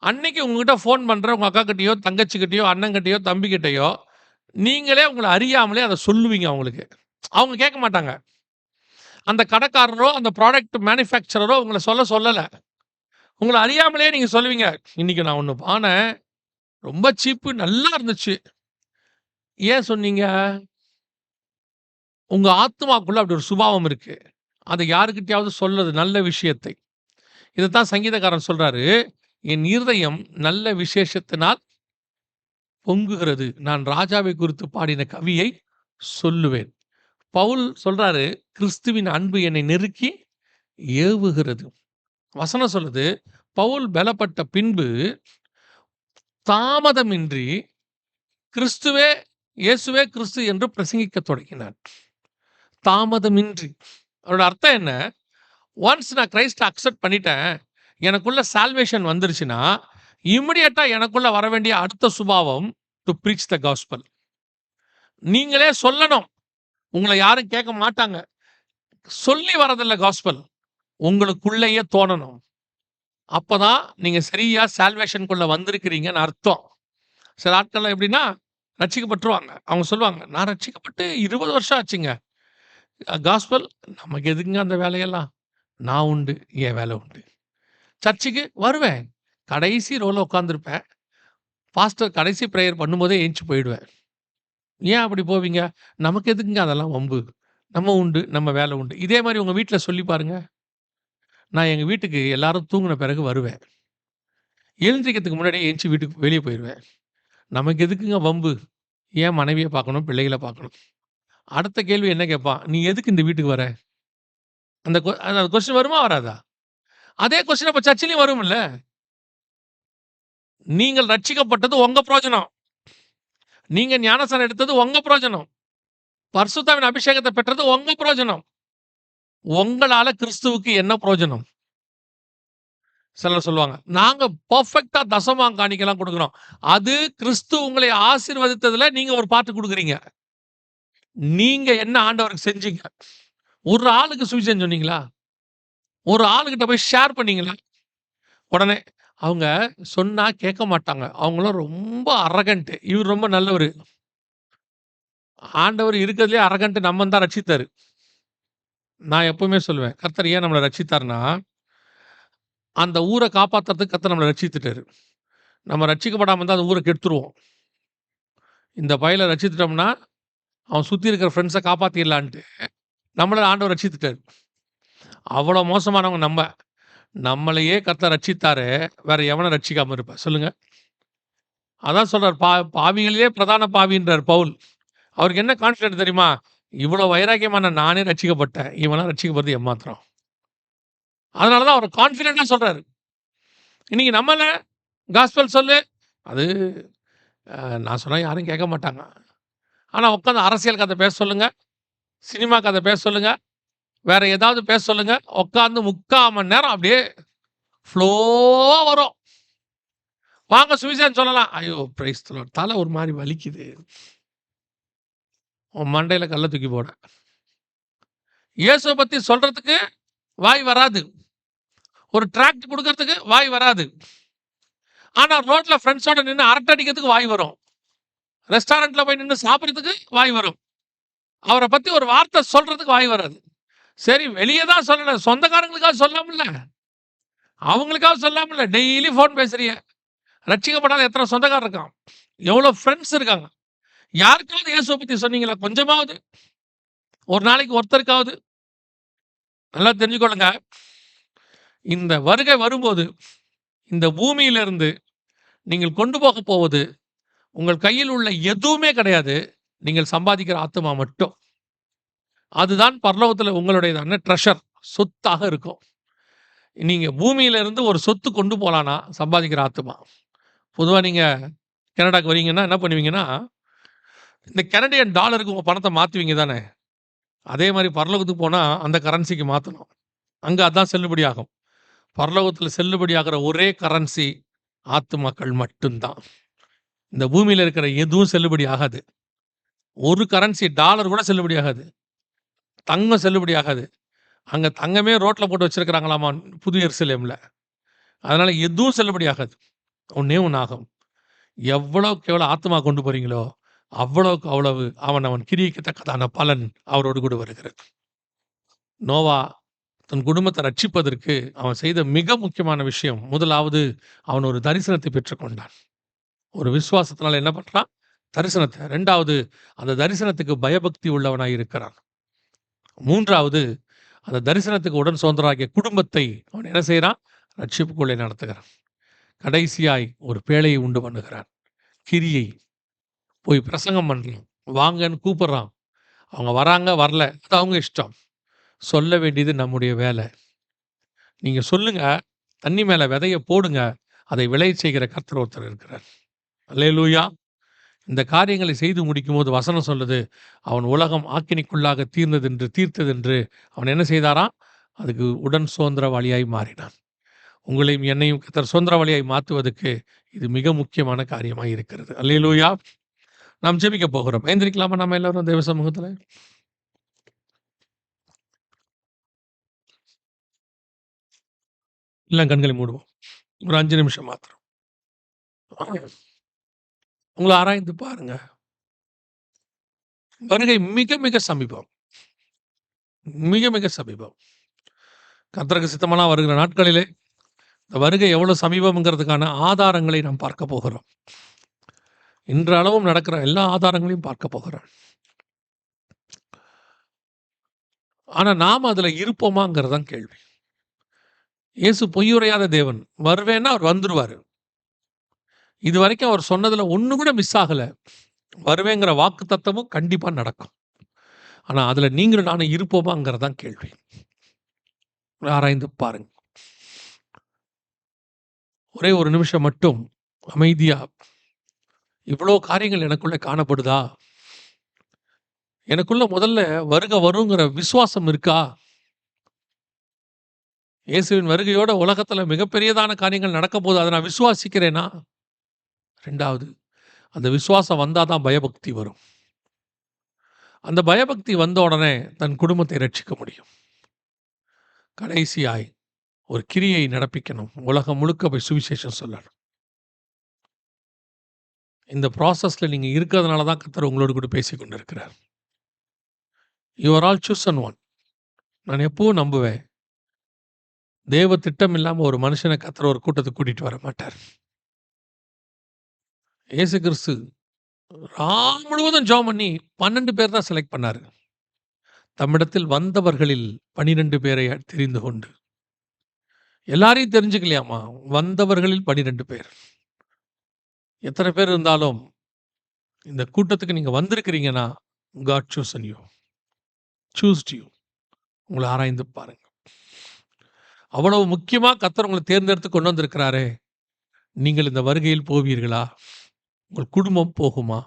அன்னைக்கு உங்ககிட்ட ஃபோன் பண்ற உங்க அக்காக்கிட்டயோ, தங்கச்சிக்கிட்டயோ, அண்ணன்கிட்டயோ, தம்பிக்கிட்டயோ, நீங்களே உங்களை அறியாமலே அதை சொல்லுவீங்க அவங்களுக்கு. அவங்க கேட்க மாட்டாங்க. அந்த கடைக்காரரோ, அந்த ப்ராடக்ட் மேனுஃபேக்சரரோ உங்களை சொல்லல. உங்களை அறியாமலே நீங்க சொல்லுவீங்க, இன்னைக்கு நான் ஒண்ணு வாங்கினேன், ரொம்ப சீப்பு, நல்லா இருந்துச்சு. ஏன் சொன்னீங்க? உங்க ஆத்மாக்குள்ள அப்படி ஒரு சுபாவம் இருக்கு. அதை யாருக்கிட்டயாவது சொல்றது நல்ல விஷயத்தை. இதைத்தான் சங்கீதக்காரன் சொல்றாரு, என் இருதயம் நல்ல விசேஷத்தினால் பொங்குகிறது, நான் ராஜாவை குறித்து பாடின கவியை சொல்லுவேன். பவுல் சொல்றாரு, கிறிஸ்துவின் அன்பு என்னை நெருக்கி ஏவுகிறது. வசனம் சொல்லுது, பவுல் பலப்பட்ட பின்பு தாமதமின்றி கிறிஸ்துவே இயேசுவே கிறிஸ்து என்று பிரசங்கிக்க தொடங்கினார். தாமதமின்றி. அவரோட அர்த்தம் என்ன? ஒன்ஸ் நான் கிரைஸ்ட் அக்செப்ட் பண்ணிட்டேன், எனக்குள்ள சால்வேஷன் வந்துருச்சுன்னா, இமிடியேட்டா எனக்குள்ள வர வேண்டிய அடுத்த சுபாவம் டு பிரீச் த காஸ்பல். நீங்களே சொல்லணும், உங்களை யாரும் கேட்க மாட்டாங்க. சொல்லி வரதில்ல காஸ்பல், உங்களுக்குள்ளேயே தோணணும். அப்பதான் நீங்க சரியா சால்வேஷனுக்குள்ள வந்திருக்கிறீங்கன்னு அர்த்தம். சில ஆட்கள் எப்படின்னா ரட்சிக்கப்பட்டுருவாங்க. அவங்க சொல்லுவாங்க, நான் ரட்சிக்கப்பட்டு 20 வருஷம் ஆச்சுங்க. காஸ்பல் நமக்கு எதுக்குங்க அந்த வேலையெல்லாம், நான் உண்டு, என் வேலை உண்டு. சர்ச்சுக்கு வருவேன், கடைசி ரோல உட்காந்துருப்பேன், பாஸ்டர் கடைசி ப்ரேயர் பண்ணும்போதே ஏஞ்சி போயிடுவேன். ஏன் அப்படி போவீங்க? நமக்கு எதுக்குங்க அதெல்லாம் வம்பு, நம்ம உண்டு, நம்ம வேலை உண்டு. இதே மாதிரி உங்க வீட்டில் சொல்லி பாருங்க. நான் எங்க வீட்டுக்கு எல்லாரும் தூங்குன பிறகு வருவேன். எழுந்திரிக்கிறதுக்கு முன்னாடியே எந்திச்சு வீட்டுக்கு வெளிய போயிருவேன். நமக்கு எதுக்குங்க வம்பு? ஏன் மனைவிய பார்க்கணும், பிள்ளைகள பார்க்கணும். அடுத்த கேள்வி என்ன கேட்பான்? "நீ எதுக்கு இந்த வீட்டுக்கு வர?" அந்த கொஸ்டின் வருமா? வராதா? அதே கொஸ்டின் அப்ப சர்ச்சிலயும் வரும்ல. நீங்கள் ரட்சிக்கப்பட்டது உங்க பிரயோஜனம். நீங்க ஞானஸ்நானம் எடுத்தது உங்க பிரயோஜனம். பரிசுத்தாவின் அபிஷேகத்த பெற்றது உங்க பிரயோஜனம். உங்களால கிறிஸ்துவுக்கு என்ன பிரயோஜனம்? சிலர் சொல்லுவாங்க, "நாங்க பெர்ஃபெக்ட்டா தசமபாகம் காணிக்கைலாம் குடுக்குறோம்." அது கிறிஸ்து உங்களை ஆசீர்வதித்ததுல நீங்க ஒரு பார்ட் குடுக்குறீங்க. நீங்க என்ன ஆண்டவருக்கு செஞ்சீங்க? ஒரு ஆளுக்கு சுவிசேஷம் சொன்னீங்களா? ஒரு ஆளுகிட்ட போய் ஷேர் பண்ணீங்களா? உடனே அவங்க சொன்னா கேட்க மாட்டாங்க. அவங்கலாம் ரொம்ப அரகன்ட். இவரு ரொம்ப நல்லவரு. ஆண்டவர் இருக்கிறதுலயே அரகன்ட் நம்மன் தான் ரட்சித்தாரு. நான் எப்பவுமே சொல்லுவேன். கர்த்தர் ஏன் நம்மள ரட்சித்தார்ன்னா, அந்த ஊர காப்பாத்துறதுக்கு கர்த்தர் நம்மள ரட்சித்துட்டாரு. நம்ம ரட்சிக்கப்படாம இருந்தா அந்த ஊர கெடுத்துருவோம். இந்த பயல ரட்சித்துட்டோம்னா, அவன் சுத்தி இருக்கிற ஃபிரெண்ட்ஸ காப்பாத்திர்லான்ட்டு, நம்மள ஆண்டவர் ரட்சித்துட்டாரு. அவ்வளோ மோசமானவங்க நம்ம. நம்மளையே கர்த்தர் ரட்சித்தாரு. வேற எவன ரட்சிக்காம இருப்பார்? சொல்லுங்க. அதான் சொல்றார். பாவிகளிலே பிரதான பாவின்றார் பவுல். அவருக்கு என்ன கான்ஃபிடன்ட் தெரியுமா? இவ்வளோ வைராக்கியமான நானே ரட்சிக்கப்பட்டேன். இவன்லாம் ரட்சிக்கப்படுறது எம்மாத்திரம். அதனால தான் அவர் கான்ஃபிடென்ட்டா சொல்றாரு. இன்னைக்கு நம்மள காஸ்பல் சொல்லு. அது நான் சொன்னா யாரும் கேட்க மாட்டாங்க. ஆனா உட்காந்து அரசியல் கதை பேச சொல்லுங்க. சினிமா கதை பேச சொல்லுங்க. வேற ஏதாவது பேச சொல்லுங்க. உட்காந்து 3/4 மணி நேரம் அப்படியே ஃப்ளோவா வரும். வாங்க சுவிசேஷம் சொல்லலாம். ஐயோ! Praise the Lord. தல ஒரு மாரி வலிக்குது. உன் மண்டையில கல்ல தூக்கி போட. இயேசுவ பத்தி சொல்றதுக்கு வாய் வராது. ஒரு ட்ராக்ட் குடுக்கறதுக்கு வாய் வராது. ஆனா ரோட்ல ஃபிரெண்ட்ஸோட நின்னு அரட்டை அடிக்கிறதுக்கு வாய் வரும். ரெஸ்டாரண்ட்ல போய் நின்னு சாப்பிடுறதுக்கு வாய் வரும். அவர பத்தி ஒரு வார்த்தை சொல்றதுக்கு வாய் வராது. சரி வெளிய தான் சொல்லல. சொந்தக்காரங்களுக்காவது சொல்லாம்ல. அவங்களுக்காவது சொல்லாம்ல. டெய்லி ஃபோன் பேசுறீங்க. ரட்சிக்கப்படாத எத்தனை சொந்தக்காரர் இருக்கான்? எவ்வளோ ஃபிரெண்ட்ஸ் இருக்காங்க. யாருக்காவது இயேசுவ பத்தி சொன்னீங்களா? கொஞ்சமாவது. ஒரு நாளைக்கு ஒருத்தருக்காவது. நல்லா தெரிஞ்சுக்கொள்ளுங்க. இந்த வருகை வரும்போது, இந்த பூமியிலிருந்து நீங்கள் கொண்டு போகப் போவது, உங்கள் கையில் உள்ள எதுவுமே கிடையாது. நீங்கள் சம்பாதிக்கிற ஆத்துமா மட்டும். அதுதான் பரலோகத்தில உங்களுடையதான ட்ரெஷர். சொத்தாக இருக்கும். நீங்க பூமியிலிருந்து ஒரு சொத்து கொண்டு போலான்னா, சம்பாதிக்கிற ஆத்துமா. பொதுவா நீங்க கனடாக்கு வரீங்கன்னா, என்ன பண்ணுவீங்கன்னா, இந்த கனடியன் டாலருக்கு உங்க பணத்த மாத்துவீங்க தானே! அதே மாரி பரலோகத்துக்கு போனா, அந்த கரன்சிக்கு மாத்தணும். அங்க அதான் செல்லுபடியாகும். பரலோகத்தில செல்லுபடியாகிற ஒரே கரன்சி ஆத்துமாக்கள் மட்டும் தான். இந்த பூமியில இருக்கிற எதுவும் செல்லுபடி ஆகாது. ஒரு கரன்சி டாலர் கூட செல்லுபடி ஆகாது. தங்கம் செல்லுபடி ஆகாது. அங்க தங்கமே ரோட்ல போட்டு வச்சிருக்கிறாங்களாமா புது எருசலேம்ல. அதனால எதுவும் செல்லுபடி ஆகாது. ஒண்ணே ஒண்ணு ஆகும். எவ்வளவுக்கு எவ்வளவு ஆத்துமா கொண்டு போறீங்களோ, அவ்வளவுக்கு அவ்வளவு அவன் கிரியைக்கு தக்கதான பலன் அவரோடு கூட வருகிறது. நோவா தன் குடும்பத்தை ரட்சிப்பதற்கு அவன் செய்த மிக முக்கியமான விஷயம், முதலாவது அவன் ஒரு தரிசனத்தை பெற்றுக்கொண்டான். ஒரு விசுவாசத்தினால என்ன பண்றான்? தரிசனத்த. 2வது அந்த தரிசனத்துக்கு பயபக்தி உள்ளவனாய் இருக்கிறான். 3வது அந்த தரிசனத்துக்கு உடன் சுதந்திரராகிய குடும்பத்தை அவன் என்ன செய்றான்? ரட்சிப்புக்குள்ளே நடத்துகிறான். கடைசியாய் ஒரு பேழையை உண்டு பண்ணுகிறான். கிரியை. போய் பிரசங்கம் பண்றான். வாங்கன்னு கூப்பிடுறான். அவங்க வராங்க, வரல. அது அவங்க இஷ்டம். சொல்ல வேண்டியது நம்முடைய வேலை. நீங்க சொல்லுங்க. தண்ணி மேல விதைய போடுங்க. அதை விளையச் செய்கிற கர்த்தர் ஒருத்தர் இருக்கிறார். அல்லேலூயா! இந்த காரியங்களை செய்து முடிக்கும்போது வசனம் சொல்லுது, அவன் உலகம் ஆக்கினைக்குள்ளாக தீர்த்ததென்று அவன் என்ன செய்தாராம்? அதுக்கு உடன் சுதந்திரவாளியாய் மாறினான். உங்களையும் என்னையும் கர்த்தர் சுதந்திரவாளியாய் மாத்துவதற்கு இது மிக முக்கியமான காரியமாய் இருக்கிறது. அல்லேலூயா! நாம் ஜெபிக்க போகிறோம். எந்திரிக்கலாமா நம்ம எல்லாரும் தேவ சமூகத்துல? எல்லாம் கண்களை மூடுவோம். ஒரு 5 நிமிஷம் மாத்திரம். உங்கள ஆராய்ந்து பாருங்க. வருகை மிக, மிக சமீபம். மிக, மிக சமீபம். கர்த்தருக்கு சித்தமானா வருகிற நாட்களிலே, இந்த வருகை எவ்வளவு சமீபம்ங்கிறதுக்கான ஆதாரங்களை நாம் பார்க்க போகிறோம். இன்றளவும் நடக்கிற எல்லா ஆதாரங்களையும் பார்க்க போகிறோம். ஆனா நாம அதுல இருப்போமாங்கிறது தான் கேள்வி. இயேசு பொய்யுரையாத தேவன். வருவேன்னா அவர் வந்துருவாரு. இதுவரைக்கும் அவர் சொன்னதுல ஒண்ணு கூட மிஸ் ஆகல. வருவேங்கிற வாக்குத்தத்தமும் கண்டிப்பா நடக்கும். ஆனா அதுல நீங்களும் நானும் இருப்போமாங்கிறது தான் கேள்வி. ஆராய்ந்து பாருங்க. ஒரே ஒரு நிமிஷம் மட்டும் அமைதியா, இவ்ளோ காரியங்கள் எனக்குள்ள காணப்படுதா? எனக்குள்ள முதல்ல வருங்கிற விசுவாசம் இருக்கா? இயேசுவின் வருகையோட உலகத்துல மிகப்பெரியதான காரியங்கள் நடக்கப்போது. அத நான் விசுவாசிக்கிறேனா? 2வது, அந்த விசுவாசம் வந்தா தான் பயபக்தி வரும். அந்த பயபக்தி வந்த உடனே தன் குடும்பத்தை ரட்சிக்க முடியும். கடைசியாய் ஒரு கிரியை நடப்பிக்கணும். உலகம் முழுக்க போய் சுவிசேஷம் சொல்லணும். இந்த ப்ராசஸ்ல நீங்க இருக்கிறதுனால தான் கர்த்தர் உங்களோடு கூட பேசிக் கொண்டிருக்கிறார். You are all chosen one. நான் எப்பவும் நம்புவேன். தேவ திட்டம் இல்லாம ஒரு மனுஷன கர்த்தர் ஒரு கூட்டத்துக்கு கூட்டிட்டு வர மாட்டார். இயேசு கிறிஸ்து ராம் முழுவதும் ஜெபம் பண்ணி 12 பேர் தான் செலக்ட் பண்ணாரு. தம்மிடத்தில் வந்தவர்களில் 12 பேரை தெரிந்து கொண்டு. எல்லாரையும் தெரிஞ்சுக்கலையாமா. வந்தவர்களில் 12 பேர். எத்தனை பேர் இருந்தாலும் இந்த கூட்டத்துக்கு நீங்க வந்திருக்கிறீங்கன்னா, காட் சூசன் யூ. சூஸ்ட் யூ. உங்கள ஆராய்ந்து பாருங்க. அவ்வளவு முக்கியமா கர்த்தர் உங்கள தேர்ந்தெடுத்து கொண்டு வந்திருக்கிறாரே, நீங்கள் இந்த வருகையில் போவீர்களா? உங்கள் குடும்பம் போகுமா?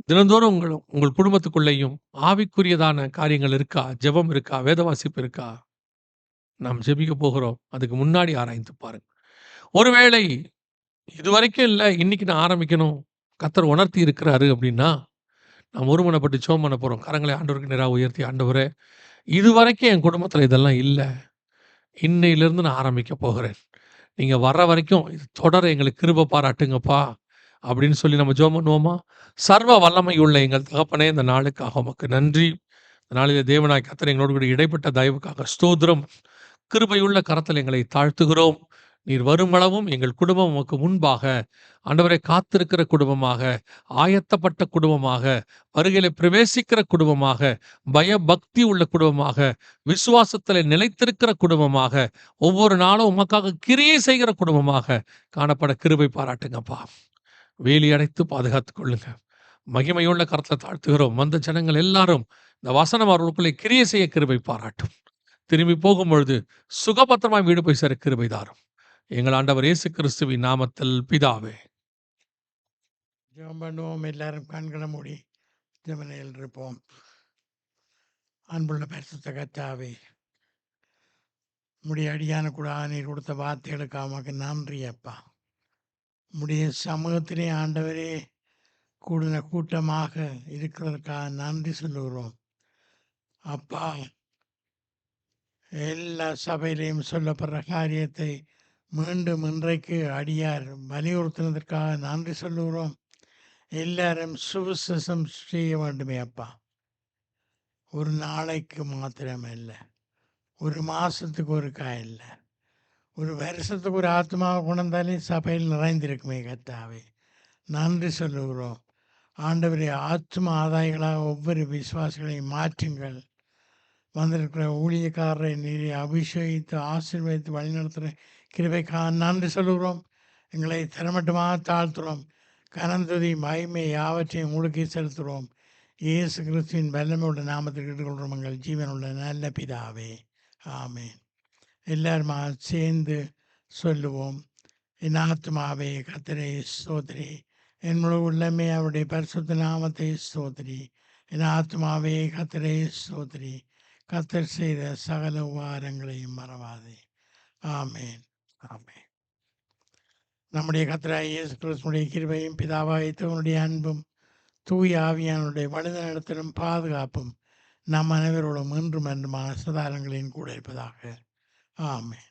தினந்தோறும் உங்கள் குடும்பத்துக்குள்ளேயும் ஆவிக்குரியதான காரியங்கள் இருக்கா? ஜெபம் இருக்கா? வேத வாசிப்பு இருக்கா? நாம் ஜெபிக்க போகிறோம். அதுக்கு முன்னாடி ஆராய்ந்து பாருங்க. ஒருவேளை இதுவரைக்கும் இல்ல, இன்னைக்கு நான் ஆரம்பிக்கணும். கர்த்தர் உணர்த்தி இருக்கிறாரு அப்படின்னா, நாம் ஒருமனப்பட்டு ஜெபம் பண்ண போறோம். கரங்களை ஆண்டவருக்கு நேரா உயர்த்தி, ஆண்டவரே, இதுவரைக்கும் என் குடும்பத்தில இதெல்லாம் இல்ல. இன்னையிலிருந்து நான் ஆரம்பிக்க போகிறேன். நீங்க வர்ற வரைக்கும் இது தொடர எங்களுக்கு கிருபை பாராட்டுங்கப்பா. அப்படின்னு சொல்லி நம்ம ஜெபம் பண்ணுவோமா? சர்வ வல்லமை உள்ள எங்கள் தகப்பனே, இந்த நாளுக்காக உமக்கு நன்றி. இந்த நாளிலே தேவனாய் கர்த்தர் எங்களோடு கூட இடைப்பட்ட தயவுக்காக ஸ்தோத்திரம். கிருபையுள்ள கரத்தில் எங்களை தாழ்த்துகிறோம். நீர் வருமளவும் எங்கள் குடும்பம் உமக்கு முன்பாக ஆண்டவரை காத்திருக்கிற குடும்பமாக, ஆயத்தப்பட்ட குடும்பமாக, வருகையிலே பிரவேசிக்கிற குடும்பமாக, பயபக்தி உள்ள குடும்பமாக, விசுவாசத்தில் நிலைத்திருக்கிற குடும்பமாக, ஒவ்வொரு நாளும் உமக்காக கிரியை செய்கிற குடும்பமாக காணப்பட கிருபை பாராட்டுங்கப்பா. வேலி அடைத்து பாதுகாத்துக் கொள்ளுங்க. மகிமையுள்ள கரத்துல தாழ்த்துகிறோம். வந்த ஜனங்கள் எல்லாரும் இந்த வசனம் அவர்களுக்குள்ளே கிரியை செய்ய கிருபை பாராட்டும். திரும்பி போகும்பொழுது சுகபத்திரமாய் வீடு போய் சேர கிருபை தாரும். எங்கள் ஆண்டவர் இயேசு கிறிஸ்துவின் நாமத்தில் பிதாவே.
ஜெபம் பண்ணுவோம். எல்லாரும் கண்களை மூடி ஜெபனையில் இருப்போம். அன்புள்ள பரிசுத்த கர்த்தாவே, உம்முடைய அடியான கூட நீர் கொடுத்த வார்த்தைகளுக்கு உமக்கு நன்றி அப்பா. உம்முடைய சமூகத்திலே ஆண்டவரே கூடின கூட்டமாக இருக்கிறதுக்காக நன்றி சொல்லுகிறோம் அப்பா. எல்லா சபையிலையும் சொல்லப்படுற காரியத்தை மீண்டும் இன்றைக்கு அடியார் வலியுறுத்தினதற்காக நன்றி சொல்லுகிறோம். எல்லாரும் சுவிசேஷம் செய்ய வேண்டுமே அப்பா. ஒரு நாளைக்கு மாத்திரமில்லை, ஒரு மாதத்துக்கு ஒருக்கா இல்லை, ஒரு வருஷத்துக்கு ஒரு ஆத்மாவை கொண்டாலே சபையில் நிறைந்திருக்குமே கர்த்தாவே. நன்றி சொல்லுகிறோம் ஆண்டவரே. ஆத்ம ஆதாயங்களாக ஒவ்வொரு விசுவாசிகளையும் மாற்றுங்கள். வந்திருக்கிற ஊழியக்காரரை நீரை அபிஷேகித்து ஆசீர்வதித்து வழிநடத்துகிற கிருபைக்காக நன்றி சொல்லுகிறோம். எங்களை தரமட்டமாக தாழ்த்துகிறோம். கனந்துதி மகிமை யாவற்றையும் உங்களுக்கு செலுத்துகிறோம். இயேசு கிறிஸ்துவின் வல்லமையுள்ள நாமத்தில் கேட்டுக்கொள்கிறோம் எங்கள் ஜீவனுள்ள நல்ல பிதாவே, ஆமென். எல்லாருமா சேர்ந்து சொல்லுவோம். என் ஆத்மாவே கர்த்தரை ஸ்தோத்திரி, என் முழு உள்ளமே அவருடைய பரிசுத்த நாமத்தை ஸ்தோத்திரி. என் ஆத்மாவே கர்த்தரை ஸ்தோத்திரி, கர்த்தர் செய்த சகல உபகாரங்களையும் மறவாதே. ஆமென், ஆமென். நம்முடைய கர்த்தராகிய இயேசு கிறிஸ்துவினுடைய கிருபையும் பிதாவாகிய தேவனுடைய அன்பும் தூய ஆவியானுடைய வழிநடத்தலும் பாதுகாப்பும் நம் அனைவரோடும் இன்றும் என்றுமான சதாரங்களின் கூட இருப்பதாக. ஆமென்.